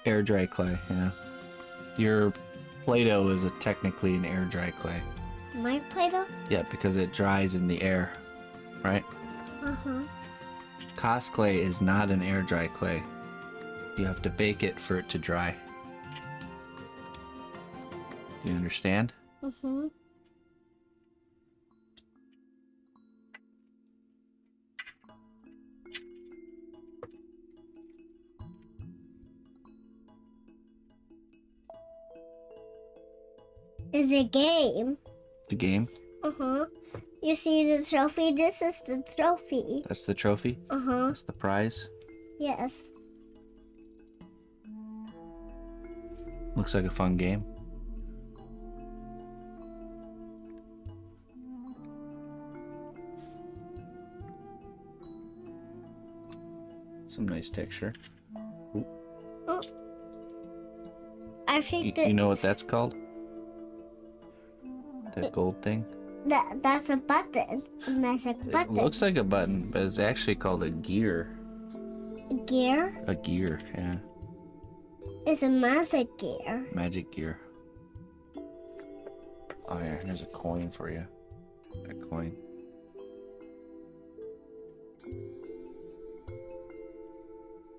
Air dry clay, yeah. Your Play-Doh is technically an air dry clay. My Play-Doh? Yeah, because it dries in the air, right? Cosclay is not an air dry clay. You have to bake it for it to dry. Do you understand? It's a game. The game? You see the trophy? This is the trophy. That's the trophy? That's the prize? Yes. Looks like a fun game. Some nice texture. Oh. I think You know what that's called? That gold thing? that's a button. A magic button. It looks like a button, but it's actually called a gear. Gear? A gear, yeah. It's a magic gear. Magic gear. Oh yeah, here's a coin for you. A coin.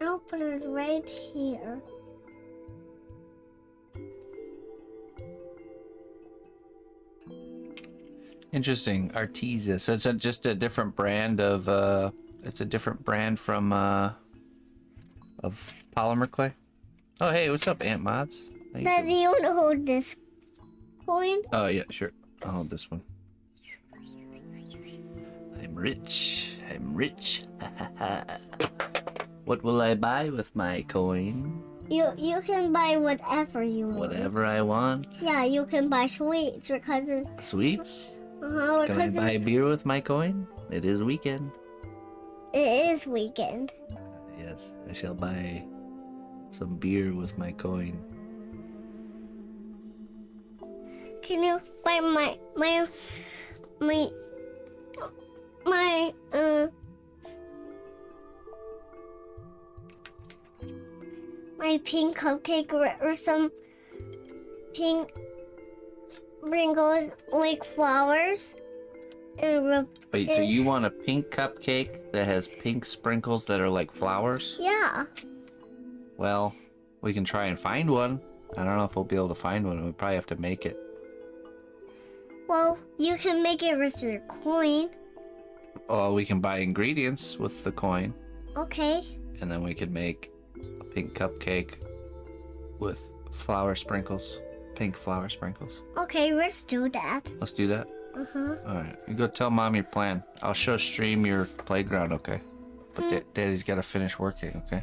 I'll put it right here. Interesting. Artesa. So it's just a different brand of it's a different brand from of Polymerclay. Oh hey, what's up, Aunt Mods? How you Dad, doing? do you want to hold this coin? Oh yeah, sure. I'll hold this one. I'm rich. I'm rich. What will I buy with my coin? You can buy whatever you want. Whatever I want. Yeah, you can buy sweets because Sweets? uh-huh, Can I because buy beer with my coin? It is weekend. it is weekend. Yes, I shall buy some beer with my coin. Can you buy my pink cupcake or some pink sprinkles like flowers? Wait, so you want a pink cupcake that has pink sprinkles that are like flowers? Yeah. Well, we can try and find one. I don't know if we'll be able to find one. We probably have to make it. Well, you can make it with your coin. Oh, we can buy ingredients with the coin, Okay. and then we could make a pink cupcake with flower sprinkles, pink flower sprinkles. Okay, let's do that. Let's do that. Uh-huh. All right, you go tell Mom your plan. I'll show stream your playground, okay? But Daddy's got to finish working, okay?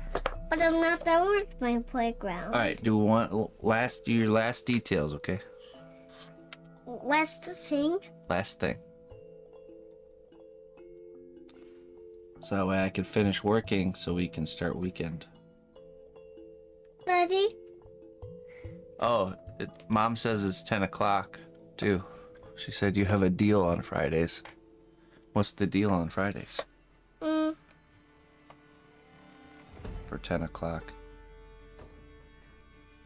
But I'm not done with my playground. All right, do your last details, okay? Last thing. Last thing. So that way I can finish working so we can start weekend. Daddy? Oh, Mom says it's 10 o'clock, too. She said you have a deal on Fridays. What's the deal on Fridays? For 10 o'clock.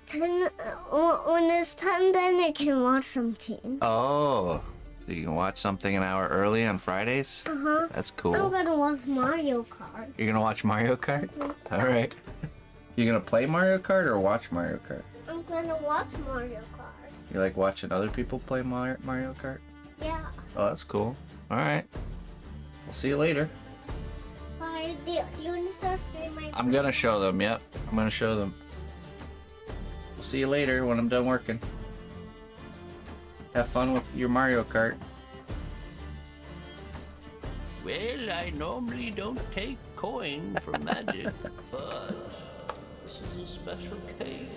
10, when it's 10, then I can watch something. Oh, so you can watch something an hour early on Fridays? Uh-huh. That's I'm cool. gonna watch Mario Kart. You're gonna watch Mario Kart? All right. You gonna play Mario Kart or watch Mario Kart? I'm gonna watch Mario Kart. You like watching other people play Mario Kart? Yeah. Oh, that's cool. All right. We'll see you later. Bye. Do you want to start streaming my... I'm gonna show them. Yep, I'm gonna show them. We'll see you later when I'm done working. Have fun with your Mario Kart. Well, I normally don't take coin for magic, but this is a special case.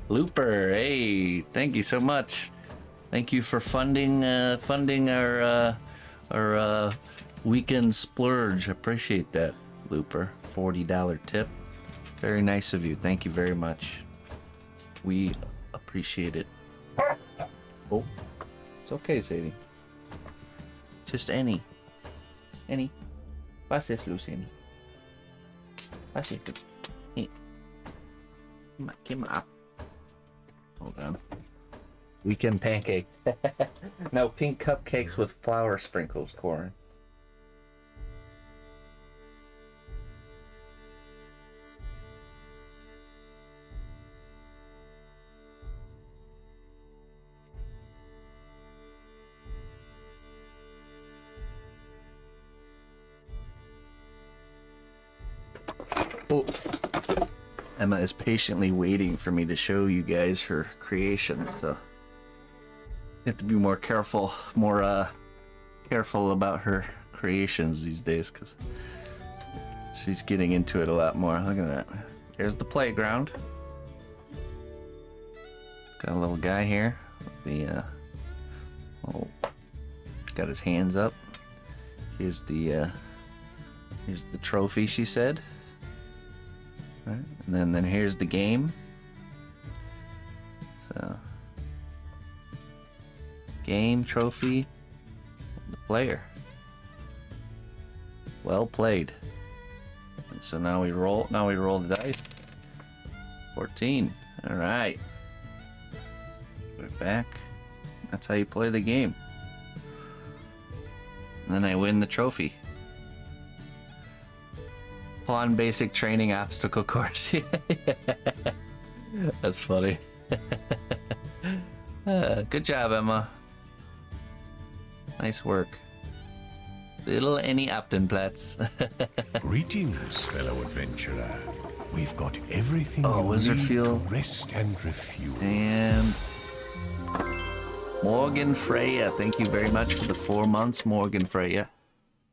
Looper, hey, thank you so much. Thank you for funding our weekend splurge. Appreciate that, Looper. $40 tip. Very nice of you. Thank you very much. We appreciate it. Oh, it's okay, Sadie. Just Annie. Was ist, Lucian? Was ist? Hey. Geh mal ab. Hold on. Weekend pancake. No, pink cupcakes with flour sprinkles, Corin. Oh. Emma is patiently waiting for me to show you guys her creation, so you have to be more careful about her creations these days, because she's getting into it a lot more. Look at that. There's the playground. Got a little guy here with the got his hands up. Here's the trophy, she said. Right. And then here's the game. So, game, trophy, the player. Well played. And so now we roll the dice. 14. All right. Put it back. That's how you play the game. And then I win the trophy. Pawn basic training obstacle course. That's funny. Good job, Emma. Nice work. Little Annie Uptonplatz. Greetings, fellow adventurer. We've got everything Oh, you wizard need field. to rest and refuel. And Morgan Freya, thank you very much for the 4 months, Morgan Freya.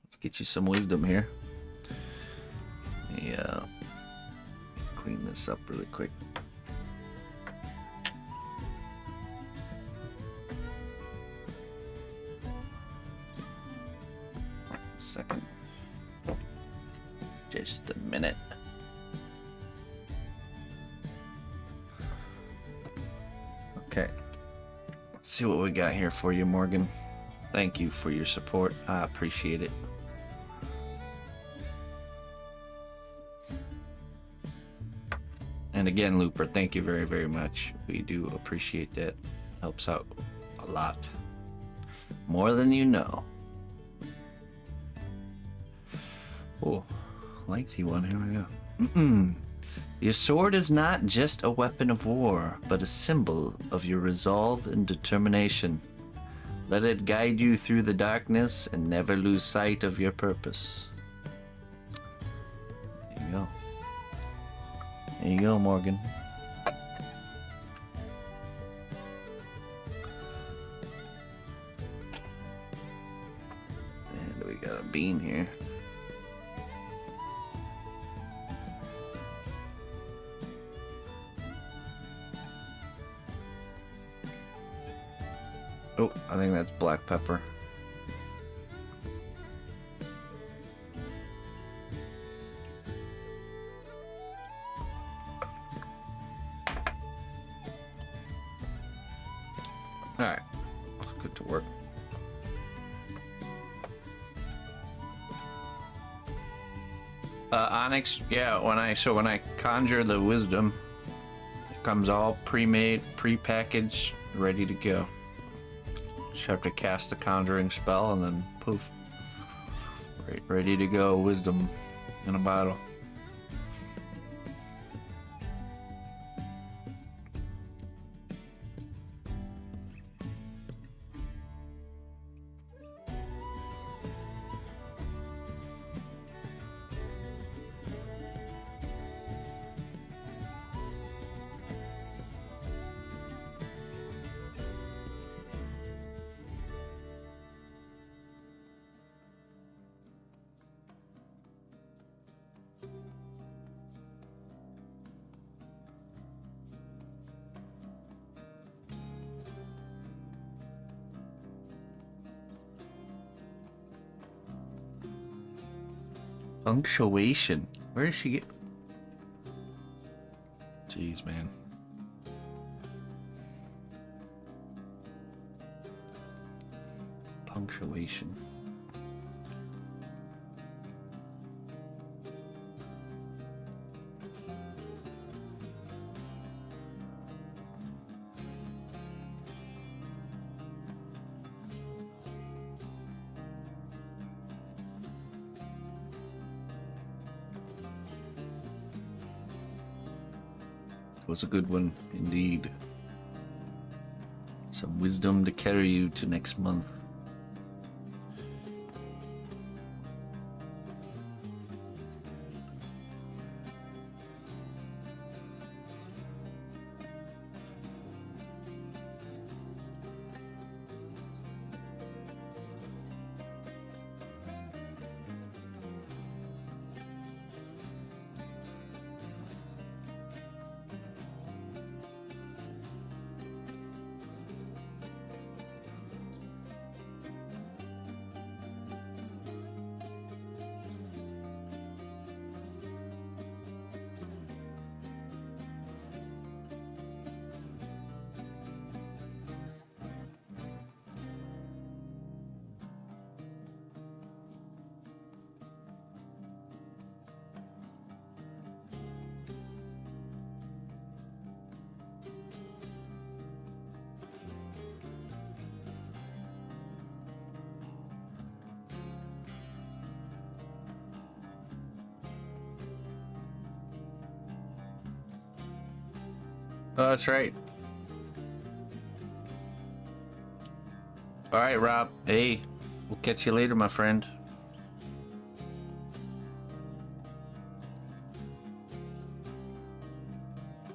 Let's get you some wisdom here. Yeah. Clean this up really quick. Second. Just a minute. Okay. Let's see what we got here for you, Morgan. Thank you for your support. I appreciate it. And again, Looper, thank you very, very much. We do appreciate that. Helps out a lot. More than you know. Oh, lengthy one. Here we go. Your sword is not just a weapon of war, but a symbol of your resolve and determination. Let it guide you through the darkness and never lose sight of your purpose. There you go. There you go, Morgan. And we got a bean here. Oh, I think that's black pepper. Alright, it's good to work. Onyx, yeah, when I conjure the wisdom, it comes all pre-made, pre-packaged, ready to go. Just have to cast a conjuring spell and then poof. Ready to go, wisdom in a bottle. Punctuation. Where did she get? Jeez, man. Punctuation. Was a good one indeed. Some wisdom to carry you to next month. Oh, that's right. All right, Rob. Hey, we'll catch you later, my friend.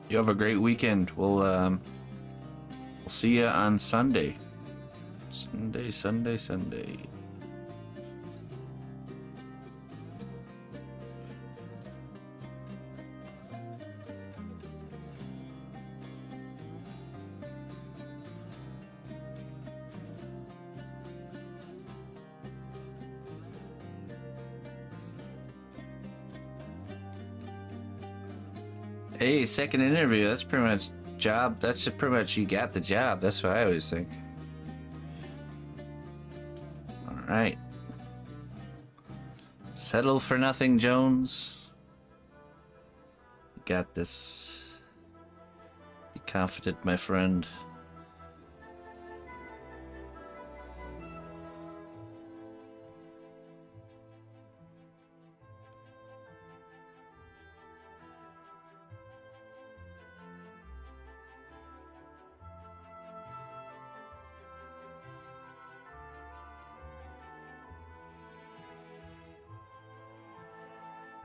You have a great weekend. We'll see you on Sunday. Sunday, Sunday, Sunday. Hey, second interview. That's pretty much job. That's pretty much you got the job. That's what I always think. All right. Settle for nothing, Jones. You got this. Be confident, my friend.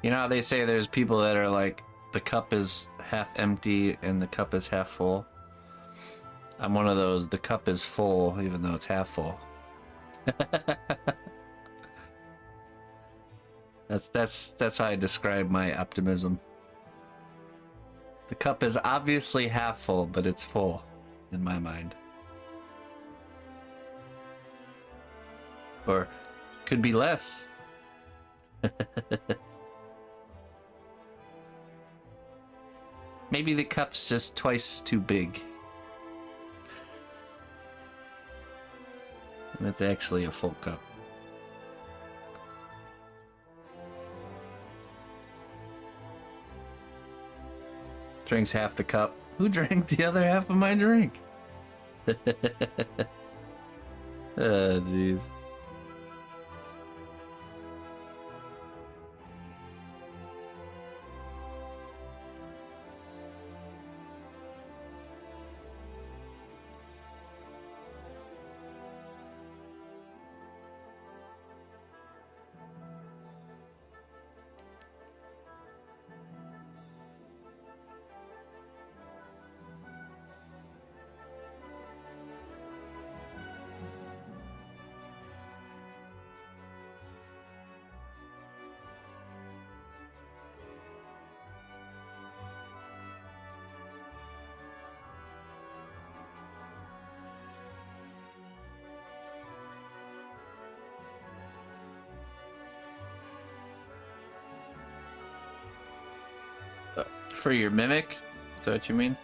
You know how they say there's people that are like, the cup is half empty and the cup is half full? I'm one of those, the cup is full even though it's half full. That's how I describe my optimism. The cup is obviously half full, but it's full in my mind. Or could be less. Maybe the cup's just twice too big. And it's actually a full cup. Drinks half the cup. Who drank the other half of my drink? Oh, jeez. For your mimic? Is that what you mean?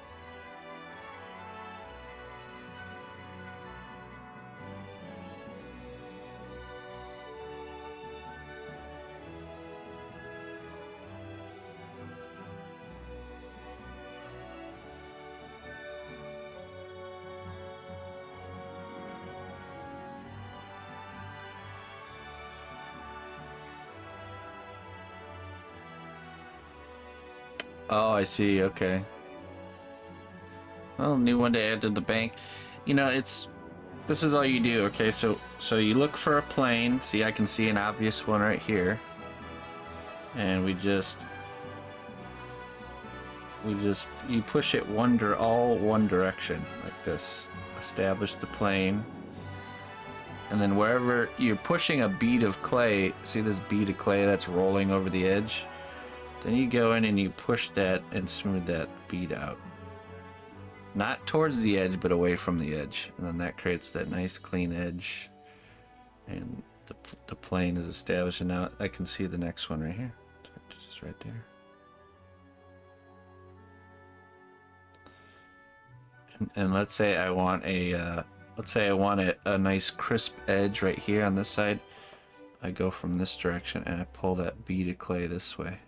Oh, I see. Okay. Well, new one to add to the bank. You know, this is all you do. Okay, so you look for a plane. See, I can see an obvious one right here. And you push it all one direction like this. Establish the plane. And then wherever you're pushing a bead of clay, see this bead of clay that's rolling over the edge? Then you go in and you push that and smooth that bead out. Not towards the edge, but away from the edge. And then that creates that nice clean edge. And the plane is established. And now I can see the next one right here. Just right there. And let's say I want a nice crisp edge right here on this side. I go from this direction and I pull that bead of clay this way.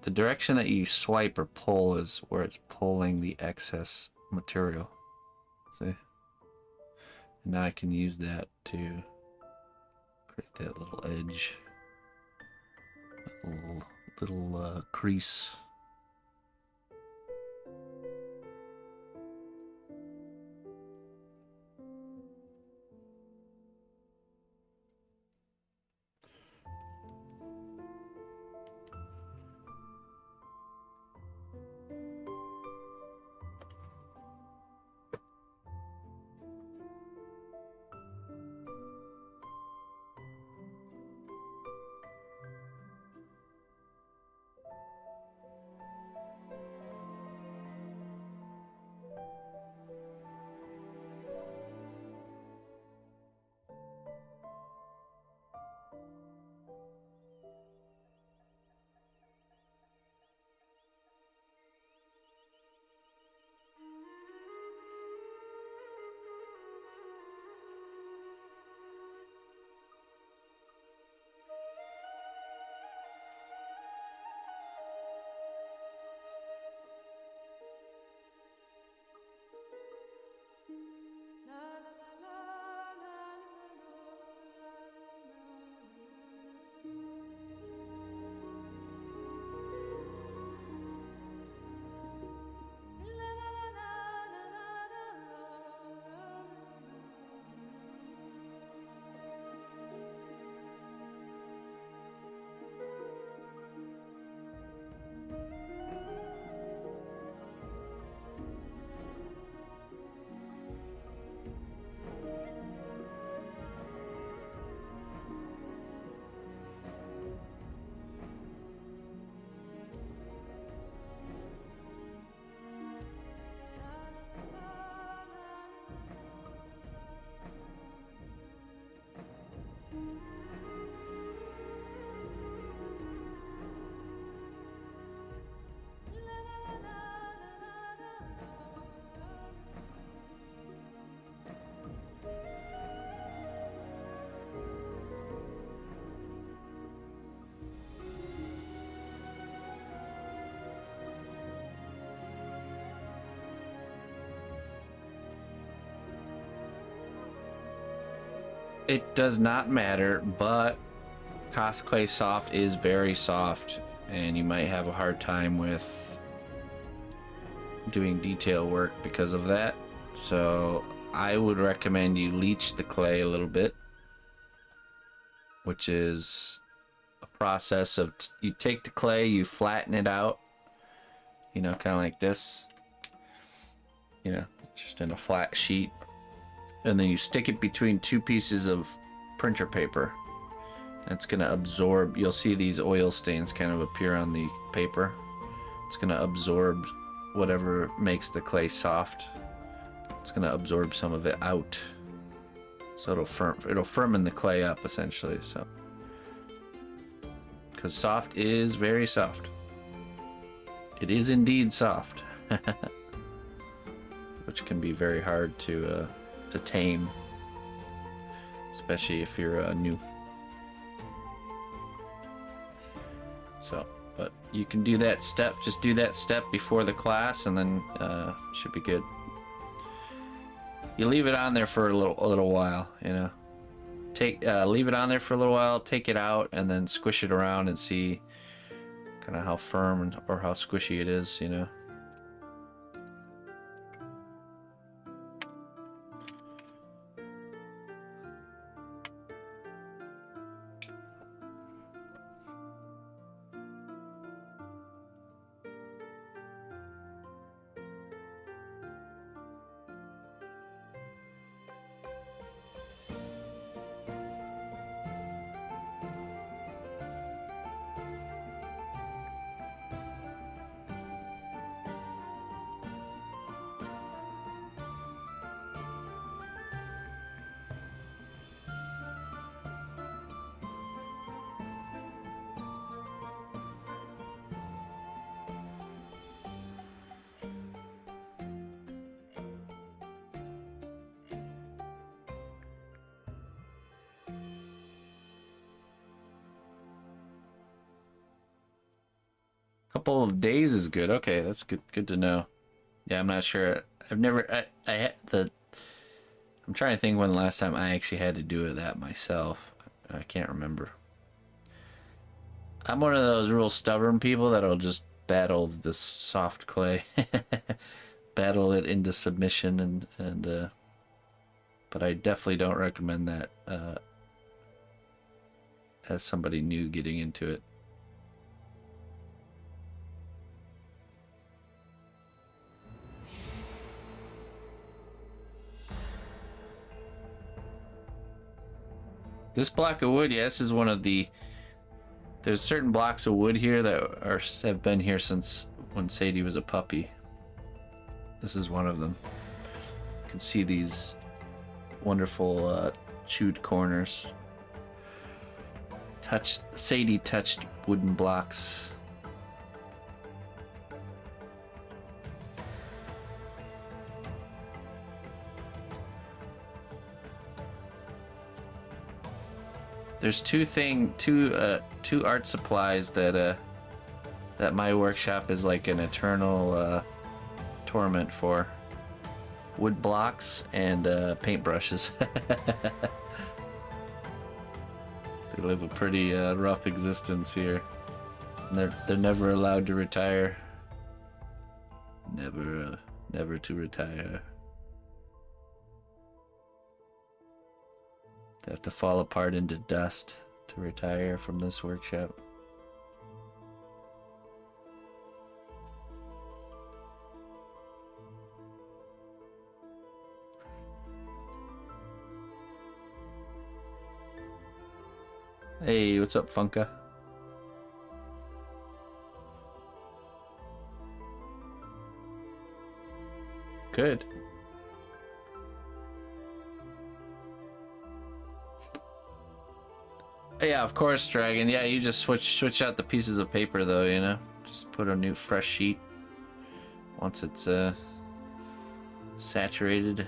The direction that you swipe or pull is where it's pulling the excess material. See? And now I can use that to create that little edge. That little crease. It does not matter, but Cosclay soft is very soft, and you might have a hard time with doing detail work because of that. So I would recommend you leach the clay a little bit, which is a process of you take the clay, you flatten it out, you know, kind of like this, you know, just in a flat sheet, and then you stick it between two pieces of printer paper. It's going to absorb, you'll see these oil stains kind of appear on the paper. It's going to absorb whatever makes the clay soft. It's going to absorb some of it out. So it'll firmen the clay up essentially. So, because soft is very soft. It is indeed soft, which can be very hard to tame, especially if you're new. So, but you can do that step. Just do that step before the class, and then should be good. You leave it on there for a little while, you know. Leave it on there for a little while. Take it out, and then squish it around and see kind of how firm or how squishy it is, you know. Couple of days is good. Okay, that's good to know. Yeah, I'm not sure. I've never I had I'm trying to think when the last time I actually had to do that myself. I can't remember. I'm one of those real stubborn people that'll just battle the soft clay. Battle it into submission and but I definitely don't recommend that as somebody new getting into it. This block of wood, yeah, this is one of the... There's certain blocks of wood here that have been here since when Sadie was a puppy. This is one of them. You can see these wonderful chewed corners. Sadie touched wooden blocks. There's two art supplies that my workshop is like an eternal torment for. Wood blocks and paintbrushes. They live a pretty rough existence here. And they're never allowed to retire. Never to retire. They have to fall apart into dust to retire from this workshop. Hey, what's up, Funka? Good. Yeah, of course, Dragon. Yeah, you just switch out the pieces of paper, though, you know? Just put a new fresh sheet once it's saturated.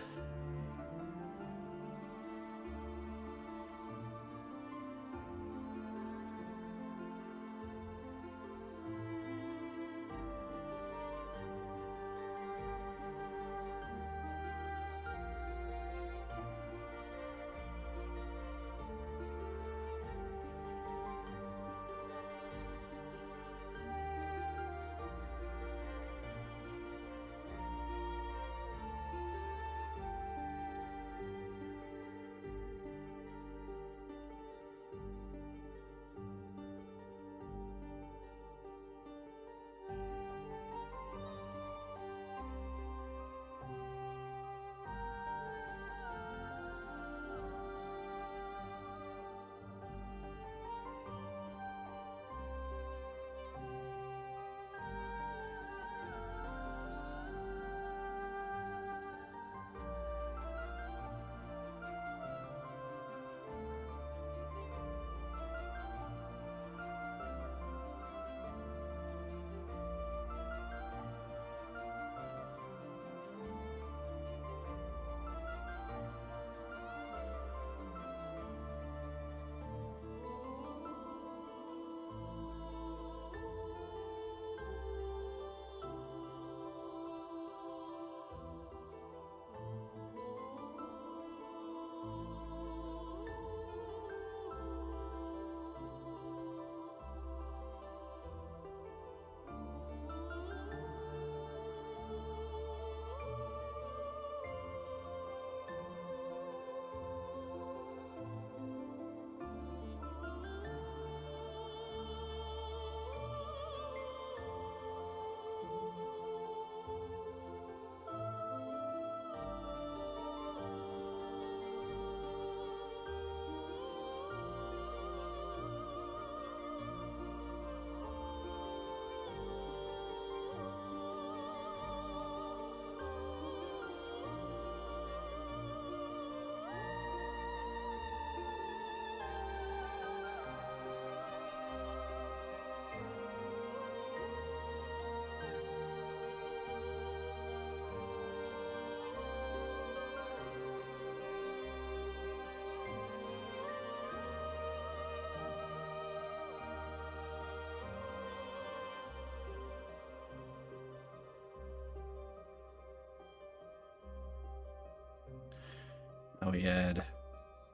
Now we add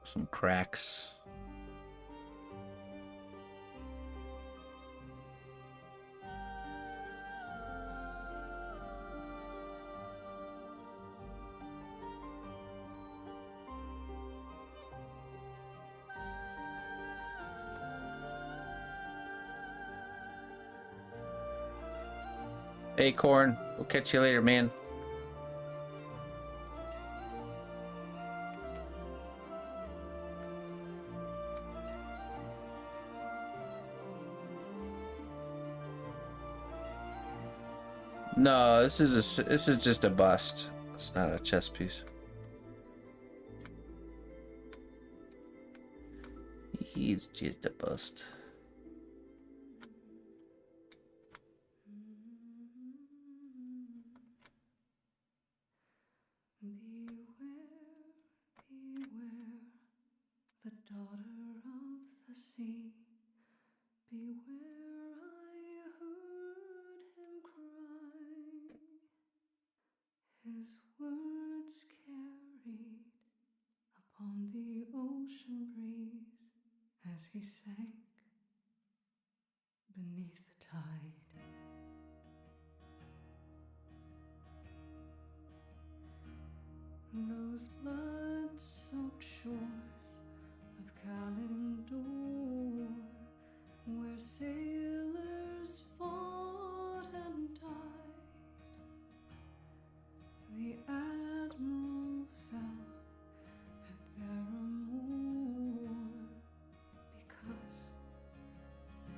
some cracks. Hey, Corn. We'll catch you later, man. No, this is just a bust. It's not a chess piece. He's just a bust. His words carried upon the ocean breeze as he sank beneath the tide. Those blood-soaked shores of Kalimdor, where sailors fought and died, the admiral fell at their amour because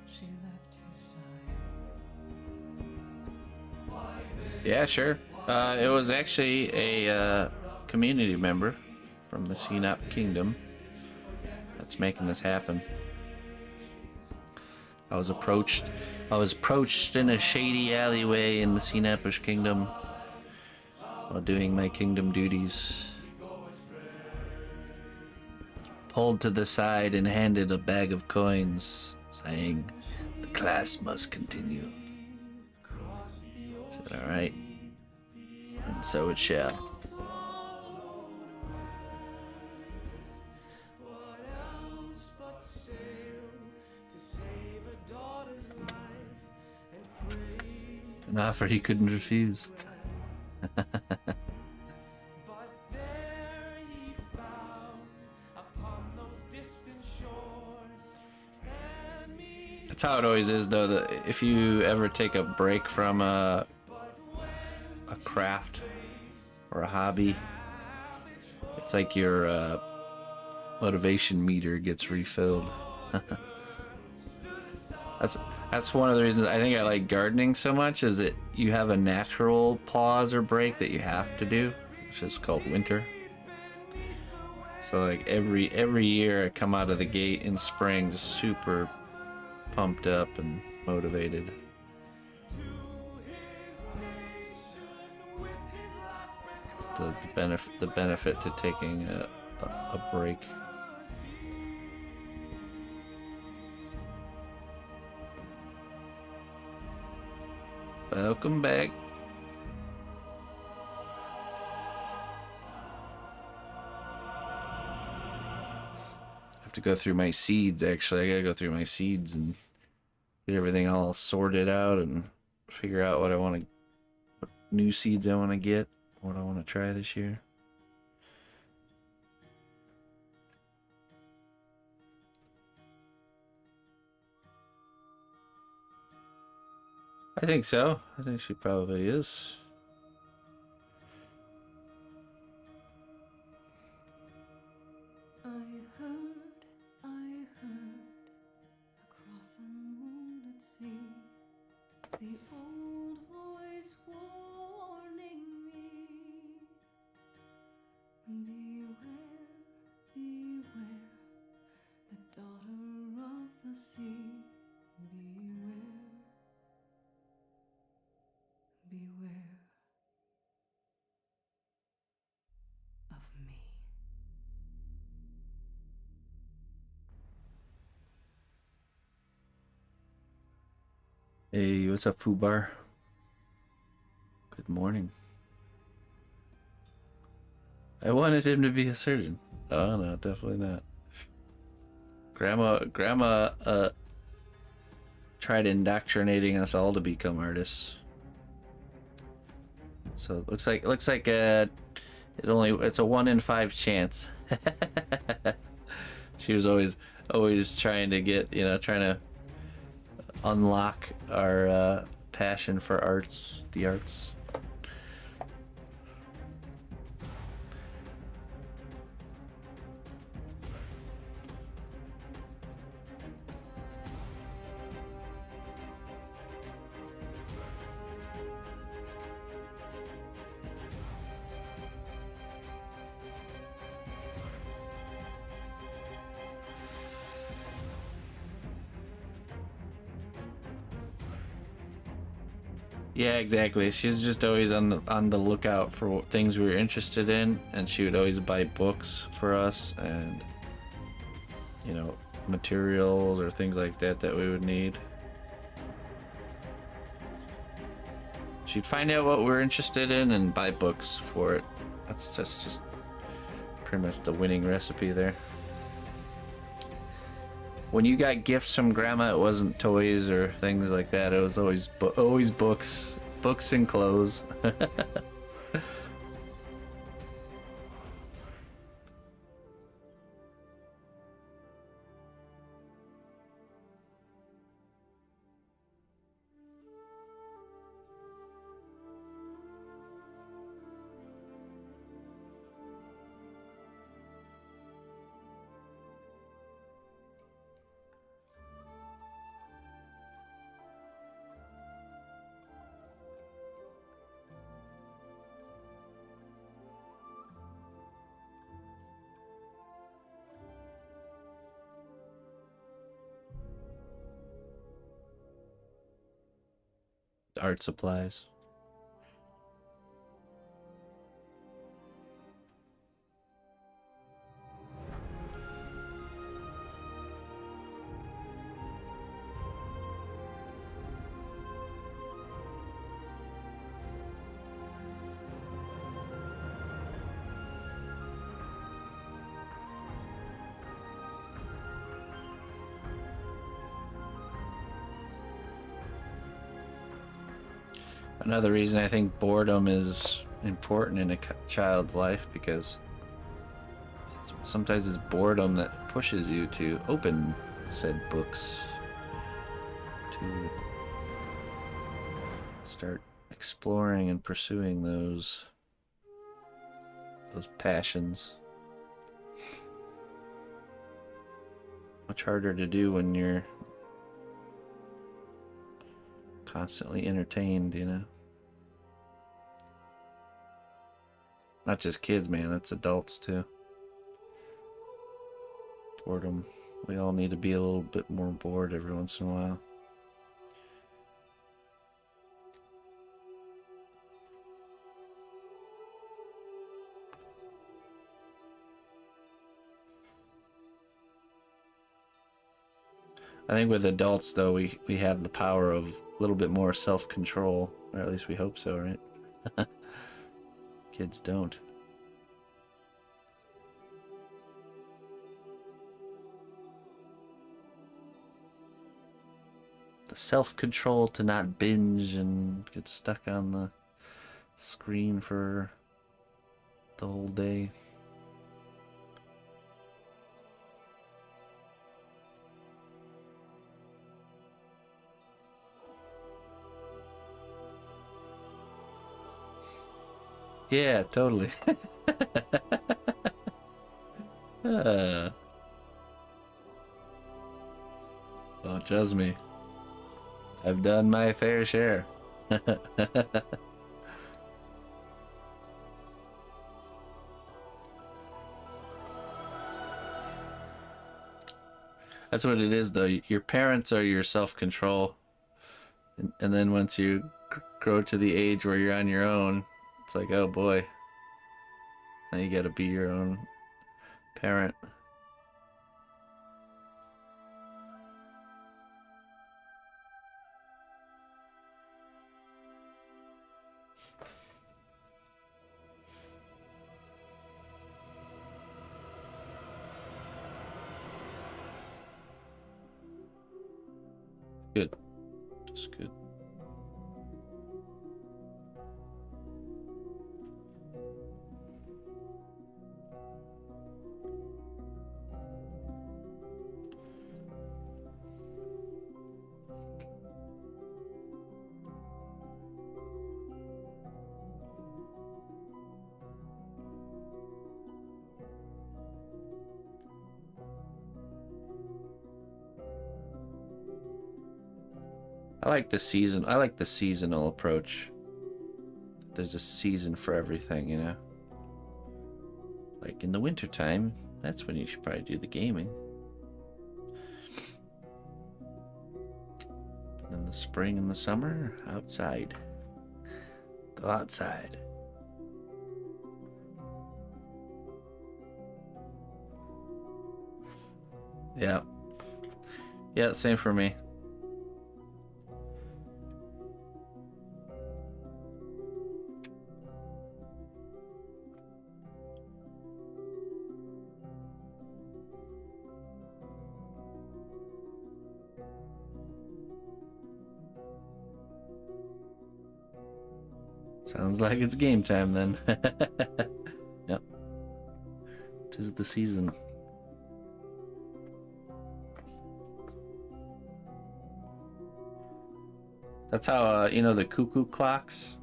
she left his side. Yeah, sure. It was actually a community member from the Sinop Kingdom that's making this happen. I was approached in a shady alleyway in the Sinopish Kingdom while doing my kingdom duties. Pulled to the side and handed a bag of coins, saying, "The class must continue." I said, "All right, and so it shall." An offer he couldn't refuse. That's how it always is, though. That if you ever take a break from a craft or a hobby, it's like your motivation meter gets refilled. That's one of the reasons I think I like gardening so much, is that you have a natural pause or break that you have to do, which is called winter. So like every year I come out of the gate in spring just super pumped up and motivated. It's the benefit to taking a break. Welcome back. I have to go through my seeds, actually. I gotta go through my seeds and get everything all sorted out and figure out what new seeds I want to get, what I want to try this year. I think so. I think she probably is. I heard across a moonlit sea the old voice warning me, beware, beware, the daughter of the sea, beware, beware of me. Hey, what's up, Pooh Bar? Good morning. I wanted him to be a surgeon. Oh no, definitely not. Grandma tried indoctrinating us all to become artists. So it looks like it's a 1 in 5 chance. She was always trying to get, trying to unlock our passion for the arts. Yeah, exactly. She's just always on the lookout for things we were interested in, and she would always buy books for us and materials or things like that that we would need. She'd find out what we're interested in and buy books for it. That's just pretty much the winning recipe there. When you got gifts from grandma, it wasn't toys or things like that. It was always books and clothes. Art supplies. Another reason I think boredom is important in a child's life, because sometimes it's boredom that pushes you to open said books, to start exploring and pursuing those passions. Much harder to do when you're constantly entertained, Not just kids, man, that's adults too. Boredom. We all need to be a little bit more bored every once in a while. I think with adults, though, we have the power of a little bit more self-control, or at least we hope so, right? Kids don't. The self-control to not binge and get stuck on the screen for the whole day. Yeah, totally. Well, trust me, I've done my fair share. That's what it is, though. Your parents are your self-control, and then once you grow to the age where you're on your own, it's like, oh boy, now you gotta be your own parent. Good. Just good. I like the season. I like the seasonal approach. There's a season for everything, you know. Like in the wintertime, that's when you should probably do the gaming. In the spring and the summer, outside. Go outside. Yeah. Yeah, same for me. Sounds like it's game time then. Yep. 'Tis the season. That's how, you know, the cuckoo clocks?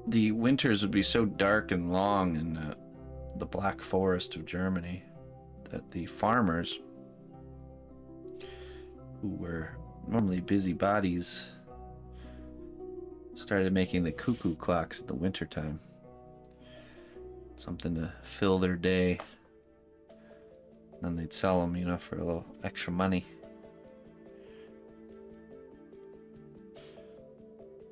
The winters would be so dark and long in the Black Forest of Germany that the farmers, who were normally busybodies, started making the cuckoo clocks in the wintertime. Something to fill their day. Then they'd sell them, you know, for a little extra money.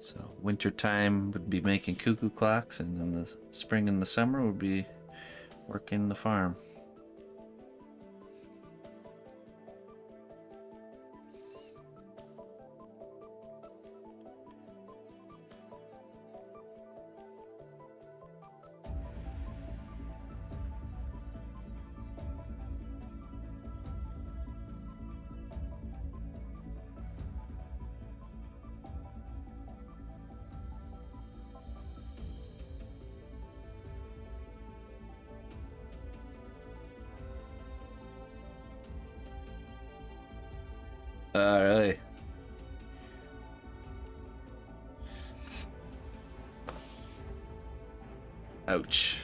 So wintertime would be making cuckoo clocks, and then the spring and the summer would be working the farm. Really? Ouch.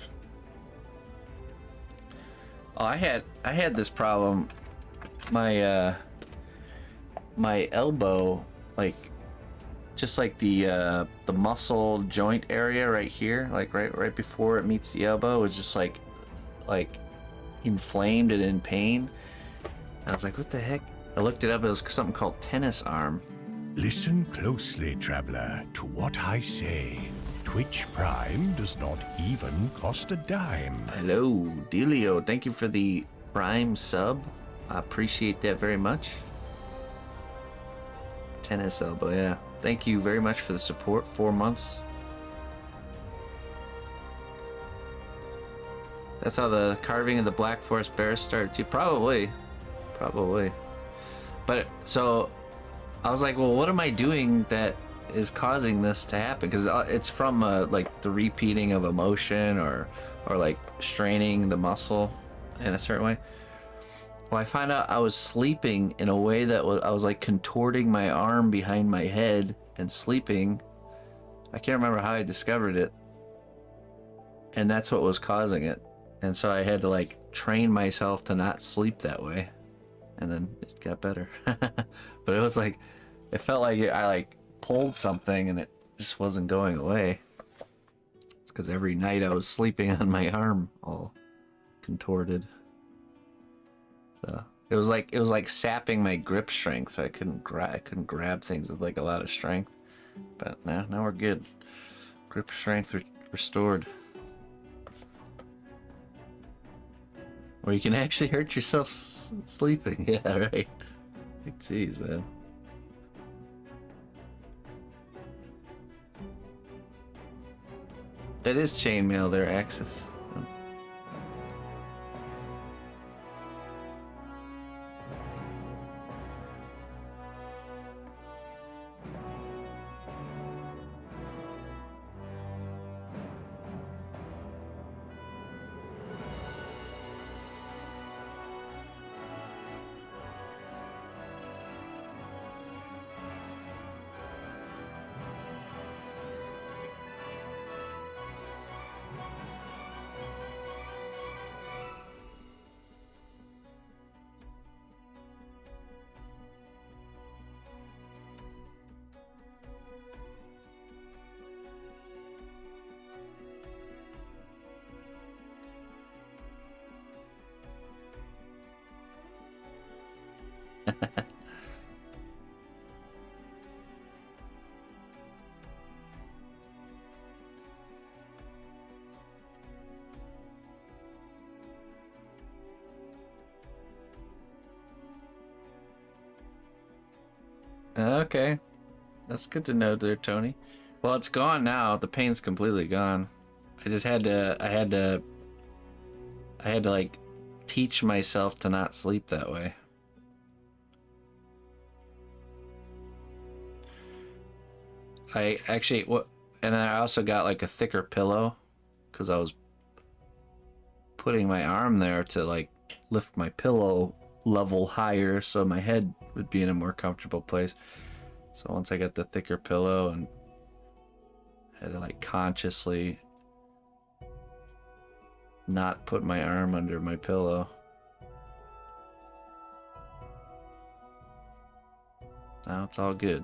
Oh, I had this problem. My my elbow, like, just like the muscle joint area right here, like right before it meets the elbow, was just like inflamed and in pain. I was like, what the heck? I looked it up. It was something called tennis arm. Listen closely, traveler, to what I say. Twitch Prime does not even cost a dime. Hello, Delio. Thank you for the Prime sub. I appreciate that very much. Tennis elbow, yeah. Thank you very much for the support. 4 months. That's how the carving of the Black Forest bear started too. Probably. But so I was like, well, what am I doing that is causing this to happen? Because it's from like the repeating of emotion or like straining the muscle in a certain way. Well, I found out I was sleeping in a way that I was like contorting my arm behind my head and sleeping. I can't remember how I discovered it. And that's what was causing it. And so I had to like train myself to not sleep that way. And then it got better. But it was like, it felt like I like pulled something and it just wasn't going away. It's because every night I was sleeping on my arm all contorted. So it was like sapping my grip strength, so I couldn't grab things with like a lot of strength. But now we're good. Grip strength restored. Or you can actually hurt yourself sleeping. Yeah, right. Like, jeez, man. That is chainmail there, Axis. Okay, that's good to know there, Tony. Well, it's gone now. The pain's completely gone. I just had to, I had to like teach myself to not sleep that way. I actually, what, and I also got like a thicker pillow because I was putting my arm there to like lift my pillow level higher so my head would be in a more comfortable place. So once I got the thicker pillow and had to like consciously not put my arm under my pillow. Now it's all good.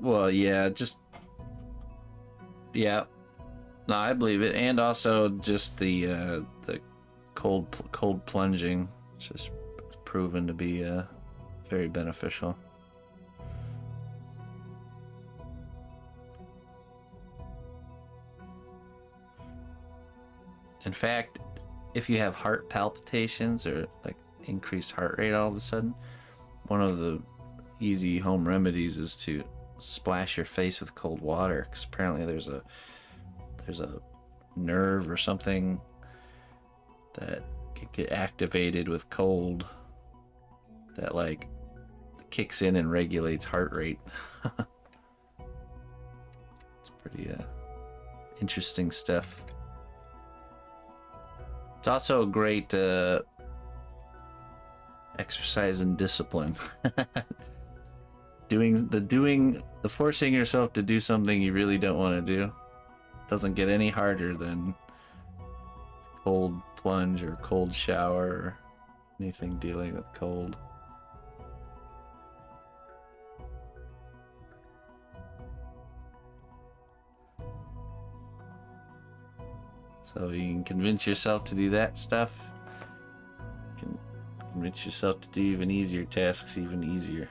Well, yeah, just yeah. No, I believe it, and also just the cold plunging, it's just proven to be very beneficial. In fact, if you have heart palpitations or like increased heart rate all of a sudden, one of the easy home remedies is to splash your face with cold water, because apparently there's a nerve or something that can get activated with cold that like kicks in and regulates heart rate. It's pretty interesting stuff. It's also a great exercise in discipline. The forcing yourself to do something you really don't want to do doesn't get any harder than cold plunge or cold shower or anything dealing with cold. So you can convince yourself to do that stuff. You can convince yourself to do even easier tasks even easier.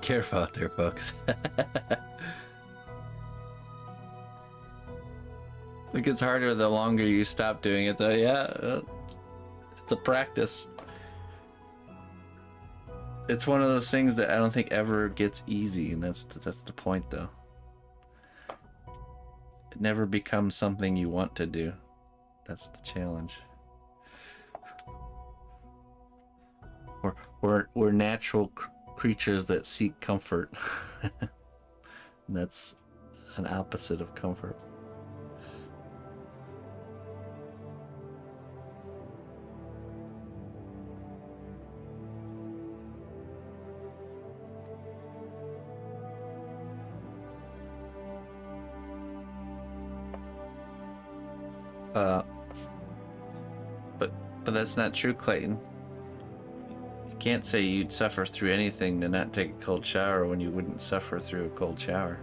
Careful out there, folks. It gets harder the longer you stop doing it, though. Yeah, it's a practice. It's one of those things that I don't think ever gets easy, and that's the point, though. It never becomes something you want to do. That's the challenge. We're natural creatures that seek comfort. And that's an opposite of comfort. But that's not true, Clayton. You can't say you'd suffer through anything to not take a cold shower when you wouldn't suffer through a cold shower.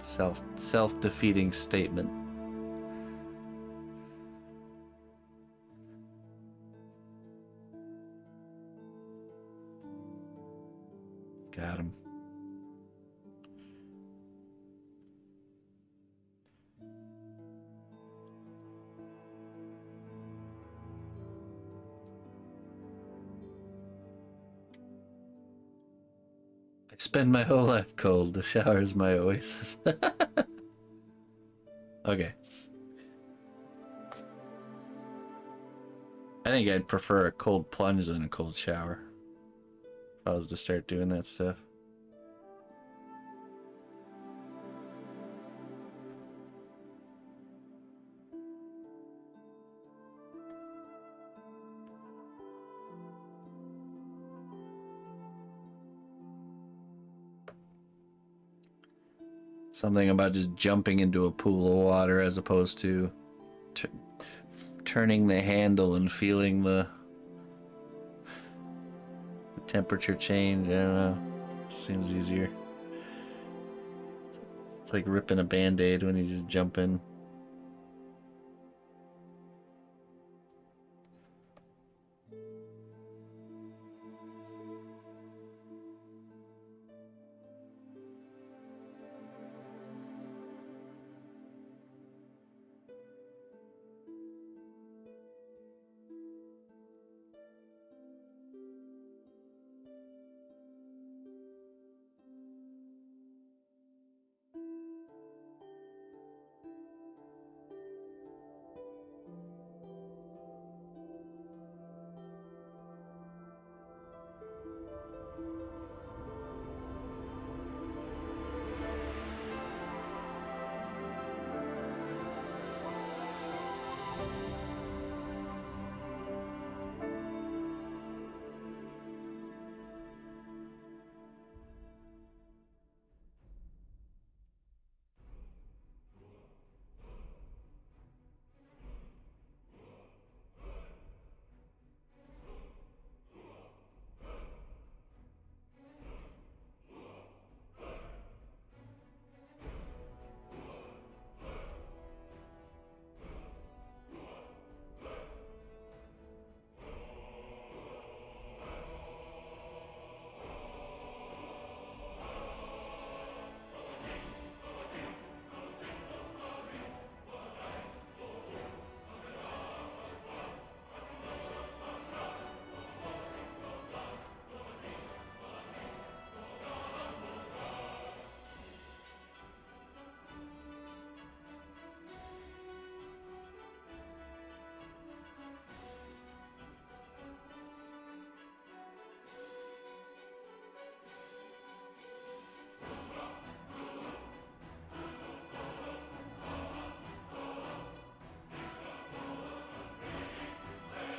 Self-defeating statement. Got him. I spend my whole life cold. The shower is my oasis. Okay. I think I'd prefer a cold plunge than a cold shower. If I was to start doing that stuff. Something about just jumping into a pool of water as opposed to turning the handle and feeling the temperature change. I don't know. Seems easier. It's like ripping a band-aid when you just jump in.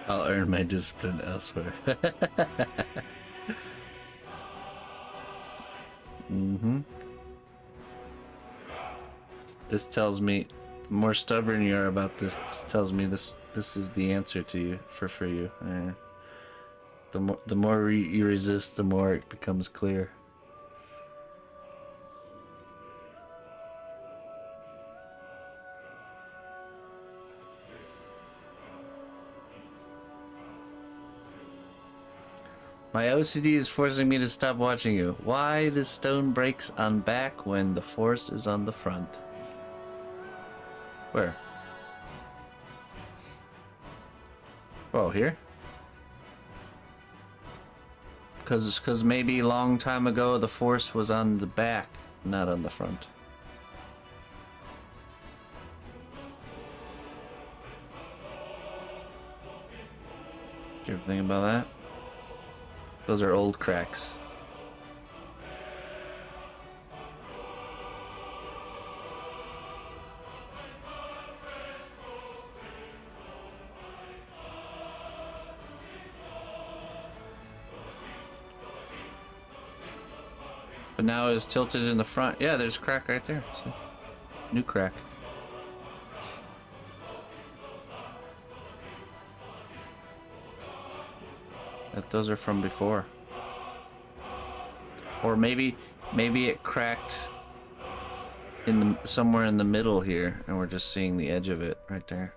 I'll earn my discipline elsewhere. Mm-hmm. This tells me, the more stubborn you are about this, tells me this is the answer to you for you. The more you resist, the more it becomes clear. My OCD is forcing me to stop watching you. Why the stone breaks on back when the force is on the front? Where? Oh, here? Because maybe a long time ago the force was on the back, not on the front. Do you ever think about that? Those are old cracks. But now it's tilted in the front. Yeah, there's a crack right there. See? New crack. Those are from before. Or maybe it cracked in somewhere in the middle here, and we're just seeing the edge of it right there.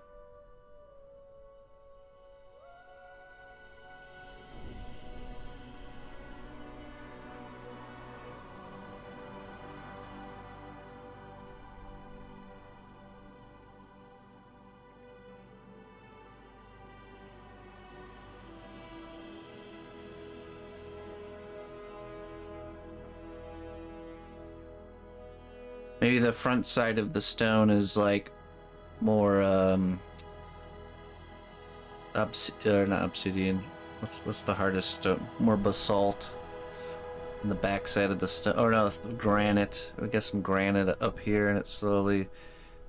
Maybe the front side of the stone is like more or not obsidian. What's the hardest stone? More basalt. And the back side of the stone. Oh no, granite. We got some granite up here, and it's slowly.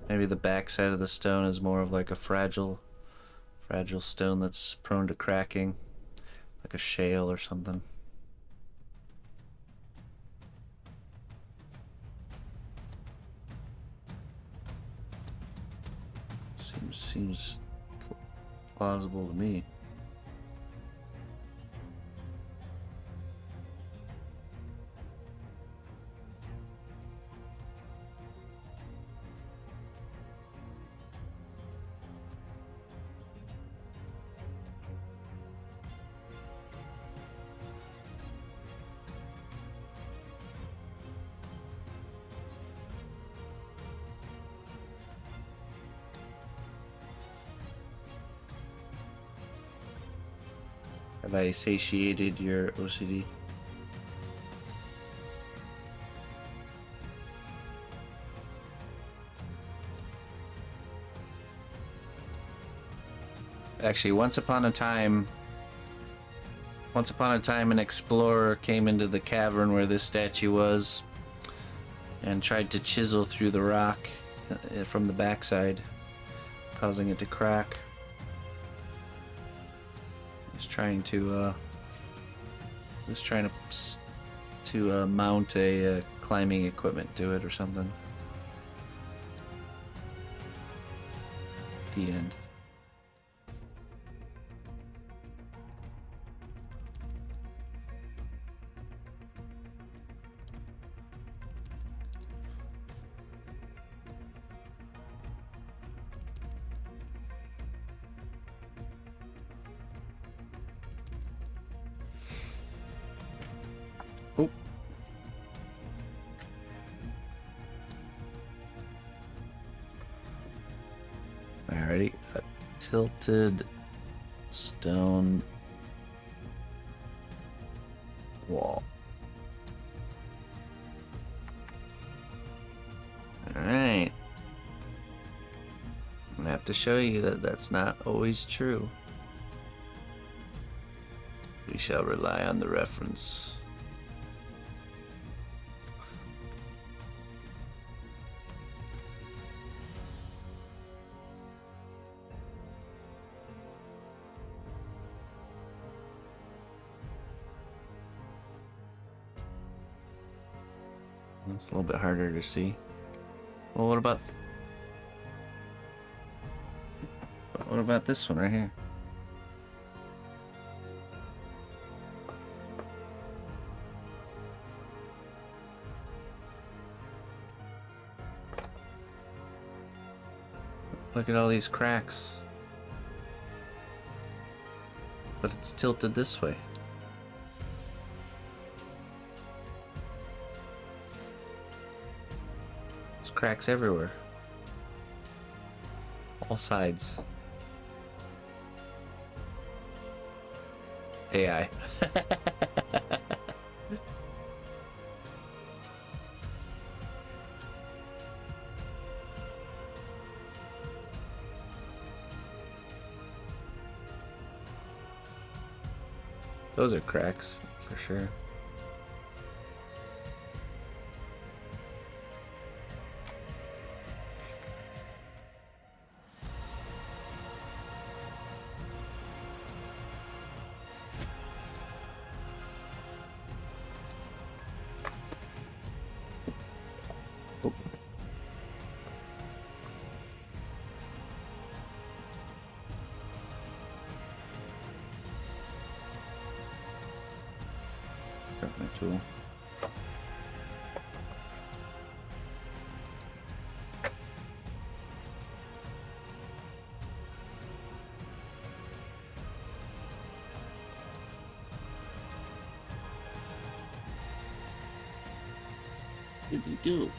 Maybe the back side of the stone is more of like a fragile stone that's prone to cracking, like a shale or something. Seems plausible to me. Have I satiated your OCD? Actually, once upon a time, an explorer came into the cavern where this statue was and tried to chisel through the rock from the backside, causing it to crack. Trying to mount a climbing equipment to it or something. The end. Oh. Alrighty, a tilted stone wall. Alright. I'm gonna have to show you that that's not always true. We shall rely on the reference. It's a little bit harder to see. Well, what about this one right here? Look at all these cracks. But it's tilted this way. Cracks everywhere. All sides. AI. Those are cracks, for sure. Drop my tool. What did you do?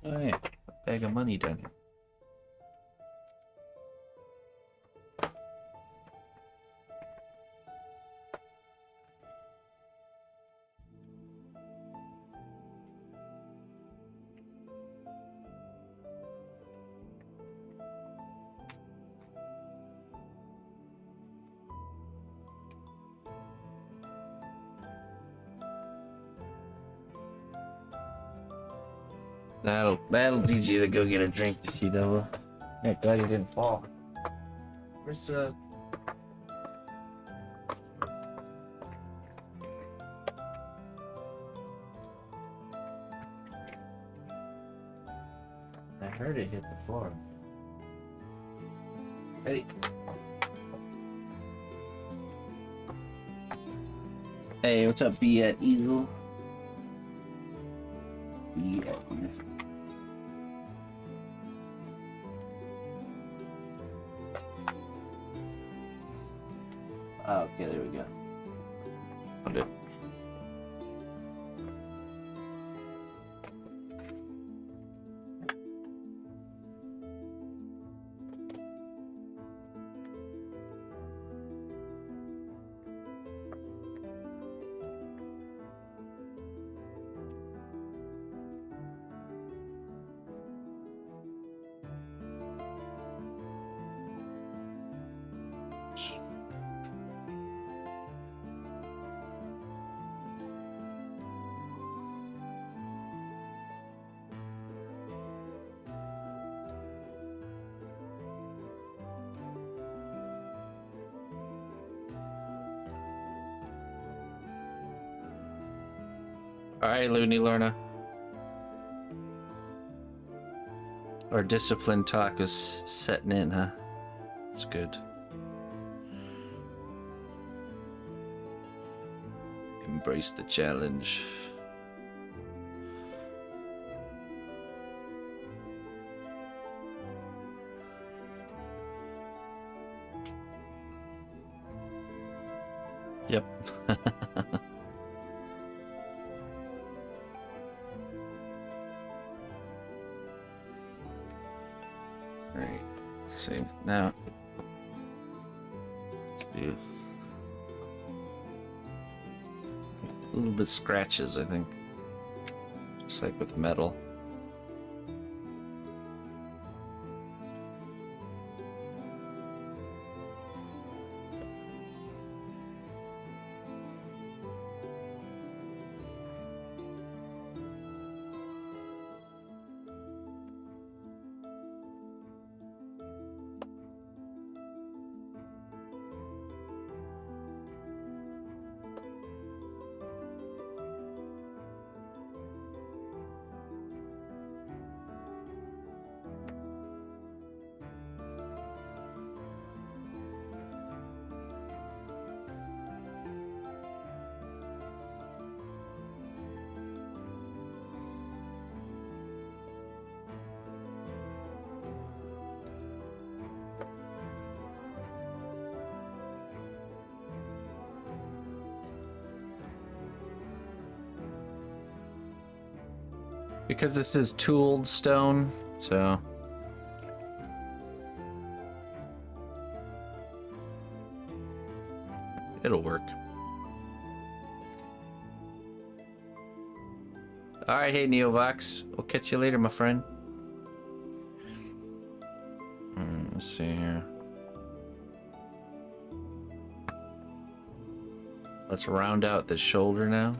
Oh yeah, a bag of money down here. That'll teach you to go get a drink, she devil. Yeah, glad you didn't fall. Where's I heard it hit the floor. Ready? Hey, what's up, B at Easel? B at Easel. Oh, okay, there we go. Found it. Alright, Looney Lorna. Our discipline talk is setting in, huh? That's good. Embrace the challenge. Yep. Alright, let's see. Now, let's do a little bit scratches, I think. Just like with metal. Because this is tooled stone, so it'll work. Alright, hey Neovox. We'll catch you later, my friend. Let's see here. Let's round out the shoulder now.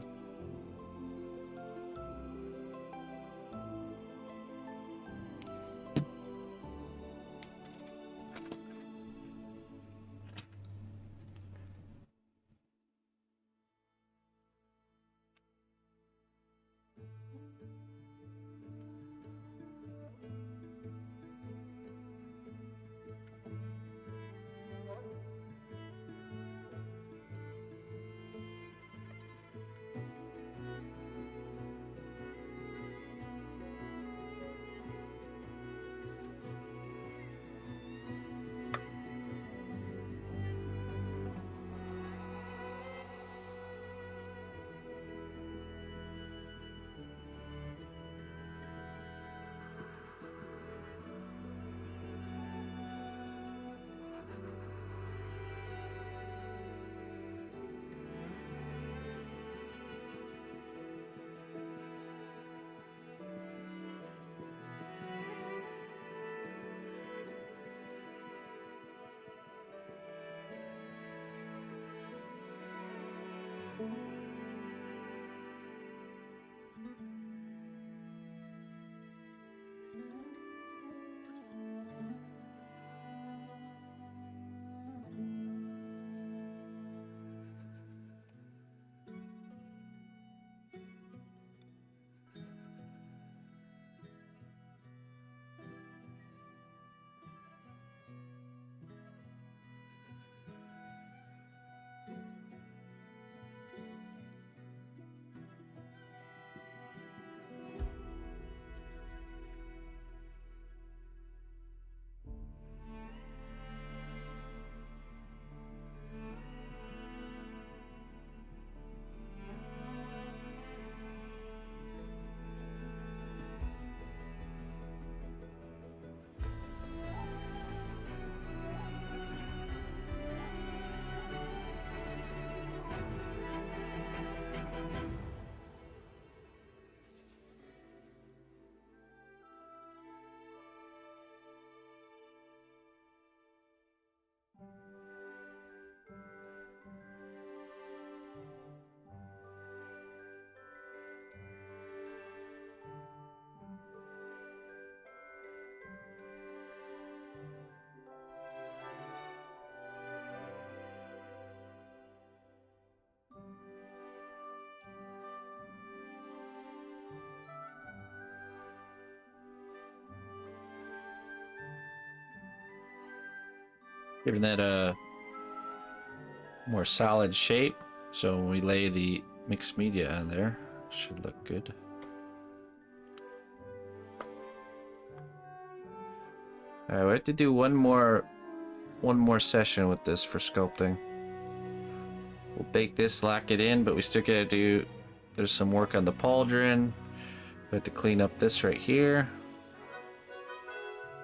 giving that a more solid shape. So when we lay the mixed media on there, it should look good. All right, we have to do one more session with this for sculpting. We'll bake this, lock it in, but we still gotta do, there's some work on the pauldron. We have to clean up this right here.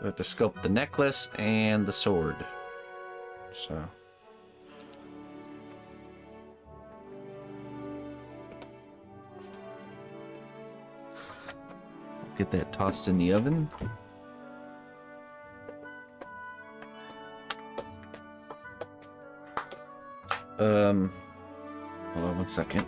We have to sculpt the necklace and the sword. So. Get that tossed in the oven. Hold on one second.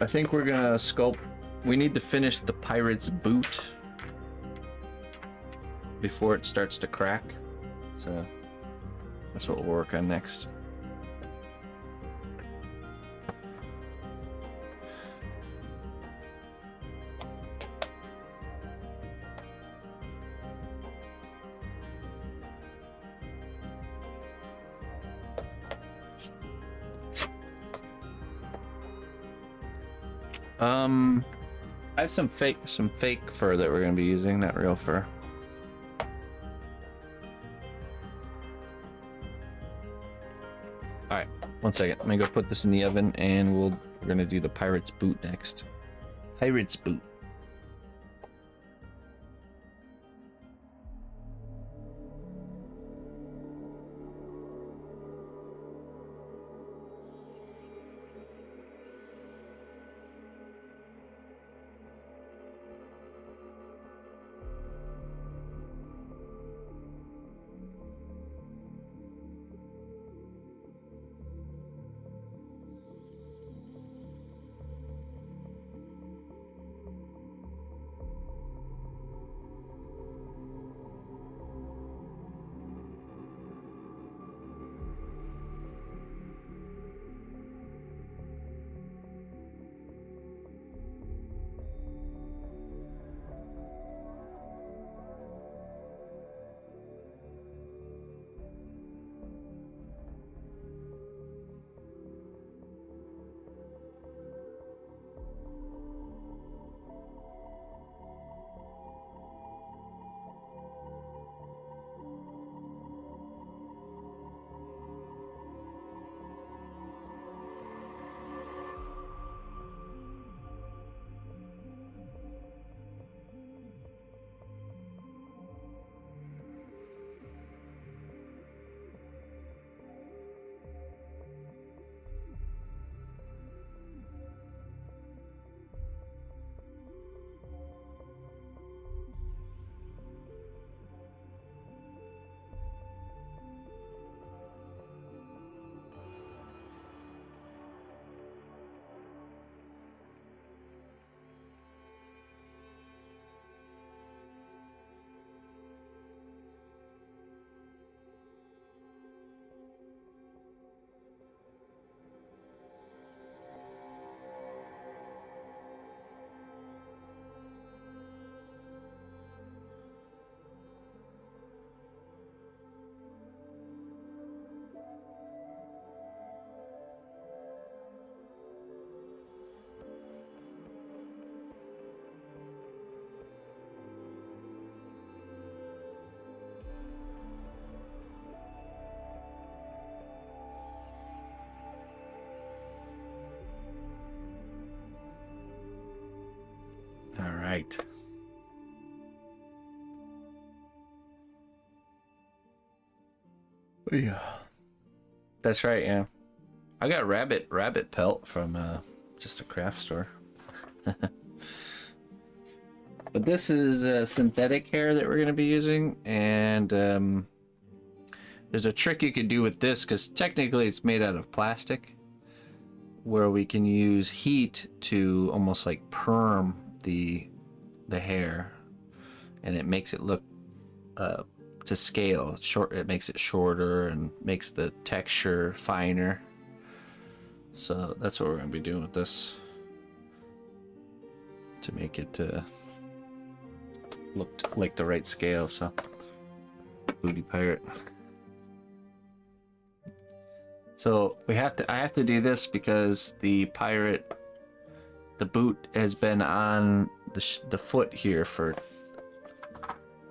I think we're gonna sculpt. We need to finish the pirate's boot before it starts to crack. So that's what we'll work on next. I have some fake fur that we're gonna be using, not real fur. All right, one second. I'm gonna go put this in the oven, and we're gonna do the pirate's boot next. Pirate's boot. All right. Yeah. That's right, yeah. I got rabbit pelt from just a craft store. But this is synthetic hair that we're going to be using, and there's a trick you could do with this, because technically it's made out of plastic, where we can use heat to almost like perm the hair, and it makes it look to scale. Short, it makes it shorter and makes the texture finer. So that's what we're gonna be doing with this to make it look like the right scale. So booty pirate. So I have to do this because the pirate, the boot has been on the foot here for.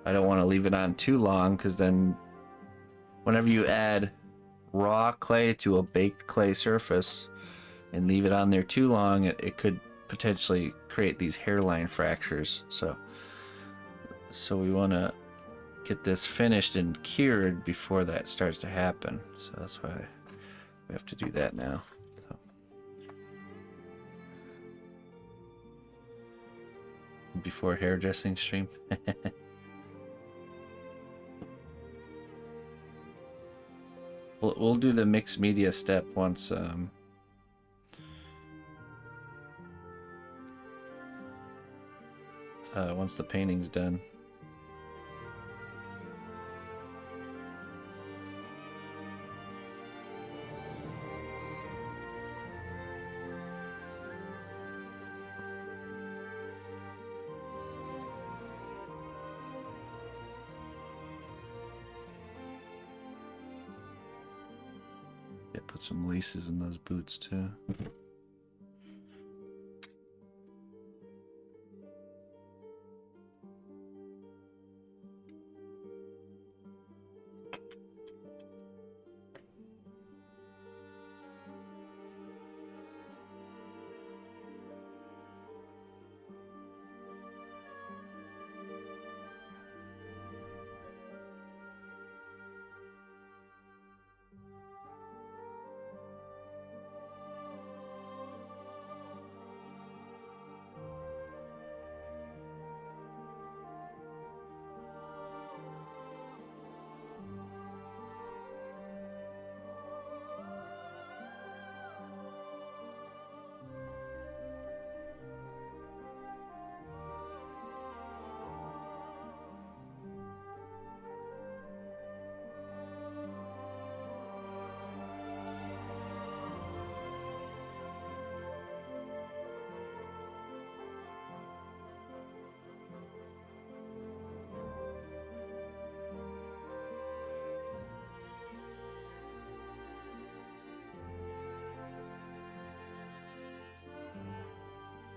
I don't want to leave it on too long because then, whenever you add raw clay to a baked clay surface and leave it on there too long, it could potentially create these hairline fractures. So we want to get this finished and cured before that starts to happen. So that's why we have to do that now. So. Before hairdressing stream. We'll do the mixed media step once once the painting's done. Yeah, put some laces in those boots too.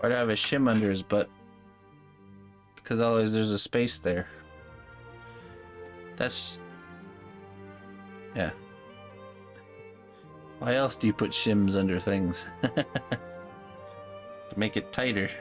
Why'd I have a shim under his butt? Because always there's a space there. That's... yeah. Why else do you put shims under things? To make it tighter.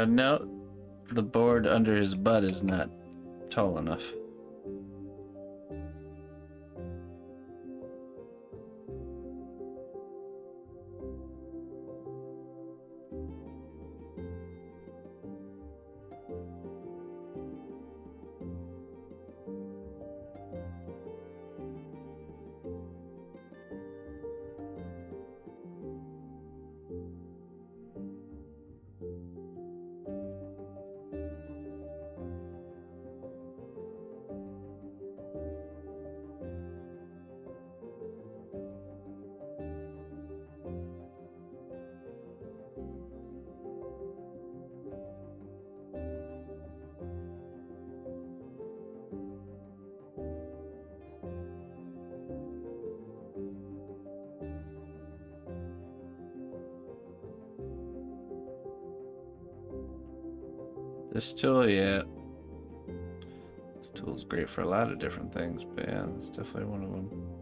No. The board under his butt is not tall enough. This tool, yeah. This tool's great for a lot of different things, but yeah, that's definitely one of them.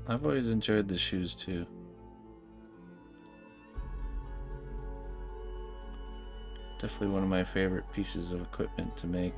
I've always enjoyed the shoes too. Definitely one of my favorite pieces of equipment to make.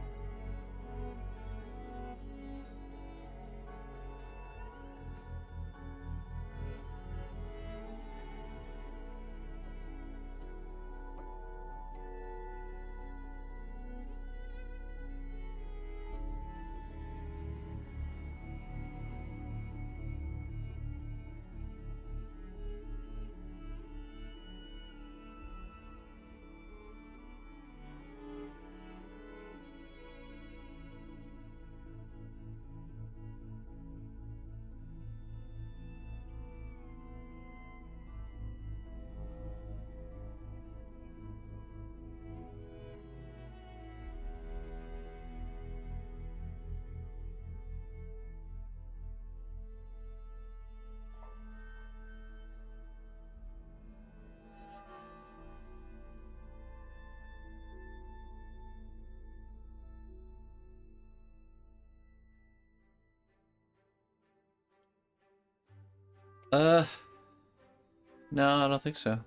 No, I don't think so.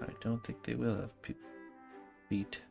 I don't think they will have feet.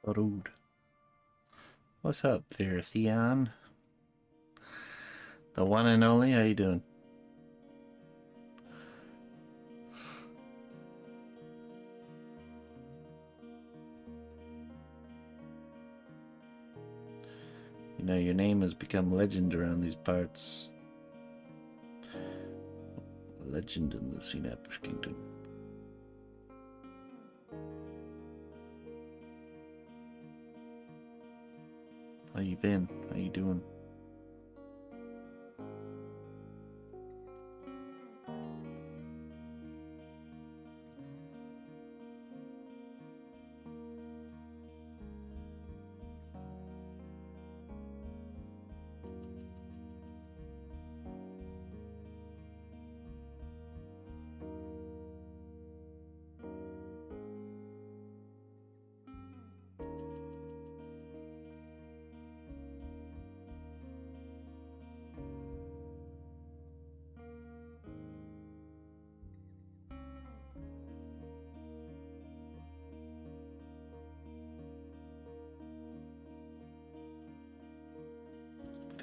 Rude. What's up there, Theon? The one and only, how you doing? You know, your name has become legend around these parts. Legend in the Synapse Kingdom. How you been? How you doing?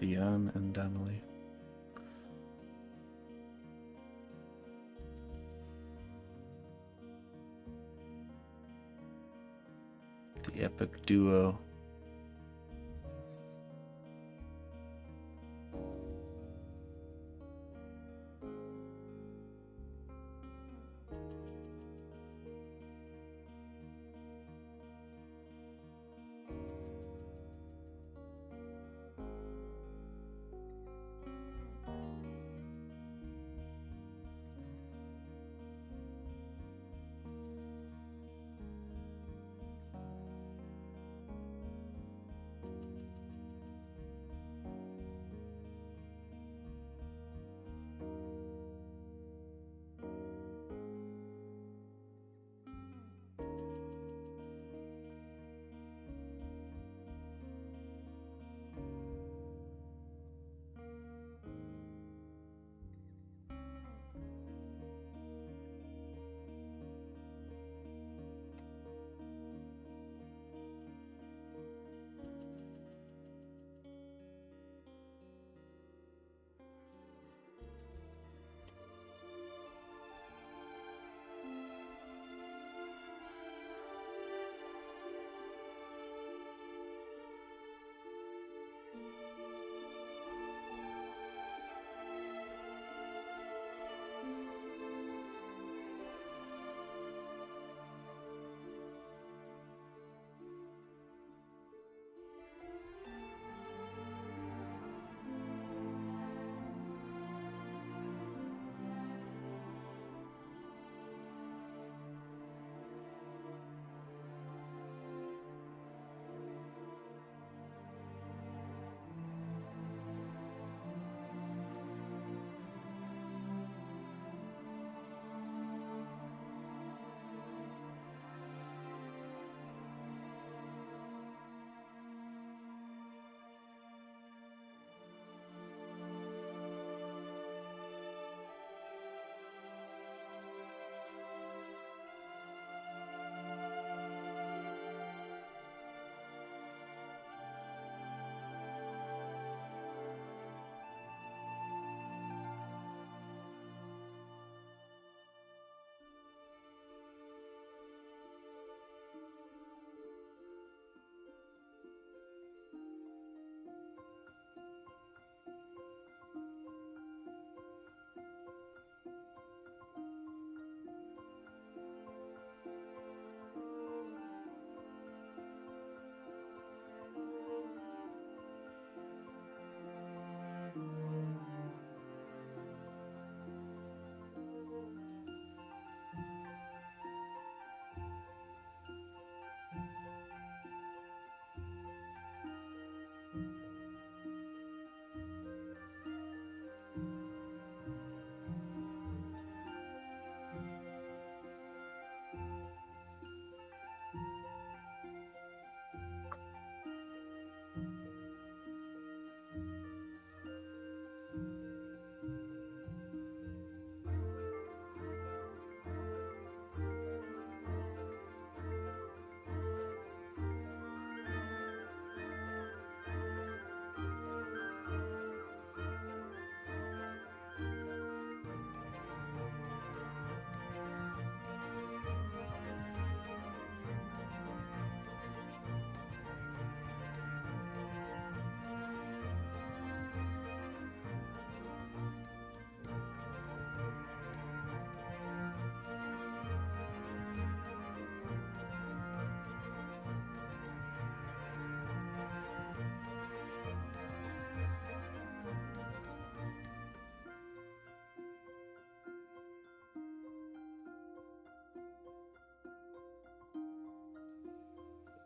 Fionn and Donnelly. The epic duo.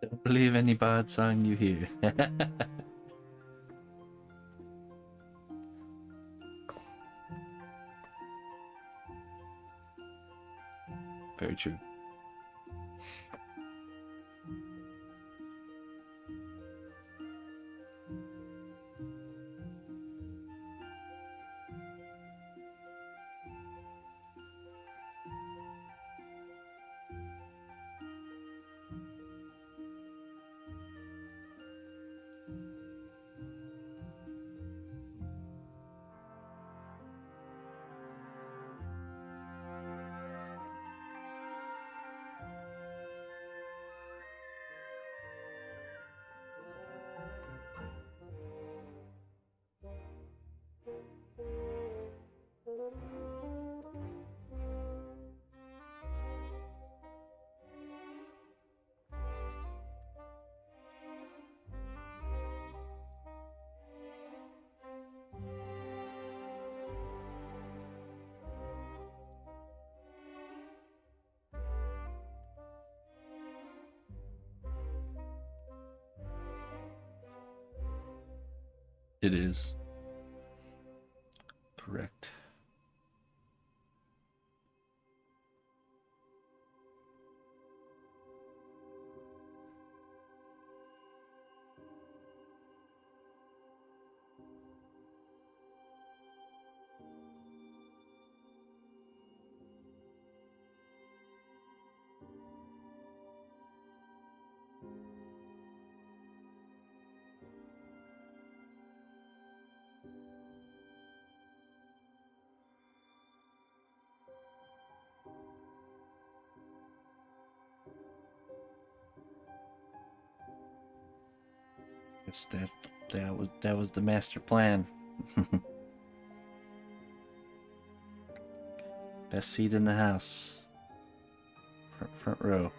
Don't believe any bad song you hear. Very true. It is. Correct. Guess that was the master plan. Best seat in the house. Front row.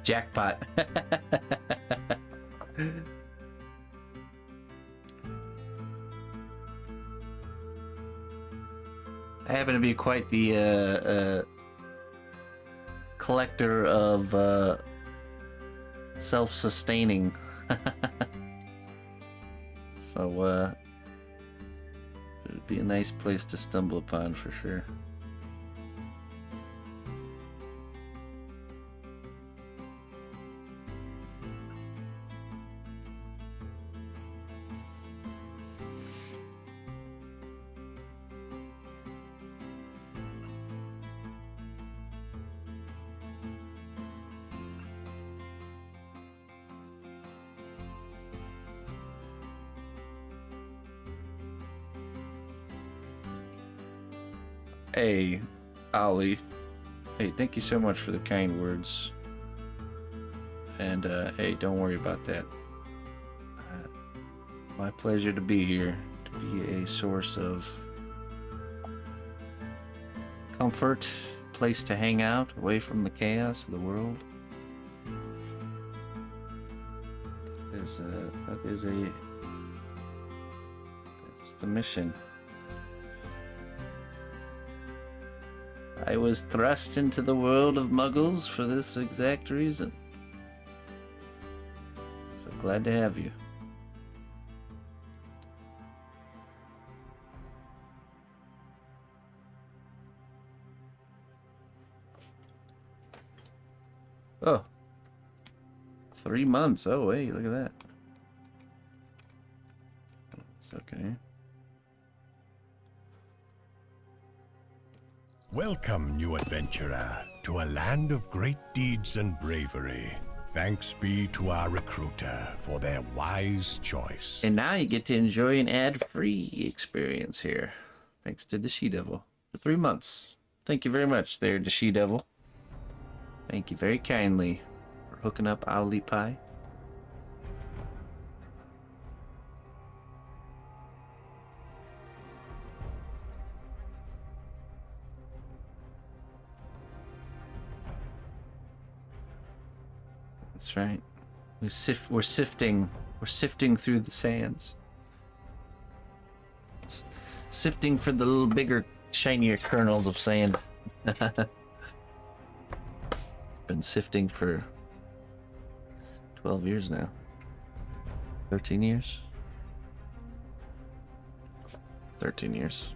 Jackpot. I happen to be quite the collector of self-sustaining. So it'd be a nice place to stumble upon for sure. Hey, Ollie. Hey, thank you so much for the kind words. And hey, don't worry about that. My pleasure to be here, to be a source of comfort, place to hang out, away from the chaos of the world. That's the mission. I was thrust into the world of muggles for this exact reason. So glad to have you. Oh. 3 months. Oh, wait, look at that. It's okay. Welcome, new adventurer, to a land of great deeds and bravery. Thanks be to our recruiter for their wise choice. And now you get to enjoy an ad-free experience here. Thanks to the She-Devil. For 3 months. Thank you very much there, the She-Devil. Thank you very kindly for hooking up Owlie Pie. That's right. We're sifting through the sands. It's sifting for the little bigger, shinier kernels of sand. Been sifting for 12 years now. 13 years? 13 years.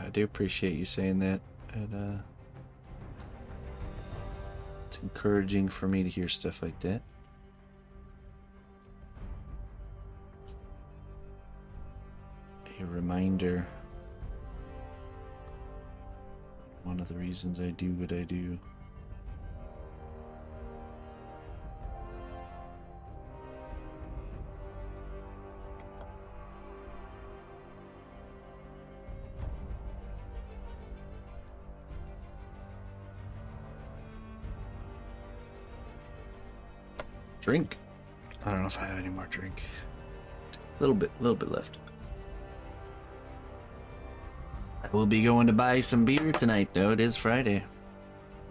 I do appreciate you saying that. And it's encouraging for me to hear stuff like that. A reminder. One of the reasons I do what I do. Drink. I don't know if I have any more drink. A little bit left. I will be going to buy some beer tonight, though. It is Friday.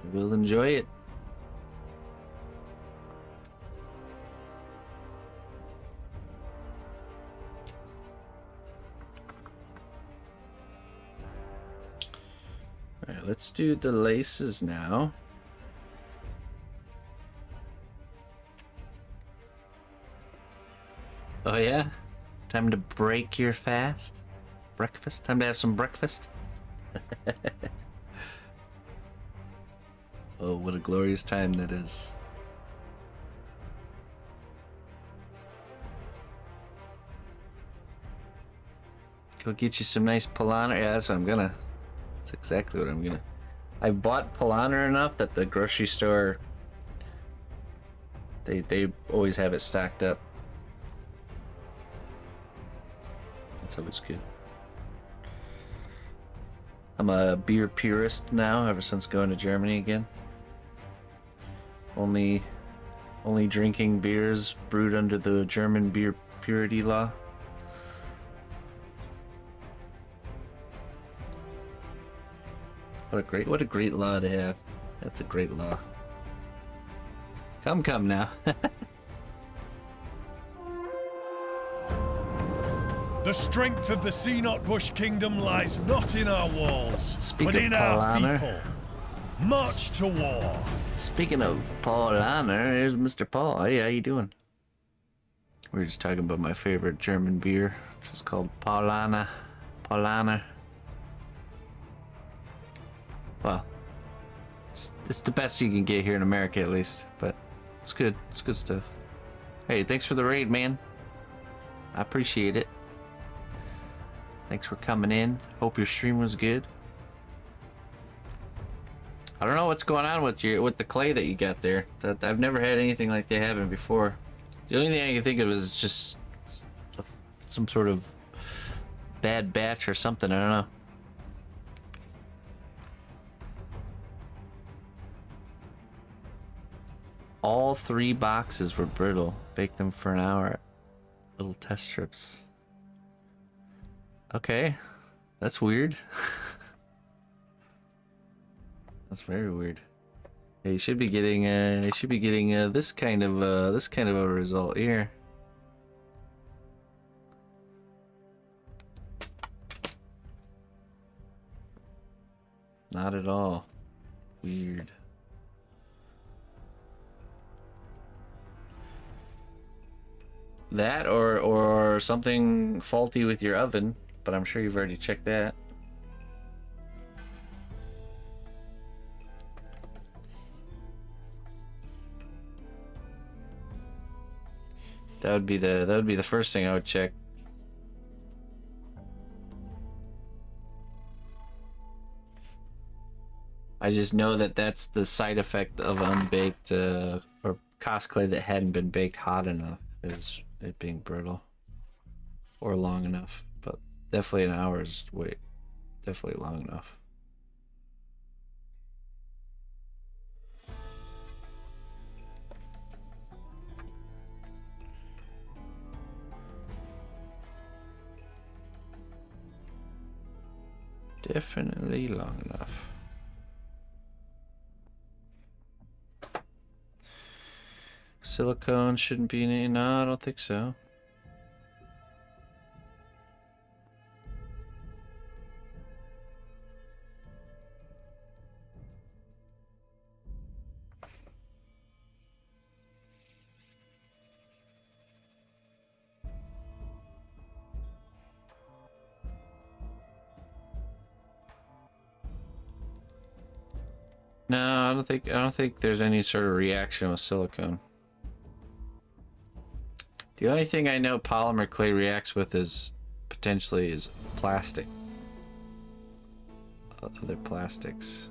I will enjoy it. All right, let's do the laces now. Oh yeah? Time to break your fast? Breakfast? Time to have some breakfast? Oh, what a glorious time that is. Go get you some nice Polymer. Yeah, that's what I'm gonna. That's exactly what I'm gonna. I've bought Polymer enough that the grocery store, they always have it stocked up. That's always good. I'm a beer purist now, ever since going to Germany again. Only drinking beers brewed under the German beer purity law. What a great law to have. That's a great law. Come now. The strength of the Sea Not Bush Kingdom lies not in our walls, Speak but of in Paul our Honor. people. March to war. Speaking of Paul Honor, here's Mr. Paul. Hey, how you doing? We were just talking about my favorite German beer, which is called Paulaner. Paulaner. Well, it's the best you can get here in America, at least. But it's good. It's good stuff. Hey, thanks for the raid, man. I appreciate it. Thanks for coming in. Hope your stream was good. I don't know what's going on with the clay that you got there. I've never had anything like they haven't before. The only thing I can think of is just some sort of bad batch or something. I don't know. all 3 boxes were brittle. Bake them for an hour. Little test strips. Okay, that's weird. That's very weird. Yeah, you should be getting this kind of a result here. Not at all. Weird. That or something faulty with your oven, but I'm sure you've already checked that. That would be the first thing I would check. I just know that that's the side effect of unbaked or Cosclay that hadn't been baked hot enough, is it being brittle or long enough. But definitely an hour is definitely long enough. Definitely long enough. Silicone shouldn't be any. No, I don't think so. No, I don't think there's any sort of reaction with silicone. The only thing I know Polymerclay reacts with is potentially is plastic. Other plastics.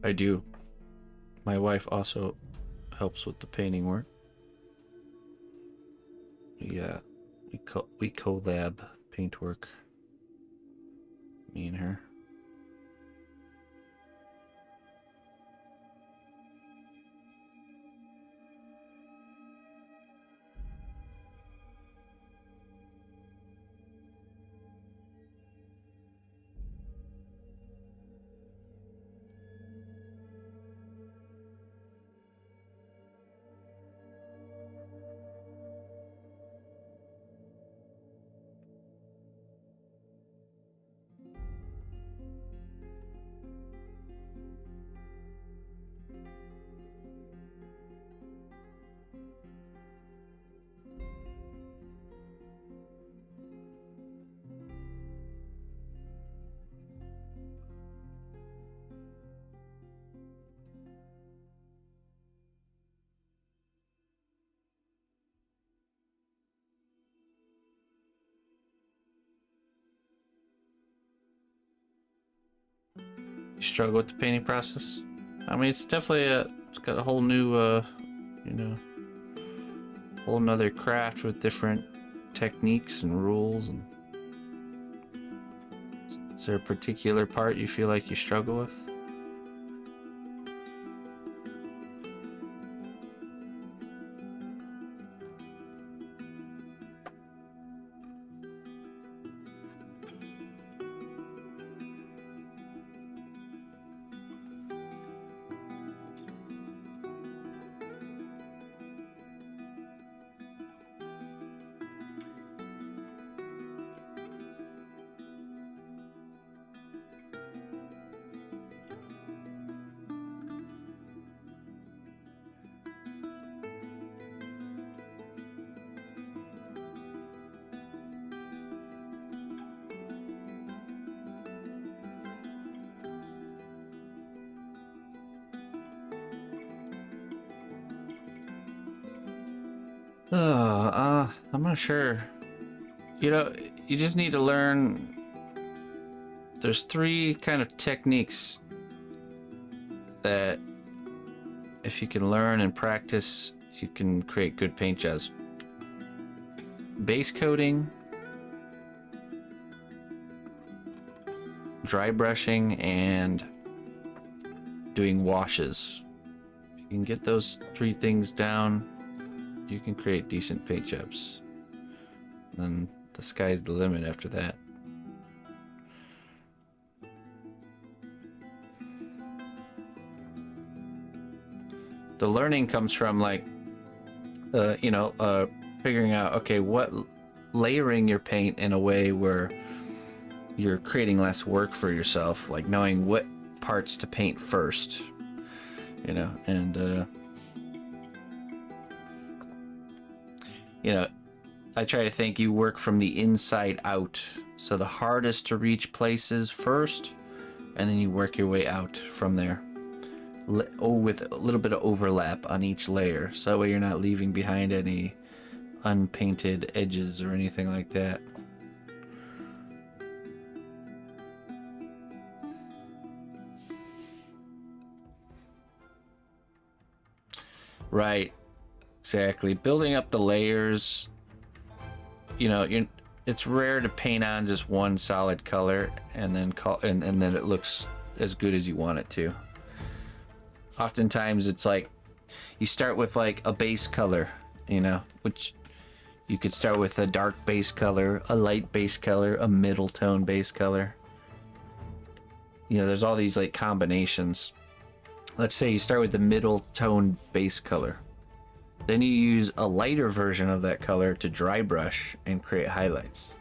I do. My wife also helps with the painting work. Yeah, we collab paint work. Me and her. You struggle with the painting process? I mean, it's definitely it's got a whole new, you know, whole nother craft with different techniques and rules. And is there a particular part you feel like you struggle with? I'm not sure. You know, you just need to learn. There's 3 kind of techniques that if you can learn and practice, you can create good paint jobs. Base coating, dry brushing, and doing washes. If you can get those 3 things down, you can create decent paint jobs. Then the sky's the limit after that. The learning comes from like, figuring out, okay, what layering your paint in a way where you're creating less work for yourself, like knowing what parts to paint first, and I try to think you work from the inside out. So the hardest to reach places first, and then you work your way out from there. With a little bit of overlap on each layer. So that way you're not leaving behind any unpainted edges or anything like that. Right. Exactly. Building up the layers, it's rare to paint on just one solid color and then and then it looks as good as you want it to. Oftentimes it's like you start with like a base color, which you could start with a dark base color, a light base color, a middle tone base color. There's all these like combinations. Let's say you start with the middle tone base color. Then you use a lighter version of that color to dry brush and create highlights.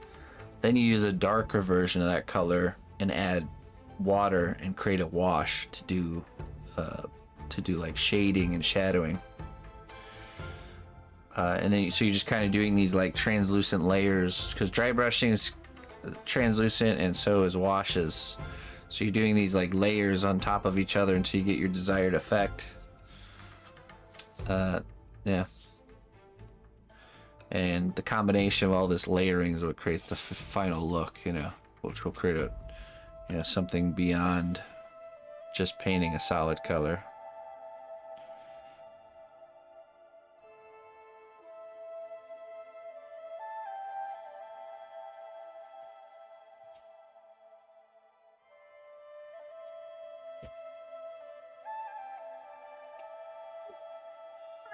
Then you use a darker version of that color and add water and create a wash to do like shading and shadowing. And then so you're just kind of doing these like translucent layers, because dry brushing is translucent and so is washes. So you're doing these like layers on top of each other until you get your desired effect. Yeah. And the combination of all this layering is what creates the final look, which will create something beyond just painting a solid color.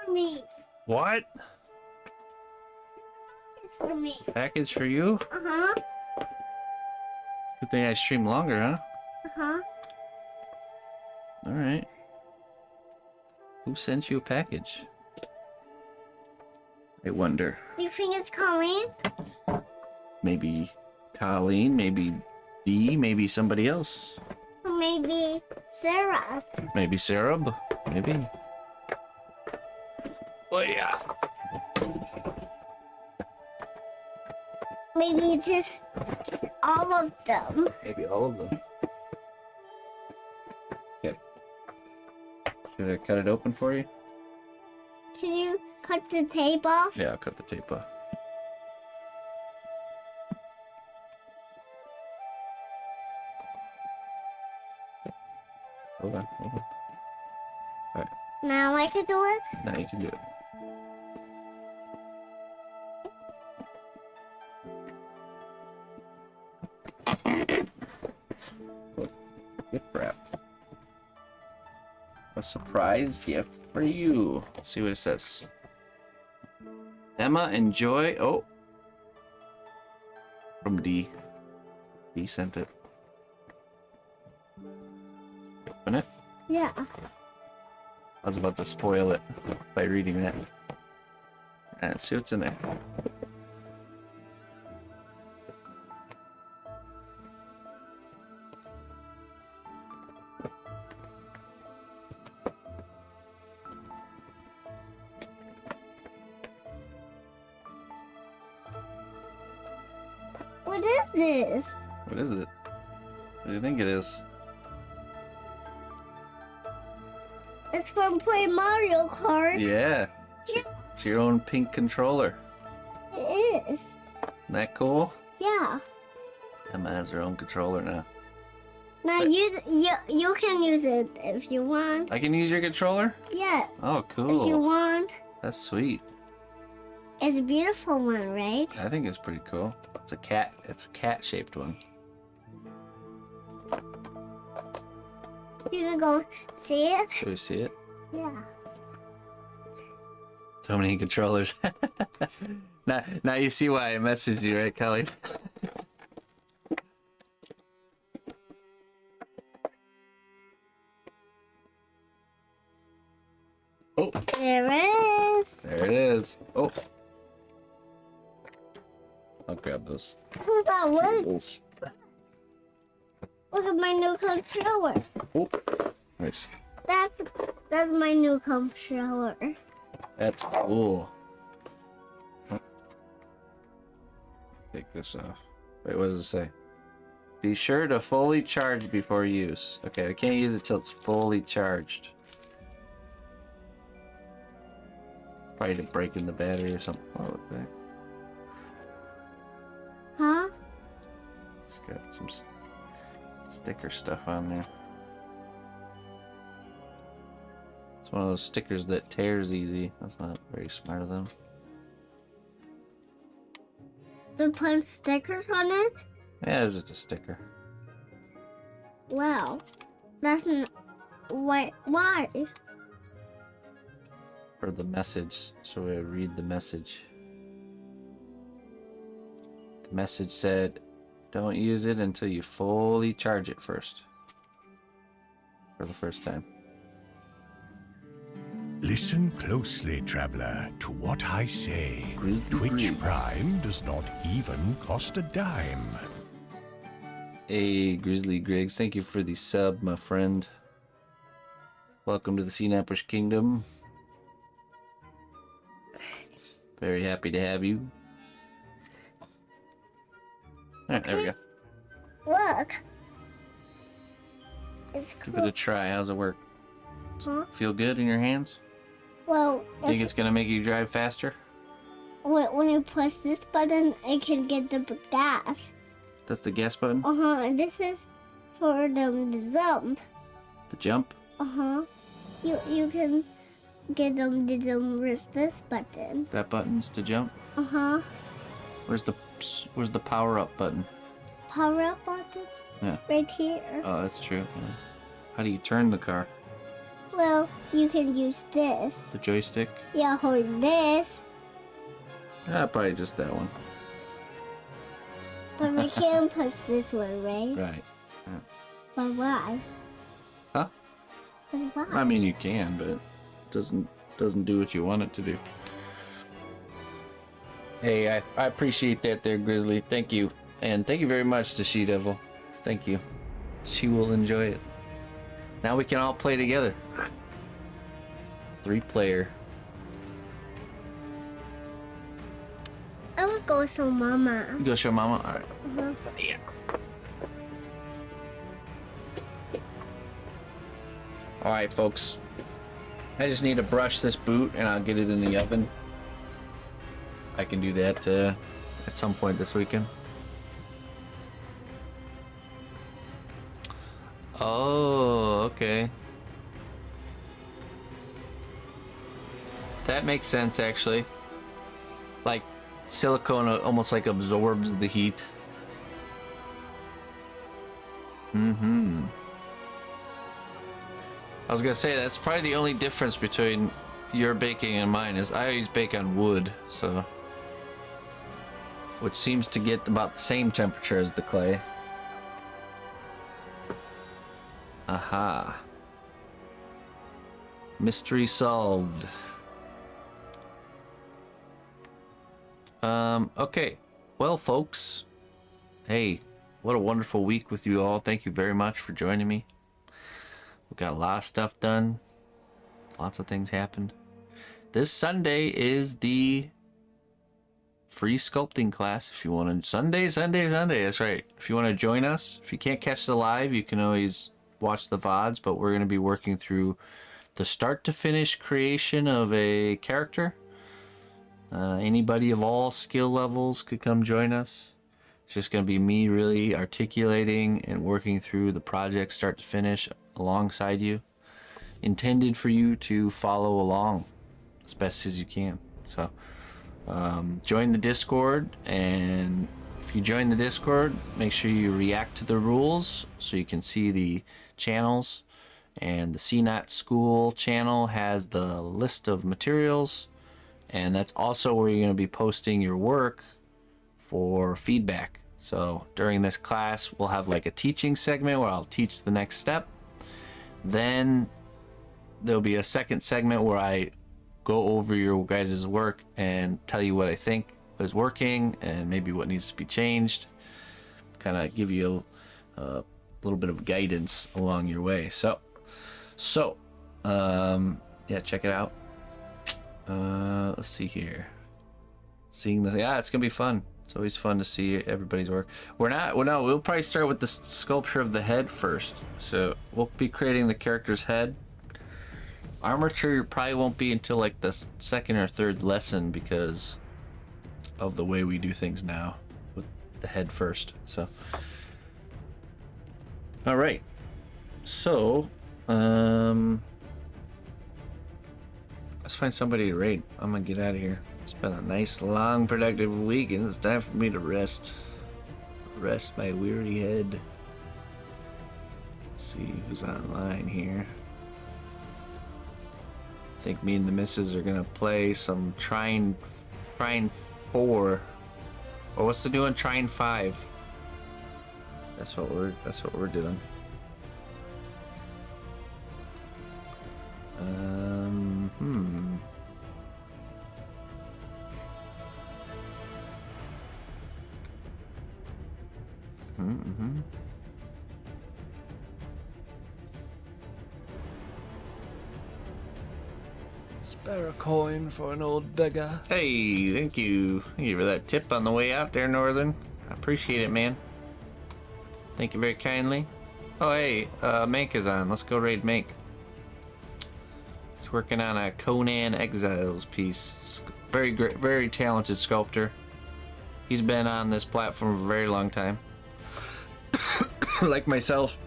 For me. What? It's for me. Package for you? Uh-huh. Good thing I stream longer, huh? Uh-huh. All right. Who sent you a package? I wonder. Do you think it's Colleen? Maybe Colleen, maybe Dee, maybe somebody else. Or maybe Sarah? Maybe Sarah, maybe. Oh yeah. Maybe just all of them. Maybe all of them. Okay. Should I cut it open for you? Can you cut the tape off? Yeah, I'll cut the tape off. Hold on. Now I can do it? Now you can do it. Gift wrap. A surprise gift for you. Let's see what it says. Emma, enjoy. Oh. From D. D sent it. Open it. Yeah. I was about to spoil it by reading that. Let's see what's in there. What is this? What is it? What do you think it is? It's from playing Mario Kart. Yeah. Yeah. It's It's your own pink controller. It is. Isn't that cool? Yeah. Emma has her own controller now. Now you can use it if you want. I can use your controller? Yeah. Oh, If you cool. want. That's sweet. It's a beautiful one, right? I think it's pretty cool. It's a cat. It's a cat-shaped one. You gonna go see it? Should we see it? Yeah. So many controllers. now you see why I messaged you, right, Kelly? Oh, There it is. there it is. Oh. I'll grab those Who's that one? cables. Look at my new controller. Oh, nice. That's my new controller. That's cool. Take this off. Wait, what does it say? Be sure to fully charge before use. Okay, I can't use it till it's fully charged. Probably to break in the battery or something. Oh, look back. Huh? It's got some sticker stuff on there. It's one of those stickers that tears easy. That's not very smart of them. They put stickers on it? Yeah, it's just a sticker. Wow. That's not... Why? For the message, so we read the message. The message said, don't use it until you fully charge it first. For the first time. Listen closely, traveler, to what I say. Grizzly Twitch Griggs. Prime does not even cost a dime. Hey, Grizzly Griggs, thank you for the sub, my friend. Welcome to the Seanappers Kingdom. Very happy to have you. Alright, there we go. Look. It's Give it cool. a try. How's it work? Huh? Feel good in your hands? Well, Think it's gonna make you drive faster? when you push this button, it can get the gas. That's the gas button? And this is for them to jump. The jump? You can get them to jump with this button. That button's to jump? Where's the power up button? Power up button. Yeah. Right here. Oh, that's true. Yeah. How do you turn the car? Well, you can use this. The joystick? Yeah, hold this. Probably just that one. But we can push this one, right? Right. But why? Huh? But why? I mean, you can, but it doesn't do what you want it to do. Hey, I appreciate that there, Grizzly. Thank you. And thank you very much to She-Devil. Thank you. She will enjoy it. Now we can all play together. 3-player. I would go show Mama. You go show Mama? Alright. Yeah. Alright, folks. I just need to brush this boot and I'll get it in the oven. I can do that at some point this weekend. Oh, okay. That makes sense, actually. Like, silicone almost like absorbs the heat. I was gonna say, that's probably the only difference between your baking and mine is I always bake on wood, so... Which seems to get about the same temperature as the clay. Aha. Mystery solved. Okay. Well, folks. Hey, what a wonderful week with you all. Thank you very much for joining me. We got a lot of stuff done. Lots of things happened. This Sunday is the free sculpting class. If you want to... Sunday. That's right. If you want to join us. If you can't catch the live, you can always watch the VODs. But we're going to be working through the start to finish creation of a character Anybody of all skill levels could come join us. It's just going to be me really articulating and working through the project start to finish alongside you. Intended for you to follow along as best as you can. So join the Discord, and if you join the Discord, make sure you react to the rules so you can see the channels. And the CNAT School channel has the list of materials, and that's also where you're going to be posting your work for feedback. So during this class, we'll have like a teaching segment where I'll teach the next step. Then there'll be a second segment where I go over your guys' work and tell you what I think is working and maybe what needs to be changed. Kind of give you a little bit of guidance along your way. So yeah, check it out. Let's see here. Seeing the, yeah, it's gonna be fun. It's always fun to see everybody's work. We'll probably start with the sculpture of the head first. So we'll be creating the character's head. Armature probably won't be until like the second or third lesson because of the way we do things now with the head first. So all right, so let's find somebody to raid. I'm gonna get out of here. It's been a nice long productive week and it's time for me to rest my weary head. Let's see who's online here. I think me and the missus are gonna play some Trine 4, or what's the new one? Trine 5. That's what we're doing. Spare a coin for an old beggar. Hey, thank you for that tip on the way out there, Northern. I appreciate it, man. Thank you very kindly. Oh, hey, Mank is on. Let's go raid Mank. He's working on a Conan Exiles piece. Very great, very talented sculptor. He's been on this platform for a very long time. Like myself,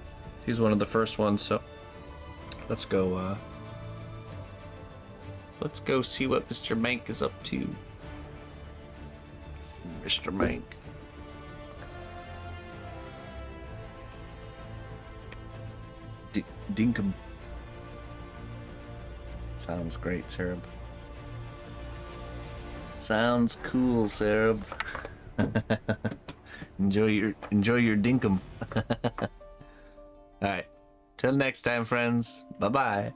he's one of the first ones. So let's go. Let's go see what Mr. Mank is up to. Mr. Mank. Dinkum. Sounds great, Sarab. Sounds cool, Sarab. enjoy your dinkum. All right. Till next time, friends. Bye-bye.